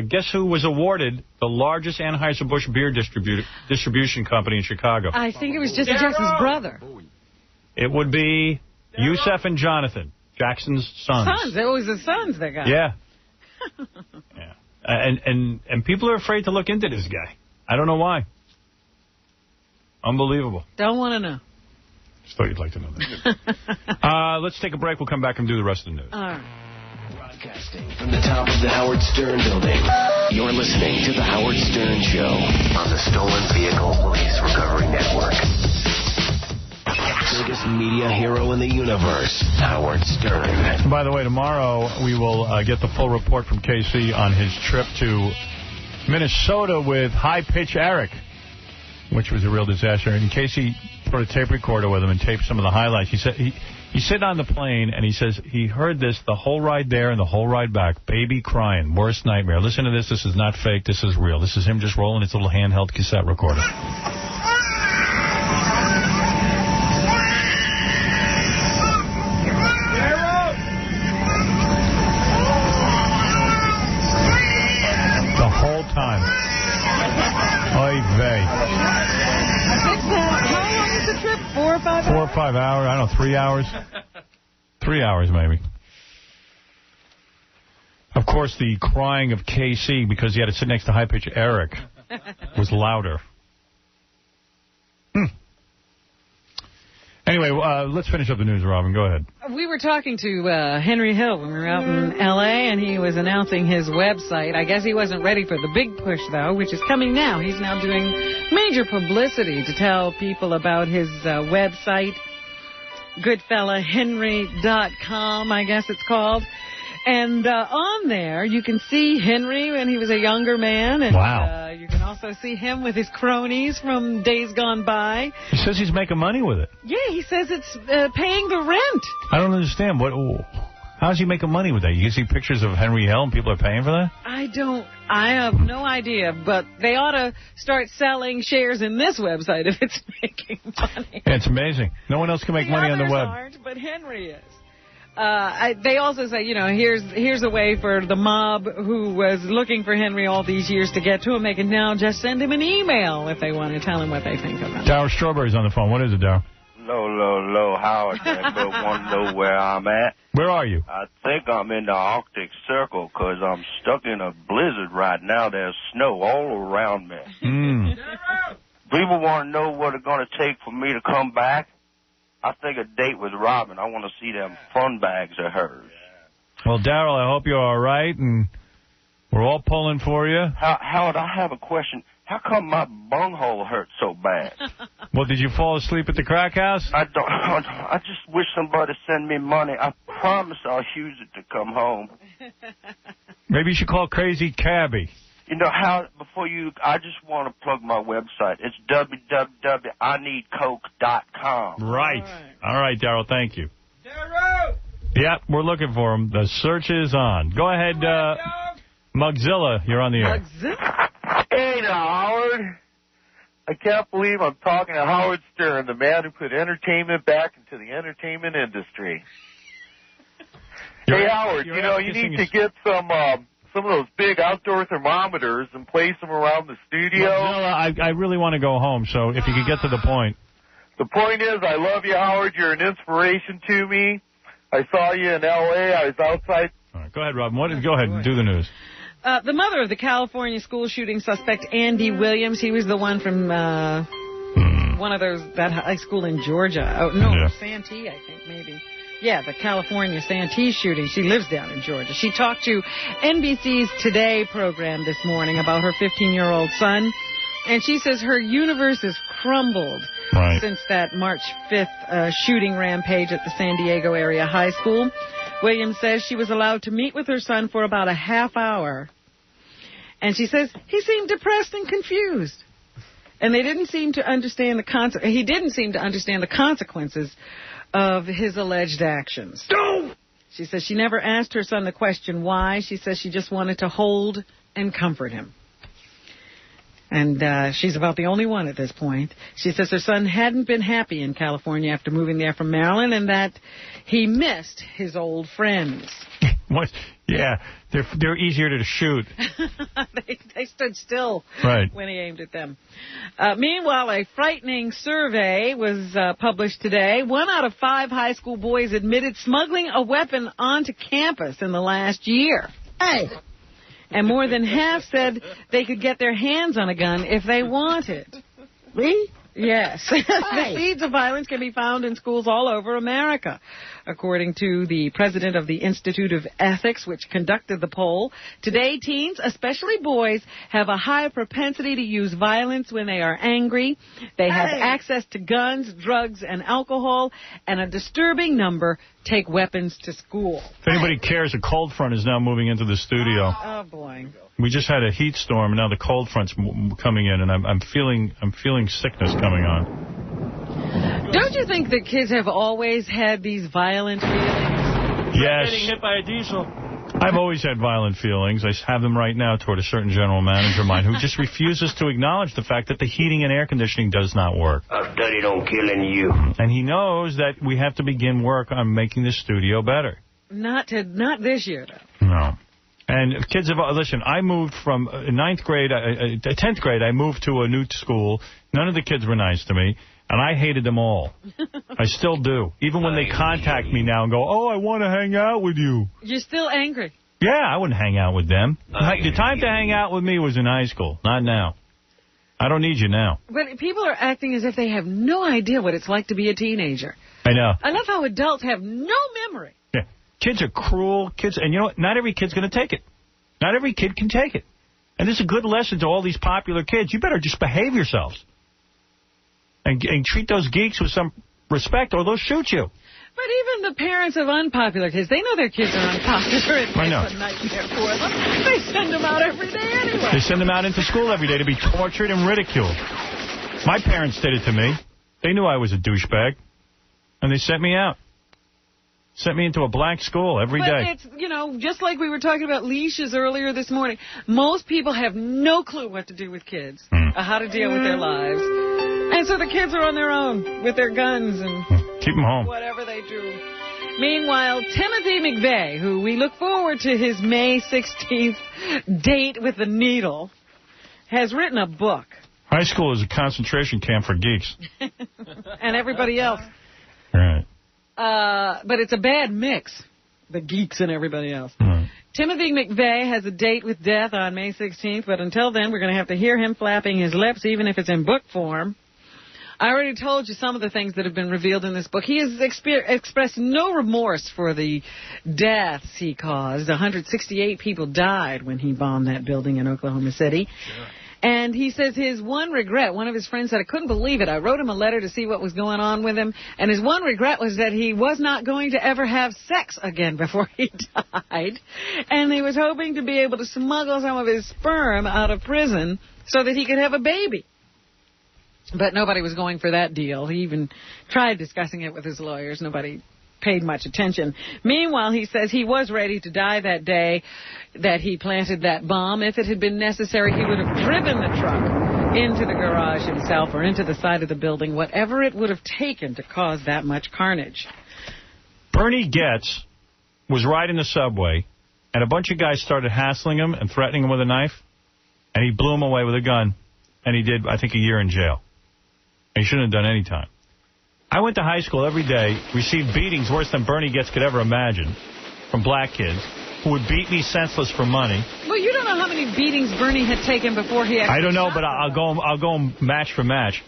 guess who was awarded the largest Anheuser-Busch beer distribution company in Chicago? I think it was Jesse Jackson's brother. It would be Yusef and Jonathan, Jackson's sons. Sons. It was the sons that got Yeah. Yeah. And people are afraid to look into this guy. I don't know why. Unbelievable. Don't want to know. Just thought you'd like to know that. Let's take a break. We'll come back and do the rest of the news. All right. Broadcasting from the top of the Howard Stern building, you're listening to The Howard Stern Show on the Stolen Vehicle Police Recovery Network. Biggest media hero in the universe, Howard Stern. By the way, tomorrow we will get the full report from KC on his trip to Minnesota with High Pitch Eric, which was a real disaster. And Casey put a tape recorder with him and taped some of the highlights. He said he's sitting on the plane, and he says he heard this the whole ride there and the whole ride back. Baby crying. Worst nightmare. Listen to this. This is not fake. This is real. This is him just rolling his little handheld cassette recorder. The whole time. Oy vey. How long is the trip? 4 or 5 hours? 4 or 5 hours. I don't know, 3 hours. 3 hours, maybe. Of course, the crying of KC, because he had to sit next to High Pitch Eric, was louder. Anyway, let's finish up the news, Robin. Go ahead. We were talking to Henry Hill when we were out in L.A., and he was announcing his website. I guess he wasn't ready for the big push, though, which is coming now. He's now doing major publicity to tell people about his website, GoodFellaHenry.com, I guess it's called. And on there, you can see Henry when he was a younger man. And, wow. You can also see him with his cronies from days gone by. He says he's making money with it. Yeah, he says it's paying the rent. I don't understand. How's he making money with that? You see pictures of Henry Hill and people are paying for that? I have no idea, but they ought to start selling shares in this website if it's making money. Yeah, it's amazing. No one else can make money on the web. Aren't, but Henry is. They also say, you know, here's a way for the mob who was looking for Henry all these years to get to him. They can now just send him an email if they want to tell him what they think of him. Dow Strawberry's on the phone. What is it, Dow? Low, Howard. Anybody want to know where I'm at? Where are you? I think I'm in the Arctic Circle because I'm stuck in a blizzard right now. There's snow all around me. People want to know what it's going to take for me to come back. I think a date with Robin. I want to see them fun bags of hers. Well, Daryl, I hope you're all right, and we're all pulling for you. Howard, I have a question. How come my bunghole hurts so bad? Well, did you fall asleep at the crack house? I don't. I just wish somebody send me money. I promise I'll use it to come home. Maybe you should call Crazy Cabby. You know, how I just want to plug my website. It's www.ineedcoke.com. Right. All right, Daryl, thank you. Daryl! Yeah, we're looking for him. The search is on. Go ahead, Mugzilla. You're on the air. Hey now, Howard. I can't believe I'm talking to Howard Stern, the man who put entertainment back into the entertainment industry. Hey, Howard, you know, you need to get some of those big outdoor thermometers and place them around the studio. Mugzilla, I really want to go home, so if you could get to the point. The point is, I love you, Howard. You're an inspiration to me. I saw you in L.A. I was outside. All right, go ahead, Robin. Go ahead and do the news. The mother of the California school shooting suspect, Andy Williams, he was the one from one of that high school in Georgia. Oh, no, yeah. Santee, I think, maybe. Yeah, the California Santee shooting. She lives down in Georgia. She talked to NBC's Today program this morning about her 15-year-old son, and she says her universe is crumbled since that March 5th shooting rampage at the San Diego area high school. Williams says she was allowed to meet with her son for about a half hour. And she says he seemed depressed and confused. And they didn't seem to understand he didn't seem to understand the consequences of his alleged actions. She says she never asked her son the question why. She says she just wanted to hold and comfort him. And she's about the only one at this point. She says her son hadn't been happy in California after moving there from Maryland and that he missed his old friends. What? Yeah, they're easier to shoot. They stood still when he aimed at them. Meanwhile, a frightening survey was published today. 1 out of 5 high school boys admitted smuggling a weapon onto campus in the last year. Hey! And more than half said they could get their hands on a gun if they wanted. Me? Yes. The seeds of violence can be found in schools all over America. According to the president of the Institute of Ethics, which conducted the poll, today teens, especially boys, have a high propensity to use violence when they are angry. They have access to guns, drugs, and alcohol, and a disturbing number take weapons to school. If anybody cares, a cold front is now moving into the studio. Oh, boy. We just had a heat storm, and now the cold front's coming in, and I'm feeling sickness coming on. Don't you think that kids have always had these violent feelings? Yes. Getting hit by a diesel. I've always had violent feelings. I have them right now toward a certain general manager of mine who just refuses to acknowledge the fact that the heating and air conditioning does not work. I've studied on killing you. And he knows that we have to begin work on making the studio better. Not this year, though. No. And kids have, listen, I moved from 9th grade, 10th grade, I moved to a new school. None of the kids were nice to me, and I hated them all. I still do. Even when they contact me now and go, oh, I want to hang out with you. You're still angry. Yeah, I wouldn't hang out with them. The time to hang out with me was in high school, not now. I don't need you now. But people are acting as if they have no idea what it's like to be a teenager. I know. I love how adults have no memory. Yeah. Kids are cruel. And you know what? Not every kid's going to take it. Not every kid can take it. And this is a good lesson to all these popular kids. You better just behave yourselves. And treat those geeks with some respect, or they'll shoot you. But even the parents of unpopular kids, they know their kids are unpopular. It's a nightmare for them. They send them out every day anyway. They send them out into school every day to be tortured and ridiculed. My parents did it to me. They knew I was a douchebag. And they sent me out. Sent me into a black school every day. It's, just like we were talking about leashes earlier this morning, most people have no clue what to do with kids, how to deal with their lives. And so the kids are on their own with their guns and keep them home. Whatever they do. Meanwhile, Timothy McVeigh, who we look forward to his May 16th date with the needle, has written a book. High school is a concentration camp for geeks. And everybody else. Right. But it's a bad mix, the geeks and everybody else. Timothy McVeigh has a date with death on May 16th, but until then, we're going to have to hear him flapping his lips, even if it's in book form. I already told you some of the things that have been revealed in this book. He has expressed no remorse for the deaths he caused. 168 people died when he bombed that building in Oklahoma City. Sure. And he says his one regret, one of his friends said, I couldn't believe it. I wrote him a letter to see what was going on with him. And his one regret was that he was not going to ever have sex again before he died. And he was hoping to be able to smuggle some of his sperm out of prison so that he could have a baby. But nobody was going for that deal. He even tried discussing it with his lawyers. Nobody paid much attention. Meanwhile, he says he was ready to die that day that he planted that bomb. If it had been necessary, he would have driven the truck into the garage himself or into the side of the building, whatever it would have taken to cause that much carnage. Bernie Goetz was riding the subway, and a bunch of guys started hassling him and threatening him with a knife, and he blew him away with a gun, and he did, I think, a year in jail. And he shouldn't have done any time. I went to high school every day, received beatings worse than Bernie Goetz could ever imagine from black kids who would beat me senseless for money. Well, you don't know how many beatings Bernie had taken before he actually I don't know, but I'll go match for match.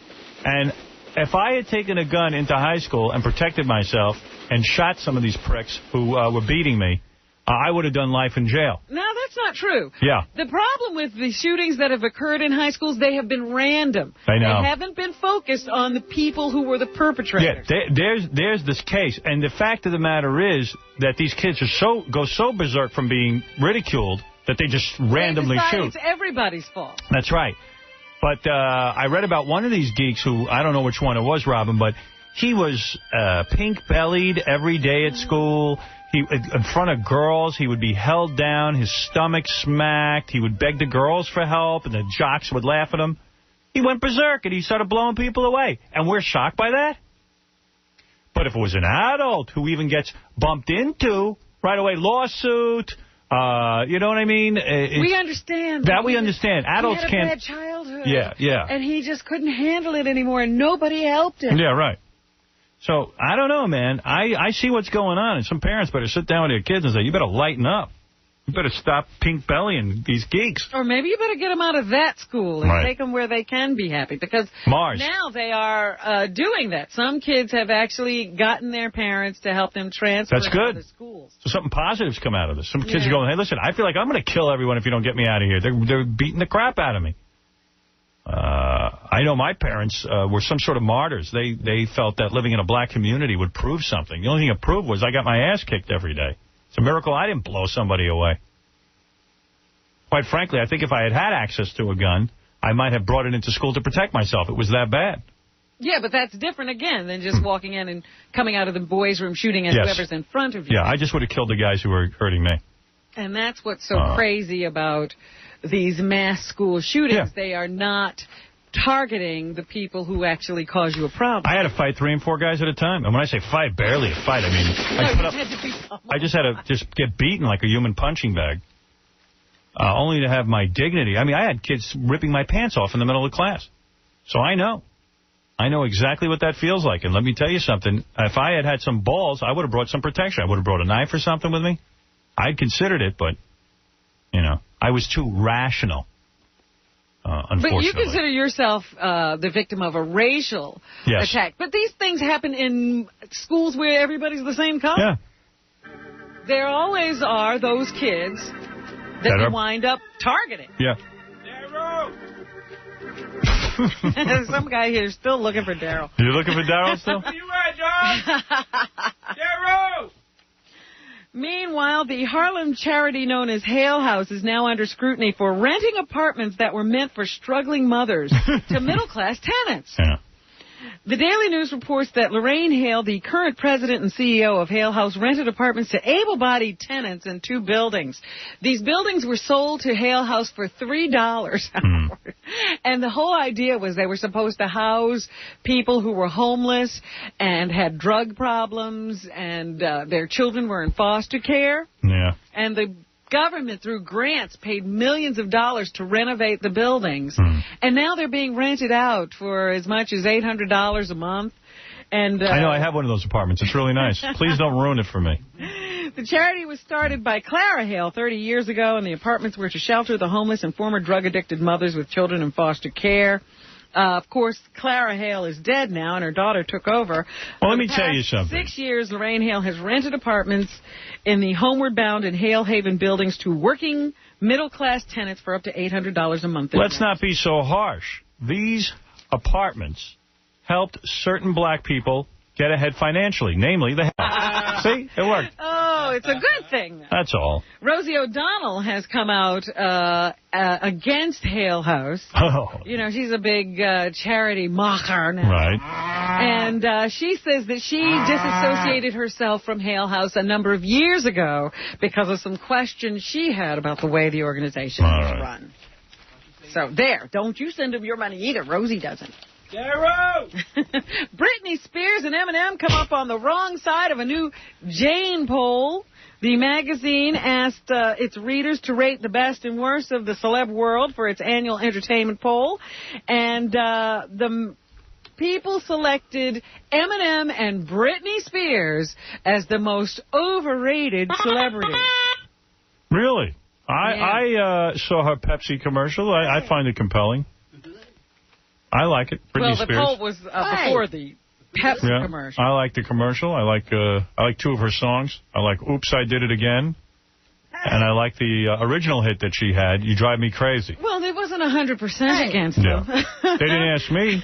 And if I had taken a gun into high school and protected myself and shot some of these pricks who were beating me, I would have done life in jail. Now, that's not true. Yeah. The problem with the shootings that have occurred in high schools, they have been random. I know. They haven't been focused on the people who were the perpetrators. Yeah, there's this case, and the fact of the matter is that these kids are go so berserk from being ridiculed that they just randomly shoot. It's everybody's fault. That's right. But I read about one of these geeks who, I don't know which one it was, Robin, but he was pink-bellied every day at school. In front of girls, he would be held down, his stomach smacked. He would beg the girls for help, and the jocks would laugh at him. He went berserk, and he started blowing people away. And we're shocked by that? But if it was an adult who even gets bumped into, right away, lawsuit, you know what I mean? We understand. That we understand. Adults can't. He had a bad childhood. Yeah. And he just couldn't handle it anymore, and nobody helped him. Yeah, right. So, I don't know, man. I see what's going on, and some parents better sit down with their kids and say, you better lighten up. You better stop pink-bellying these geeks. Or maybe you better get them out of that school and take them where they can be happy. Because now they are doing that. Some kids have actually gotten their parents to help them transfer to other schools. So something positive's come out of this. Some kids are going, hey, listen, I feel like I'm going to kill everyone if you don't get me out of here. They're beating the crap out of me. I know my parents were some sort of martyrs. They felt that living in a black community would prove something. The only thing it proved was I got my ass kicked every day. It's a miracle I didn't blow somebody away. Quite frankly, I think if I had had access to a gun, I might have brought it into school to protect myself. It was that bad. Yeah, but that's different again than just walking in and coming out of the boys' room shooting at whoever's in front of you. Yeah, I just would have killed the guys who were hurting me. And that's what's so crazy about these mass school shootings. Yeah. They are not targeting the people who actually cause you a problem. I had to fight 3 and 4 guys at a time. And when I say fight, barely a fight. I mean, I just had to get beaten like a human punching bag. Only to have my dignity. I mean, I had kids ripping my pants off in the middle of the class. So I know. I know exactly what that feels like. And let me tell you something. If I had had some balls, I would have brought some protection. I would have brought a knife or something with me. I'd considered it, but, you know, I was too rational. Unfortunately. But you consider yourself the victim of a racial attack. But these things happen in schools where everybody's the same color. Yeah. There always are those kids that you wind up targeting. Yeah. Some guy here is still looking for Daryl. You looking for Daryl still? Where you at, John? Daryl! Meanwhile, the Harlem charity known as Hale House is now under scrutiny for renting apartments that were meant for struggling mothers to middle-class tenants. Yeah. The Daily News reports that Lorraine Hale, the current president and CEO of Hale House, rented apartments to able-bodied tenants in 2 buildings. These buildings were sold to Hale House for $3 an hour. And the whole idea was they were supposed to house people who were homeless and had drug problems, and their children were in foster care. Yeah. And the government, through grants, paid millions of dollars to renovate the buildings. And now they're being rented out for as much as $800 a month. And I know, I have one of those apartments. It's really nice. Please don't ruin it for me. The charity was started by Clara Hale 30 years ago, and the apartments were to shelter the homeless and former drug-addicted mothers with children in foster care. Of course, Clara Hale is dead now, and her daughter took over. Well, let me tell you something. 6 years, Lorraine Hale has rented apartments in the Homeward Bound and Hale Haven buildings to working middle-class tenants for up to $800 a month. Let's not be so harsh. These apartments helped certain black people get ahead financially, namely the See? It worked. Oh, it's a good thing. That's all. Rosie O'Donnell has come out against Hale House. Oh. You know, she's a big charity mocker now. Right. And she says that she disassociated herself from Hale House a number of years ago because of some questions she had about the way the organization was run. So there, don't you send them your money either. Rosie doesn't. Daryl! Britney Spears and Eminem come up on the wrong side of a new Jane poll. The magazine asked its readers to rate the best and worst of the celeb world for its annual entertainment poll. And the people selected Eminem and Britney Spears as the most overrated celebrities. Really? I saw her Pepsi commercial. I find it compelling. I like it. Britney Spears. Well, the poll was before the Pepsi commercial. I like the commercial. I like 2 of her songs. I like Oops, I Did It Again. And I like the original hit that she had, You Drive Me Crazy. Well, it wasn't 100% against them. They didn't ask me.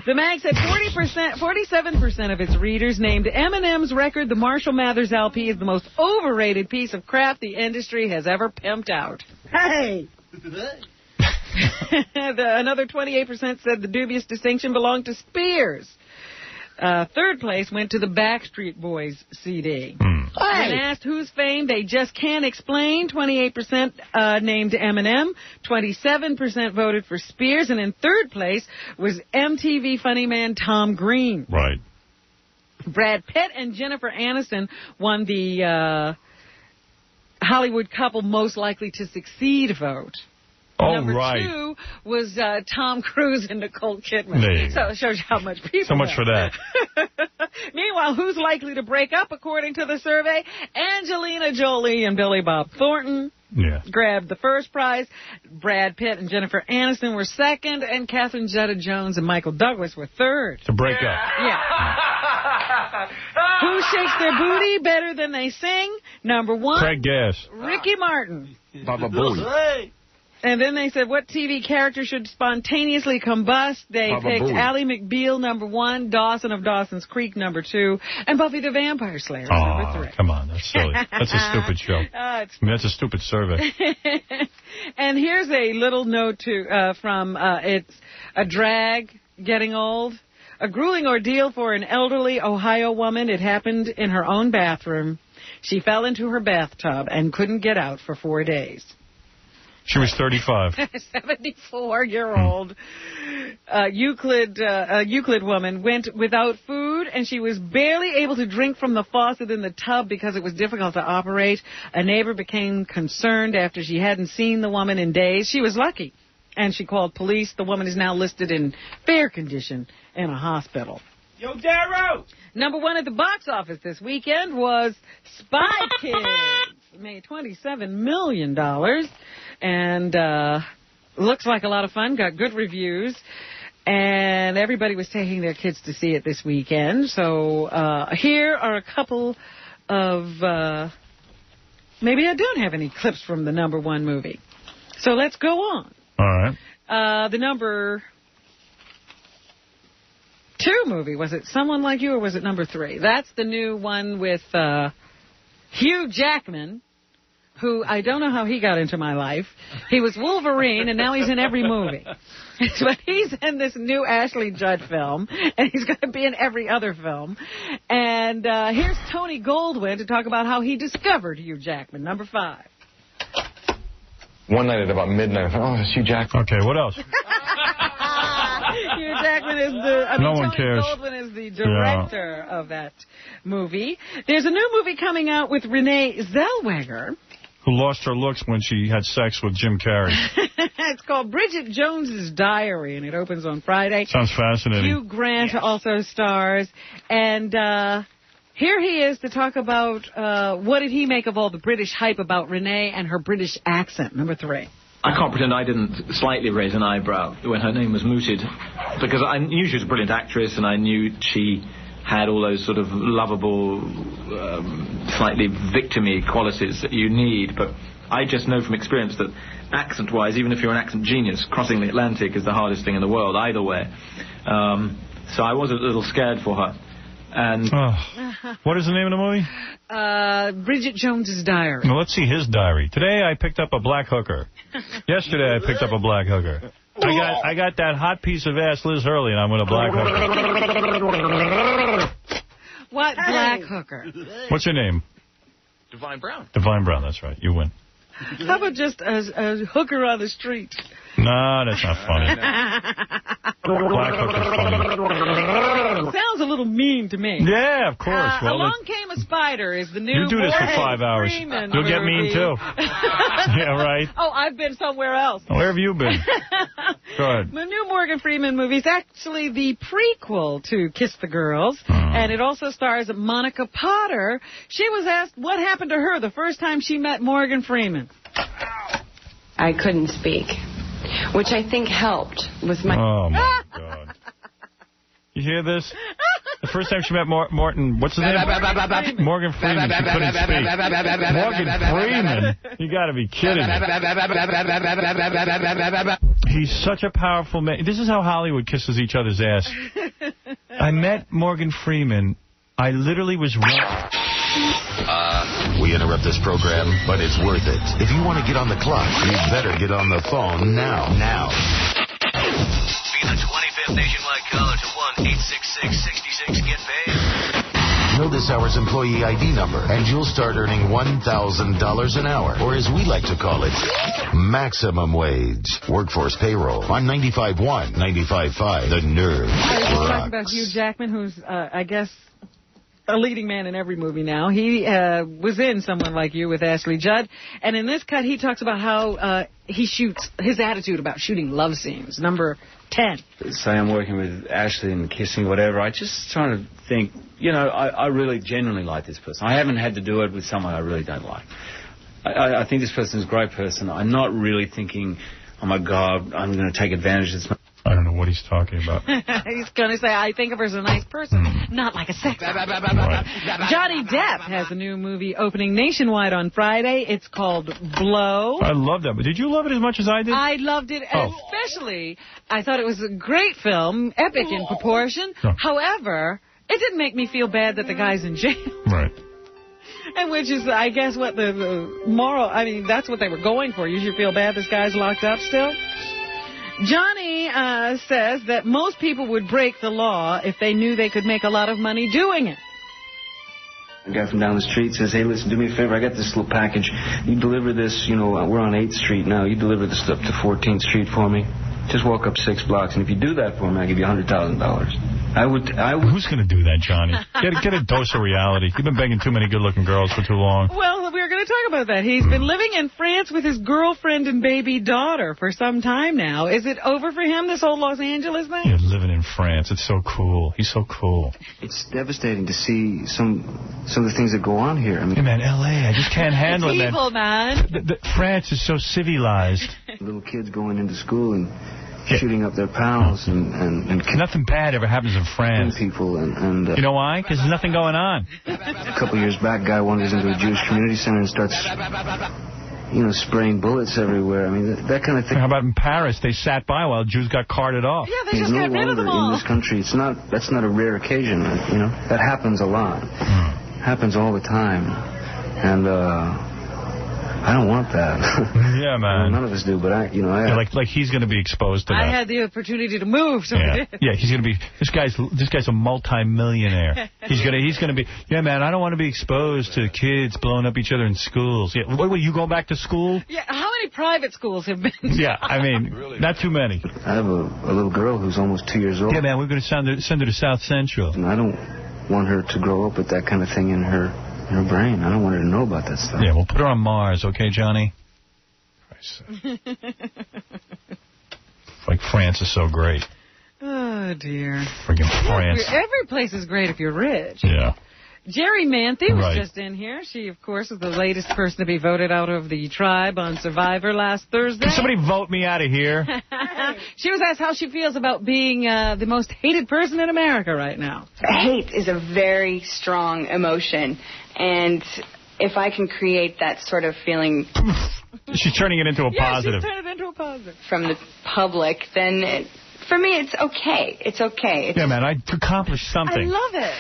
The mag said 47% of its readers named Eminem's record, the Marshall Mathers LP, is the most overrated piece of crap the industry has ever pimped out. Hey! Another 28% said the dubious distinction belonged to Spears. Third place went to the Backstreet Boys CD. When asked whose fame they just can't explain, 28% named Eminem, 27% voted for Spears, and in third place was MTV funny man Tom Green. Right. Brad Pitt and Jennifer Aniston won the Hollywood couple most likely to succeed vote. Number 2 was Tom Cruise and Nicole Kidman. So it shows you how much people So much for that. Meanwhile, who's likely to break up according to the survey? Angelina Jolie and Billy Bob Thornton grabbed the first prize. Brad Pitt and Jennifer Aniston were second, and Catherine Zeta-Jones and Michael Douglas were third. To break up. Yeah. Who shakes their booty better than they sing? Number 1. Craig Gass. Ricky Martin. Baba Booey. And then they said, what TV character should spontaneously combust? They picked Ally McBeal, number 1, Dawson of Dawson's Creek, number 2, and Buffy the Vampire Slayer, number 3. Come on, that's silly. That's a stupid show. That's a stupid survey. And here's a little note from It's a Drag, Getting Old. A grueling ordeal for an elderly Ohio woman. It happened in her own bathroom. She fell into her bathtub and couldn't get out for 4 days. She was 35. 74-year-old Euclid woman went without food, and she was barely able to drink from the faucet in the tub because it was difficult to operate. A neighbor became concerned after she hadn't seen the woman in days. She was lucky, and she called police. The woman is now listed in fair condition in a hospital. Yo, Darrow! Number 1 at the box office this weekend was Spy Kids. It made $27 million. And looks like a lot of fun. Got good reviews. And everybody was taking their kids to see it this weekend. So here are a couple of... maybe I don't have any clips from the number 1 movie. So let's go on. All right. The number 2 movie, was it Someone Like You or was it number 3? That's the new one with Hugh Jackman, who I don't know how he got into my life. He was Wolverine, and now he's in every movie. But he's in this new Ashley Judd film, and he's going to be in every other film. And here's Tony Goldwyn to talk about how he discovered Hugh Jackman, number 5. One night at about midnight, I thought, it's Hugh Jackman. Okay, what else? Hugh Jackman is Tony Goldwyn is the director of that movie. There's a new movie coming out with Renee Zellweger, who lost her looks when she had sex with Jim Carrey. It's called Bridget Jones's Diary, and it opens on Friday. Sounds fascinating. Hugh Grant also stars. And here he is to talk about what did he make of all the British hype about Renee and her British accent, number 3. I can't pretend I didn't slightly raise an eyebrow when her name was mooted, because I knew she was a brilliant actress, and I knew she had all those sort of lovable, slightly victim-y qualities that you need, but I just know from experience that accent-wise, even if you're an accent genius, crossing the Atlantic is the hardest thing in the world, either way. So I was a little scared for her. And what is the name of the movie? Bridget Jones's Diary. Well, let's see his diary. Today I picked up a black hooker. Yesterday I picked up a black hooker. I got that hot piece of ass Liz Hurley, and I'm with a black hooker. What black hooker? What's your name? Divine Brown. Divine Brown, that's right. You win. How about just a hooker on the street? No, that's not funny. Black hooker's funny. Sounds a little mean to me. Yeah, of course. Well, Along Came a Spider is the new You do this for 5 hours. Freeman You'll get mean, too. Yeah, right. Oh, I've been somewhere else. Where have you been? Go ahead. The new Morgan Freeman movie is actually the prequel to Kiss the Girls, and it also stars Monica Potter. She was asked what happened to her the first time she met Morgan Freeman. I couldn't speak, which I think helped with my... Oh, my God. You hear this? The first time she met Morgan, what's his name? Morgan Freeman. She couldn't speak. Morgan Freeman? You got to be kidding me. He's such a powerful man. This is how Hollywood kisses each other's ass. I met Morgan Freeman. I literally was We interrupt this program, but it's worth it. If you want to get on the clock, you better get on the phone now. Be the 25th nationwide caller to 1-866-66-GET-PAID. Know this hour's employee ID number, and you'll start earning $1,000 an hour, or as we like to call it, maximum wage. Workforce payroll on 95.1, 95.5. The Nerve. I was talking about Hugh Jackman, who's, I guess, a leading man in every movie now. He was in Someone Like You with Ashley Judd. And in this cut, he talks about how he shoots, his attitude about shooting love scenes. Number 10. Say I'm working with Ashley and kissing, whatever. I just trying to think, you know, I really genuinely like this person. I haven't had to do it with someone I really don't like. I think this person is a great person. I'm not really thinking, oh, my God, I'm going to take advantage of this. I don't know what he's talking about. He's going to say, I think of her as a nice person, not like a sex object. Johnny Depp has a new movie opening nationwide on Friday. It's called Blow. I love that. But did you love it as much as I did? I loved it, especially, I thought it was a great film, epic in proportion. However, it didn't make me feel bad that the guy's in jail. Right. And which is, I guess, what the moral, I mean, that's what they were going for. You should feel bad this guy's locked up still. Johnny says that most people would break the law if they knew they could make a lot of money doing it. A guy from down the street says, hey, listen, do me a favor. I got this little package. You deliver this, you know, we're on 8th Street now. You deliver this up to 14th Street for me. Just walk up 6 blocks, and if you do that for me, I'll give you $100,000. I would. Who's going to do that, Johnny? Get a dose of reality. You've been begging too many good-looking girls for too long. Well, we're going to talk about that. He's been living in France with his girlfriend and baby daughter for some time now. Is it over for him, this whole Los Angeles thing? Yeah, living in France. It's so cool. He's so cool. It's devastating to see some of the things that go on here. I mean, hey, man, L.A., I just can't handle it, man. Evil, man. France is so civilized. Little kids going into school and shooting up their pals and nothing bad ever happens in France. People and you know why? Because there's nothing going on. A couple years back, a guy wanders into a Jewish community center and starts, you know, spraying bullets everywhere. I mean, that kind of thing. How about in Paris? They sat by while Jews got carted off. Yeah, they just got rid of them all. In this country, that's not a rare occasion. You know, that happens a lot. Happens all the time, and I don't want that. Yeah, man. None of us do, but like he's going to be exposed to that. I had the opportunity to move, so I did. Yeah, he's going to be. This guy's a multi-millionaire. He's going to be. Yeah, man. I don't want to be exposed to kids blowing up each other in schools. Yeah. Wait, you going back to school? Yeah. How many private schools have been? Yeah, I mean, not too many. I have a little girl who's almost 2 years old. Yeah, man. We're going to send her to South Central. And I don't want her to grow up with that kind of thing in her brain. I don't want her to know about that stuff. Yeah, we'll put her on Mars, okay, Johnny? Like, France is so great. Oh, dear. Friggin' France. Every place is great if you're rich. Yeah. Jerry Manthe was just in here. She, of course, is the latest person to be voted out of the tribe on Survivor last Thursday. Can somebody vote me out of here? She was asked how she feels about being the most hated person in America right now. Hate is a very strong emotion, and if I can create that sort of feeling... She's turning it into a positive. She's turning it into a positive. From the public, then... for me, it's okay. It's okay. Yeah, man, I accomplished something. I love it.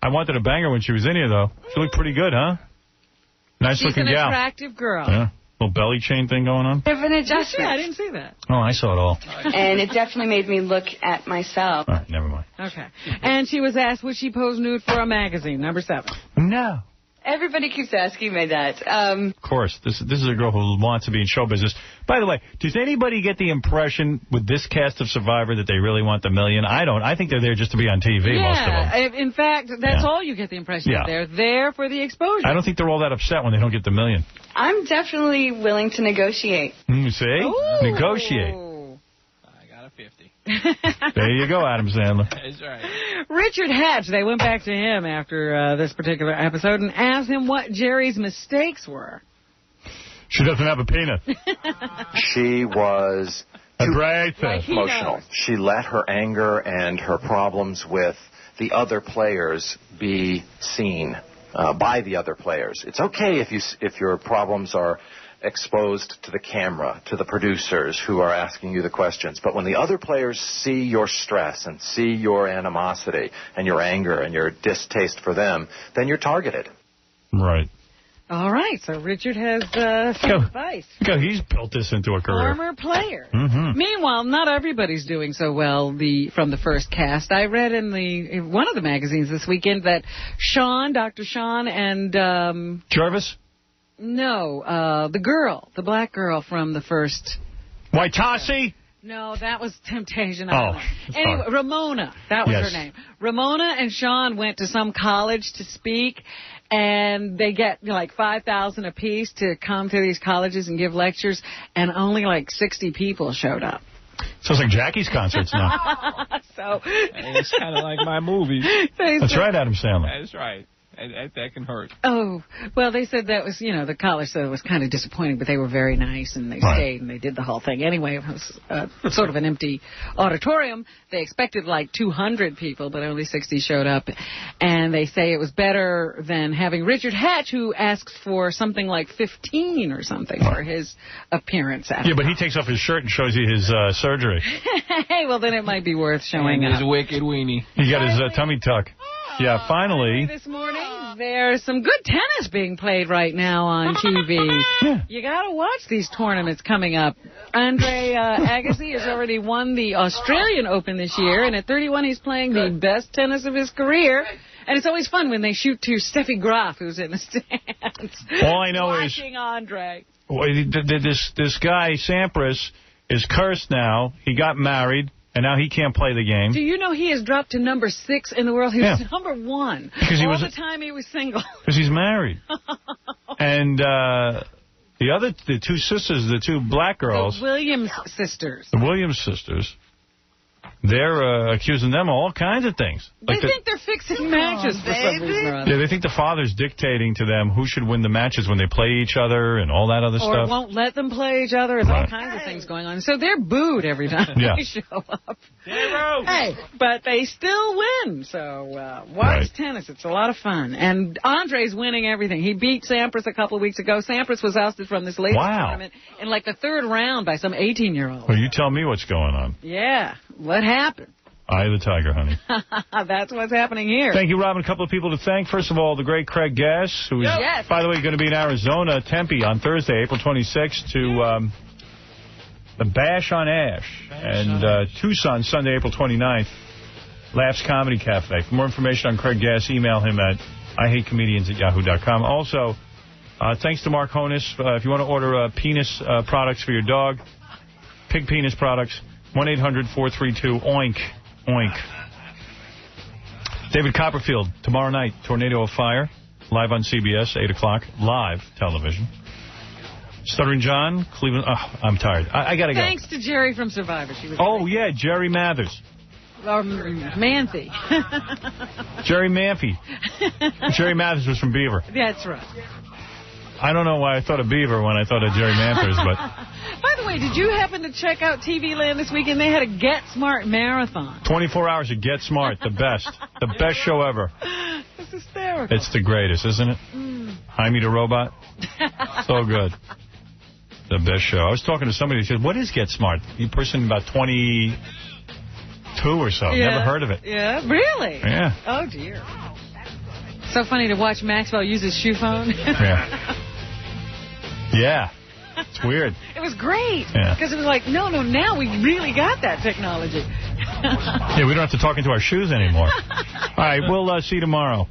I wanted to bang her when she was in here, though. She looked pretty good, huh? Nice-looking gal. She's an attractive girl. Yeah. Little belly chain thing going on. Bit of an adjustment. I didn't see that. Oh, I saw it all. And it definitely made me look at myself. All right, never mind. Okay. And she was asked, would she pose nude for a magazine? Number 7. No. Everybody keeps asking me that. Of course. This is a girl who wants to be in show business. By the way, does anybody get the impression with this cast of Survivor that they really want the million? I don't. I think they're there just to be on TV, most of them. In fact, that's all you get the impression of. They're there for the exposure. I don't think they're all that upset when they don't get the million. I'm definitely willing to negotiate. See? Ooh. Negotiate. I got a 50. There you go, Adam Sandler. That's right. Richard Hatch, they went back to him after this particular episode and asked him what Jerry's mistakes were. She doesn't have a penis. She was emotional. She let her anger and her problems with the other players be seen by the other players. It's okay if your problems are exposed to the camera, to the producers who are asking you the questions. But when the other players see your stress and see your animosity and your anger and your distaste for them, then you're targeted. Right. All right, so Richard has some advice. He's built this into a career. Former player. Mm-hmm. Meanwhile, not everybody's doing so well from the first cast. I read in one of the magazines this weekend that Dr. Sean and... Jarvis? No, the black girl from the first... Waitasi? No, that was Temptation Island. Anyway, Ramona, that was her name. Ramona and Sean went to some college to speak, and they get like $5,000 apiece to come to these colleges and give lectures, and only like 60 people showed up. Sounds like Jackie's concerts now. So it's kind of like my movie. That's right, Adam Sandler. That's right. That can hurt. Oh, well, they said that was, the college said it was kind of disappointing, but they were very nice, and they stayed, and they did the whole thing. Anyway, it was sort of an empty auditorium. They expected like 200 people, but only 60 showed up. And they say it was better than having Richard Hatch, who asks for something like 15 or something for his appearance. Yeah, but he takes off his shirt and shows you his surgery. Hey, well, then it might be worth showing his wicked weenie. He got his tummy tuck. Yeah, finally. This morning, there's some good tennis being played right now on TV. You got to watch these tournaments coming up. Andre Agassi has already won the Australian Open this year, and at 31, he's playing the best tennis of his career. And it's always fun when they shoot to Steffi Graf, who's in the stands. All I know watching Andre. This guy, Sampras, is cursed now. He got married. And now he can't play the game. Do you know he has dropped to number 6 in the world? He was number 1 because the time he was single. Because he's married. And the two sisters, the two black girls. The Williams sisters. The Williams sisters. They're accusing them of all kinds of things. They think they're fixing matches for some reason or other. Yeah, they think the father's dictating to them who should win the matches when they play each other and all that other stuff. Or won't let them play each other. There's all kinds of things going on. So they're booed every time they show up. Hey, but they still win. So watch tennis. It's a lot of fun. And Andre's winning everything. He beat Sampras a couple of weeks ago. Sampras was ousted from this latest tournament in like the 3rd round by some 18-year-old. Well, you tell me what's going on. Yeah. What happened? Eye of the tiger, honey. That's what's happening here. Thank you, Robin. A couple of people to thank. First of all, the great Craig Gass, who is, by the way, going to be in Arizona, Tempe, on Thursday, April 26th, to the Bash on Ash. And Tucson, Sunday, April 29th, Laughs Comedy Cafe. For more information on Craig Gass, email him at IHateComedians@yahoo.com. Also, thanks to Mark Honus. If you want to order penis products for your dog, pig penis products, 1-800-432-OINK. Oink. David Copperfield, tomorrow night, Tornado of Fire, live on CBS, 8 o'clock, live television. Stuttering John, Cleveland. Oh, I'm tired. I got to go. Thanks to Jerry from Survivor. She was yeah, Jerry Mathers. Manthe. Jerry Manfey. Jerry Mathers was from Beaver. That's right. I don't know why I thought of Beaver when I thought of Jerry Mathers, but... By the way, did you happen to check out TV Land this weekend? They had a Get Smart marathon. 24 hours of Get Smart, the best. The best show ever. It's hysterical. It's the greatest, isn't it? Jaime the Robot. So good. The best show. I was talking to somebody who said, what is Get Smart? A person about 22 or so. Never heard of it. Yeah, really? Yeah. Oh, dear. So funny to watch Maxwell use his shoe phone. Yeah. It's weird. It was great. Yeah. Because it was like, no, now we really got that technology. Yeah, we don't have to talk into our shoes anymore. All right, we'll see you tomorrow.